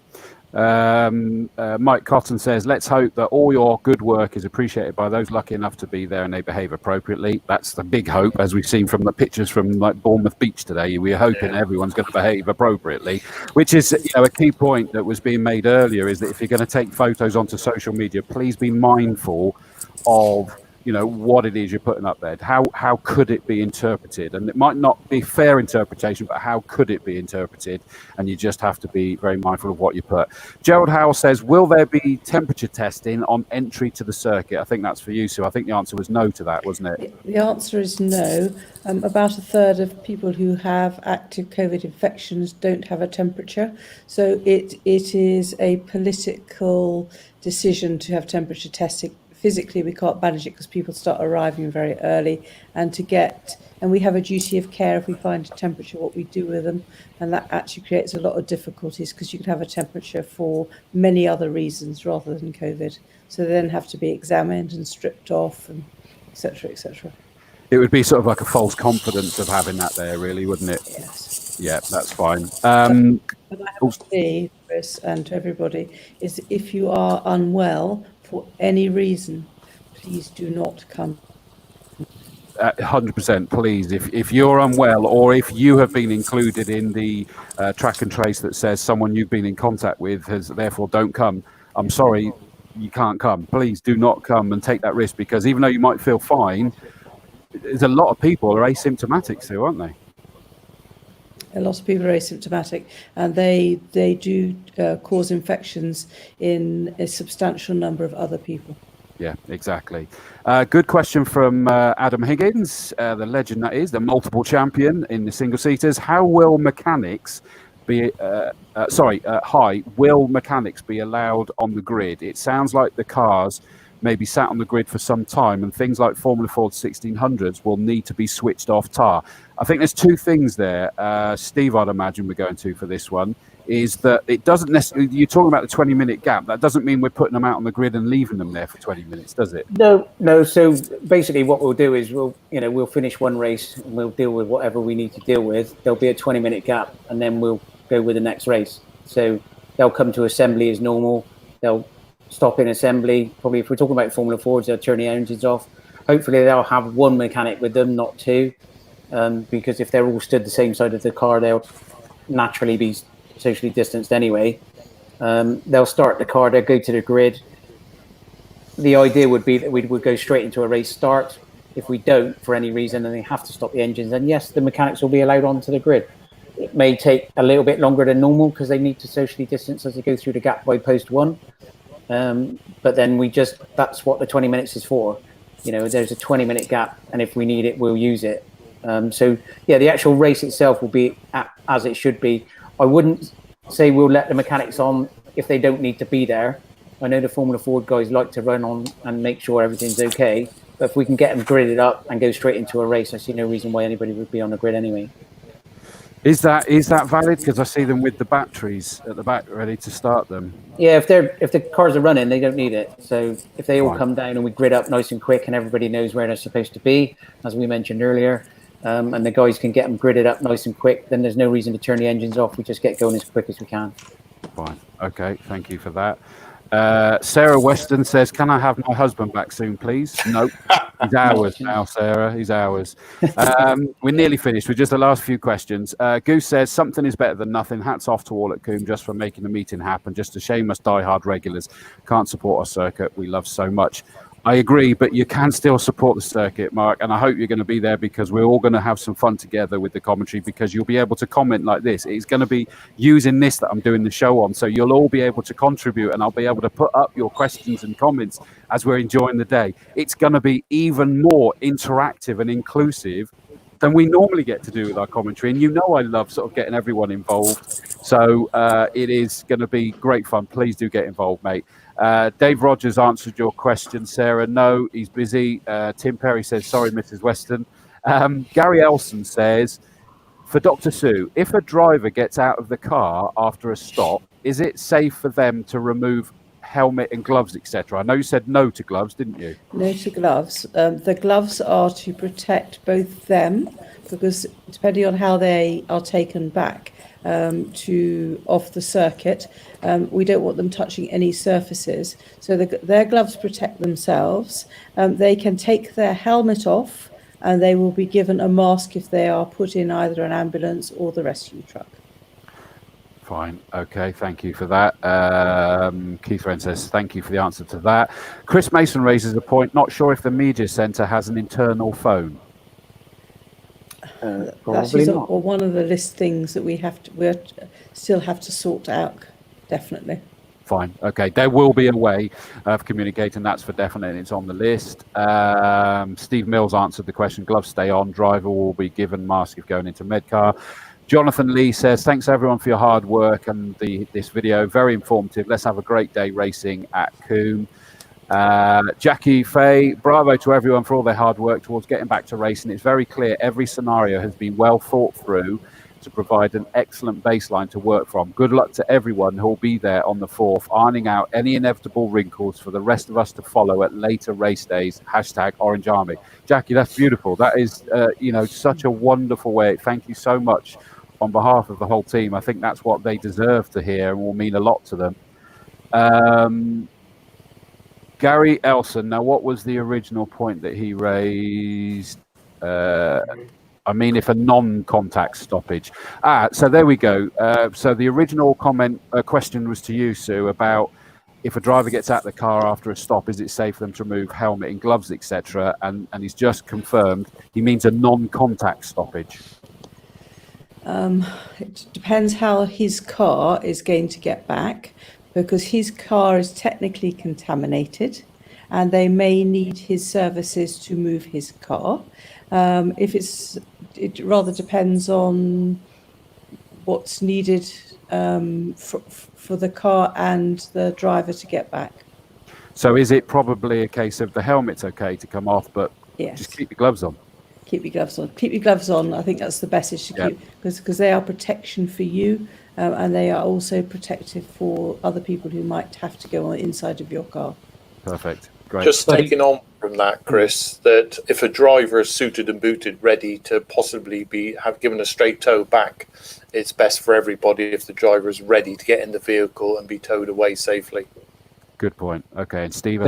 S1: Mike Cotton says, let's hope that all your good work is appreciated by those lucky enough to be there and they behave appropriately. That's the big hope, as we've seen from the pictures from like Bournemouth Beach today. We're hoping everyone's going to behave appropriately, which is a key point that was being made earlier, is that if you're going to take photos onto social media, please be mindful of what it is you're putting up there. How could it be interpreted? And it might not be fair interpretation, but how could it be interpreted? And you just have to be very mindful of what you put. Gerald Howell says, will there be temperature testing on entry to the circuit? I think that's for you, Sue. I think the answer was no to that, wasn't it?
S3: The answer is no. About a third of people who have active COVID infections don't have a temperature. So it is a political decision to have temperature testing. Physically, we can't manage it because people start arriving very early, and we have a duty of care if we find a temperature, what we do with them, and that actually creates a lot of difficulties because you can have a temperature for many other reasons rather than COVID. So they then have to be examined and stripped off, and etc., etc.
S1: It would be sort of like a false confidence of having that there, really, wouldn't it?
S3: Yes.
S1: Yeah, that's fine.
S3: What I have to say, Chris, and to everybody, is if you are unwell for any reason, please do not come.
S1: 100%, please. If you're unwell, or if you have been included in the track and trace that says someone you've been in contact with has therefore don't come, I'm sorry, you can't come. Please do not come and take that risk, because even though you might feel fine, there's a lot of people who are asymptomatic still, aren't they?
S3: A lot of people are asymptomatic, and they do cause infections in a substantial number of other people.
S1: Yeah, exactly. Good question from Adam Higgins, the legend that is, the multiple champion in the single-seaters. How will mechanics be, will mechanics be allowed on the grid? It sounds like the cars may be sat on the grid for some time, and things like Formula Ford 1600s will need to be switched off tar. I think there's two things there, Steve, I'd imagine we're going to for this one, is that it doesn't necessarily, you're talking about the 20-minute gap, that doesn't mean we're putting them out on the grid and leaving them there for 20 minutes, does it?
S2: No. So basically what we'll do is we'll finish one race and we'll deal with whatever we need to deal with. There'll be a 20-minute gap and then we'll go with the next race. So they'll come to assembly as normal. They'll stop in assembly. Probably if we're talking about Formula Fords, they'll turn the engines off. Hopefully they'll have one mechanic with them, not two, because if they're all stood the same side of the car, they'll naturally be socially distanced anyway. They'll start the car, they'll go to the grid. The idea would be that we would go straight into a race start. If we don't, for any reason, and they have to stop the engines, then yes, the mechanics will be allowed onto the grid. It may take a little bit longer than normal because they need to socially distance as they go through the gap by post one. But then that's what the 20 minutes is for. There's a 20-minute gap, and if we need it, we'll use it. So yeah, the actual race itself will be as it should be. I wouldn't say we'll let the mechanics on if they don't need to be there. I know the Formula Ford guys like to run on and make sure everything's okay. But if we can get them gridded up and go straight into a race, I see no reason why anybody would be on the grid anyway.
S1: Is that valid? Because I see them with the batteries at the back ready to start them.
S2: Yeah, if the cars are running, they don't need it. So if they all
S1: Fine.
S2: come down and we grid up nice and quick and everybody knows where they're supposed to be, as we mentioned earlier, and the guys can get them gridded up nice and quick, then there's no reason to turn the engines off. We just get going as quick as we can.
S1: Fine. Okay. Thank you for that. Sarah Weston says, "Can I have my husband back soon, please?" Nope. He's ours now, Sarah. He's ours. We're nearly finished with just the last few questions. Goose says, "Something is better than nothing. Hats off to all at Combe just for making the meeting happen. Just a shame us diehard regulars can't support our circuit we love so much." I agree, but you can still support the circuit, Mark, and I hope you're going to be there because we're all going to have some fun together with the commentary, because you'll be able to comment like this. It's going to be using this that I'm doing the show on, so you'll all be able to contribute, and I'll be able to put up your questions and comments as we're enjoying the day. It's going to be even more interactive and inclusive than we normally get to do with our commentary, and you know I love sort of getting everyone involved, so it is going to be great fun. Please do get involved, mate. Dave Rogers answered your question, Sarah. No, he's busy. Tim Perry says, "Sorry, Mrs. Weston." Gary Elson says, "For Dr. Sue, if a driver gets out of the car after a stop, is it safe for them to remove helmet and gloves, etc.?" I know you said no to gloves, didn't you?
S3: No to gloves. The gloves are to protect both them, because depending on how they are taken back off the circuit, we don't want them touching any surfaces. So their gloves protect themselves. They can take their helmet off, and they will be given a mask if they are put in either an ambulance or the rescue truck.
S1: Fine. Okay. Thank you for that. Keith Wren says, "Thank you for the answer to that." Chris Mason raises a point. "Not sure if the media centre has an internal phone."
S2: Probably
S3: that is
S2: not.
S3: one of the list things that we still have to sort out. Definitely.
S1: Fine. Okay. There will be a way of communicating. That's for definite. It's on the list. Steve Mills answered the question. Gloves stay on. Driver will be given mask if going into Medcar. Jonathan Lee says, "Thanks everyone for your hard work and this video. Very informative. Let's have a great day racing at Combe." Jackie Fay, "Bravo to everyone for all their hard work towards getting back to racing. It's very clear every scenario has been well thought through to provide an excellent baseline to work from. Good luck to everyone who will be there on the 4th, ironing out any inevitable wrinkles for the rest of us to follow at later race days. #Orange Army." Jackie, that's beautiful. That is, such a wonderful way. Thank you so much on behalf of the whole team. I think that's what they deserve to hear and will mean a lot to them. Gary Elson, now what was the original point that he raised? If a non-contact stoppage. So there we go. So the original question was to you, Sue, about if a driver gets out of the car after a stop, is it safe for them to remove helmet and gloves, etc.? And he's just confirmed he means a non-contact stoppage.
S3: It depends how his car is going to get back, because his car is technically contaminated and they may need his services to move his car. It rather depends on what's needed for the car and the driver to get back.
S1: So is it probably a case of the helmet's okay to come off, but
S3: Yes.
S1: just keep your gloves on?
S3: Keep your gloves on. Keep your gloves on. I think that's the message to keep, because they are protection for you, and they are also protective for other people who might have to go on the inside of your car.
S1: Perfect. Great.
S4: Just taking on from that, Chris, that if a driver is suited and booted, ready to possibly have given a straight tow back, it's best for everybody if the driver is ready to get in the vehicle and be towed away safely.
S1: Good point. Okay, and Steve,
S2: I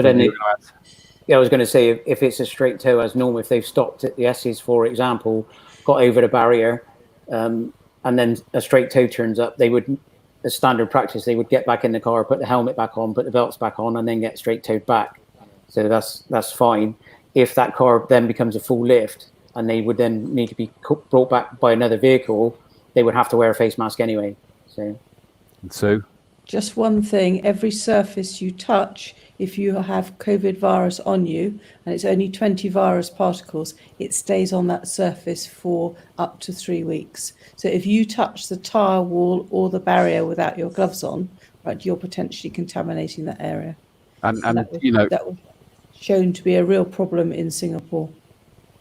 S2: was going to say, if it's a straight tow as normal, if they've stopped at the S's, for example, got over the barrier, and then a straight tow turns up, they would, as standard practice, they would get back in the car, put the helmet back on, put the belts back on, and then get straight towed back. So that's fine. If that car then becomes a full lift and they would then need to be brought back by another vehicle, they would have to wear a face mask anyway. So,
S1: and Sue?
S3: Just one thing, every surface you touch, if you have COVID virus on you, and it's only 20 virus particles, it stays on that surface for up to 3 weeks. So if you touch the tyre wall or the barrier without your gloves on, right, you're potentially contaminating that area.
S1: and
S3: that was shown to be a real problem in Singapore.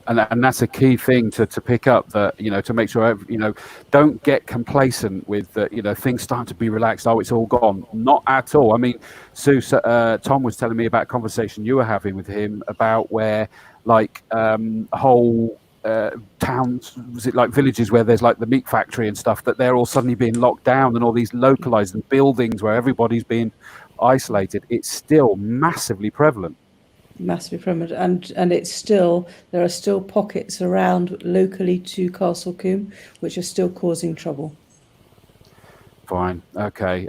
S1: And that's a key thing to pick up, that, to make sure, don't get complacent with that, things starting to be relaxed. Oh, it's all gone. Not at all. I mean, Sue, Tom was telling me about a conversation you were having with him about where, like, whole towns, was it like villages where there's like the meat factory and stuff, that they're all suddenly being locked down, and all these localized buildings where everybody's being isolated. It's still massively prevalent.
S3: Massively prevalent, and it's still, there are still pockets around locally to Castle Combe which are still causing trouble.
S1: Fine, okay.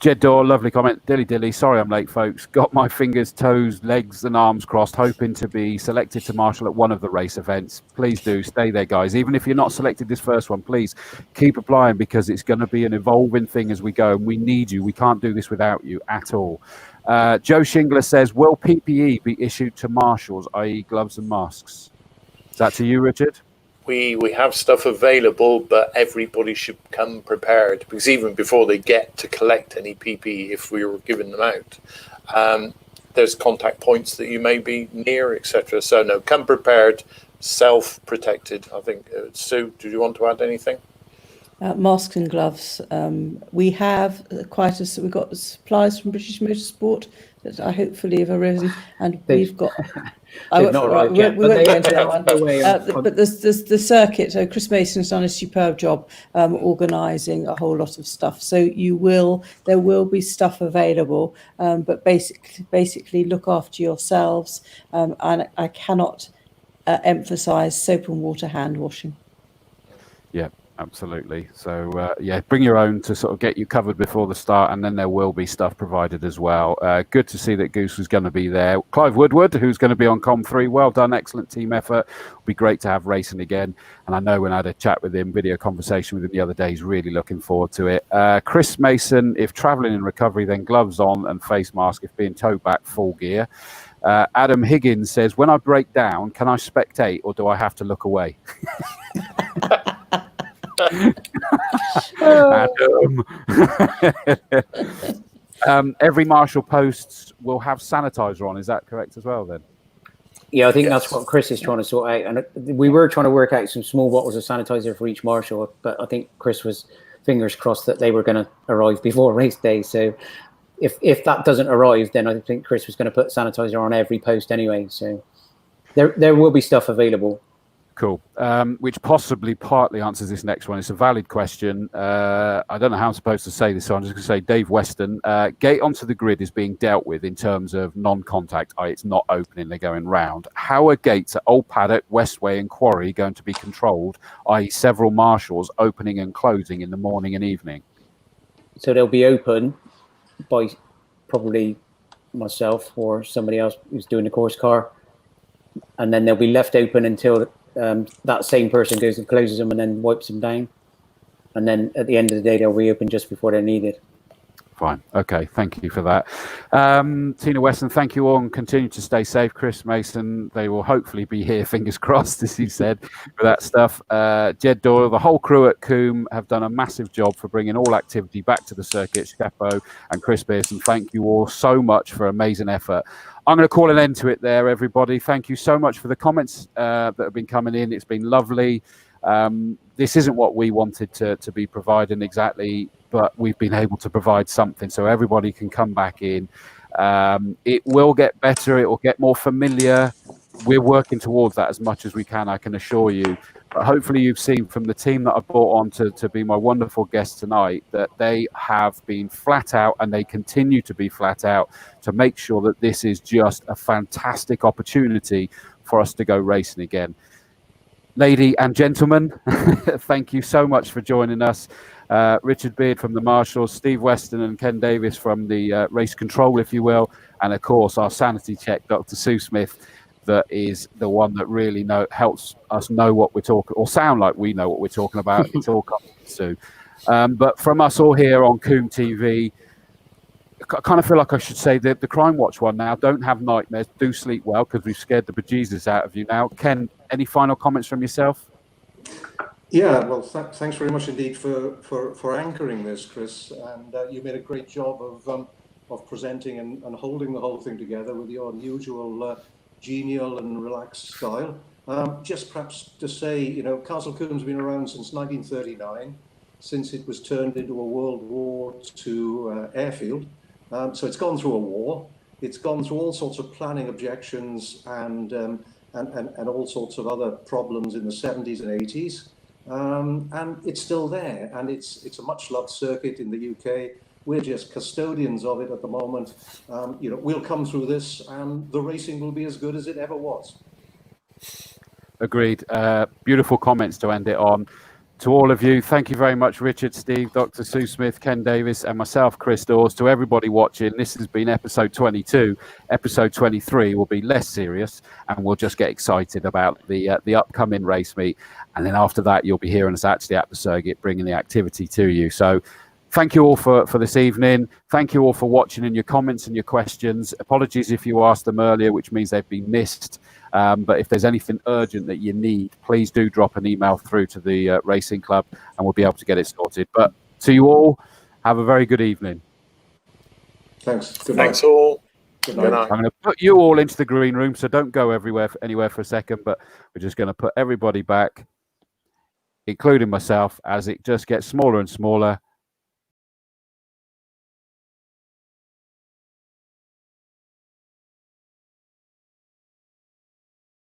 S1: Jed Dorr, lovely comment. Dilly, sorry I'm late, folks. Got my fingers, toes, legs and arms crossed, hoping to be selected to marshal at one of the race events. Please do stay there, guys. Even if you're not selected this first one, please keep applying, because it's going to be an evolving thing as we go, and we need you. We can't do this without you at all. Joe Shingler says, will PPE be issued to marshals, i.e. gloves and masks? Is that to you, Richard?
S4: We have stuff available, but everybody should come prepared, because even before they get to collect any PPE, if we were giving them out, there's contact points that you may be near, etc. So no, come prepared, self-protected. I think, Sue, did you want to add anything?
S3: Masks and gloves. We have we've got supplies from British Motorsport that I hopefully have arisen, and we've got. We won't go into that one. But the circuit. So Chris Mason's done a superb job organising a whole lot of stuff. So there will be stuff available, but basically look after yourselves. And I cannot emphasise soap and water hand washing.
S1: Yeah. Absolutely. So, bring your own to sort of get you covered before the start, and then there will be stuff provided as well. Good to see that Goose was going to be there. Clive Woodward, who's going to be on Com 3, well done, excellent team effort. It'll be great to have racing again. And I know when I had a chat with him, video conversation with him the other day, he's really looking forward to it. Chris Mason, if travelling in recovery, then gloves on and face mask if being towed back, full gear. Adam Higgins says, when I break down, can I spectate or do I have to look away? Every marshal posts will have sanitizer on. Is that correct as well then?
S2: Yeah, I think that's what Chris is trying to sort out. And we were trying to work out some small bottles of sanitizer for each marshal, but I think Chris was fingers crossed that they were going to arrive before race day. So if that doesn't arrive, then I think Chris was going to put sanitizer on every post anyway. So there will be stuff available.
S1: Cool. Which possibly partly answers this next one. It's a valid question. I don't know how I'm supposed to say this, so I'm just going to say Dave Weston. Gate onto the grid is being dealt with in terms of non-contact, i.e. it's not opening, they're going round. How are gates at Old Paddock, Westway and Quarry going to be controlled, i.e. several marshals opening and closing in the morning and evening? So
S2: they'll be open by probably myself or somebody else who's doing the course car, and then they'll be left open until that same person goes and closes them and then wipes them down, and then at the end of the day they'll reopen just before they're needed.
S1: Fine. Okay. Thank you for that. Tina Weston, thank you all, and continue to stay safe. Chris Mason, they will hopefully be here, fingers crossed, as you said, for that stuff. Jed Doyle, the whole crew at Combe have done a massive job for bringing all activity back to the circuit. Chapeau, and Chris Pearson, thank you all so much for amazing effort. I'm going to call an end to it there, everybody. Thank you so much for the comments that have been coming in. It's been lovely. This isn't what we wanted to be providing exactly, but we've been able to provide something so everybody can come back in. It will get better. It will get more familiar. We're working towards that as much as we can, I can assure you. But hopefully you've seen from the team that I brought on to be my wonderful guests tonight that they have been flat out, and they continue to be flat out to make sure that this is just a fantastic opportunity for us to go racing again. Ladies and gentlemen, thank you so much for joining us. Richard Beard from the Marshals, Steve Weston and Ken Davies from the race control, if you will, and of course our sanity check, Dr. Sue Smith, that is the one that really helps us know what we're talking, or sound like we know what we're talking about. It's all coming from Sue. But from us all here on Combe TV, I kind of feel like I should say that the Crime Watch one now. Don't have nightmares. Do sleep well, because we've scared the bejesus out of you now. Ken, any final comments from yourself?
S5: Yeah, well, thanks very much indeed for anchoring this, Chris. And you made a great job of presenting and holding the whole thing together with your unusual genial and relaxed style. Just perhaps to say, you know, Castle Combe's been around since 1939, since it was turned into a World War II airfield. So it's gone through a war. It's gone through all sorts of planning objections and all sorts of other problems in the 70s and 80s. And it's still there, and it's a much loved circuit in the UK. We're just custodians of it at the moment. You know, we'll come through this, and the racing will be as good as it ever was.
S1: Agreed. Beautiful comments to end it on. To all of you, thank you very much, Richard, Steve, Dr. Sue Smith, Ken Davies, and myself, Chris Dawes. To everybody watching, this has been episode 22. Episode 23 will be less serious, and we'll just get excited about the upcoming race meet. And then after that, you'll be hearing us actually at the circuit, bringing the activity to you. So thank you all for this evening. Thank you all for watching and your comments and your questions. Apologies if you asked them earlier, which means they've been missed. But if there's anything urgent that you need, please do drop an email through to the Racing Club and we'll be able to get it sorted. But to you all, have a very good evening.
S5: Thanks. Good night.
S4: Thanks all.
S5: Good
S4: Good
S5: night.
S4: night.
S1: I'm going to put you all into the green room, so don't go anywhere for a second, but we're just going to put everybody back, including myself, as it just gets smaller and smaller.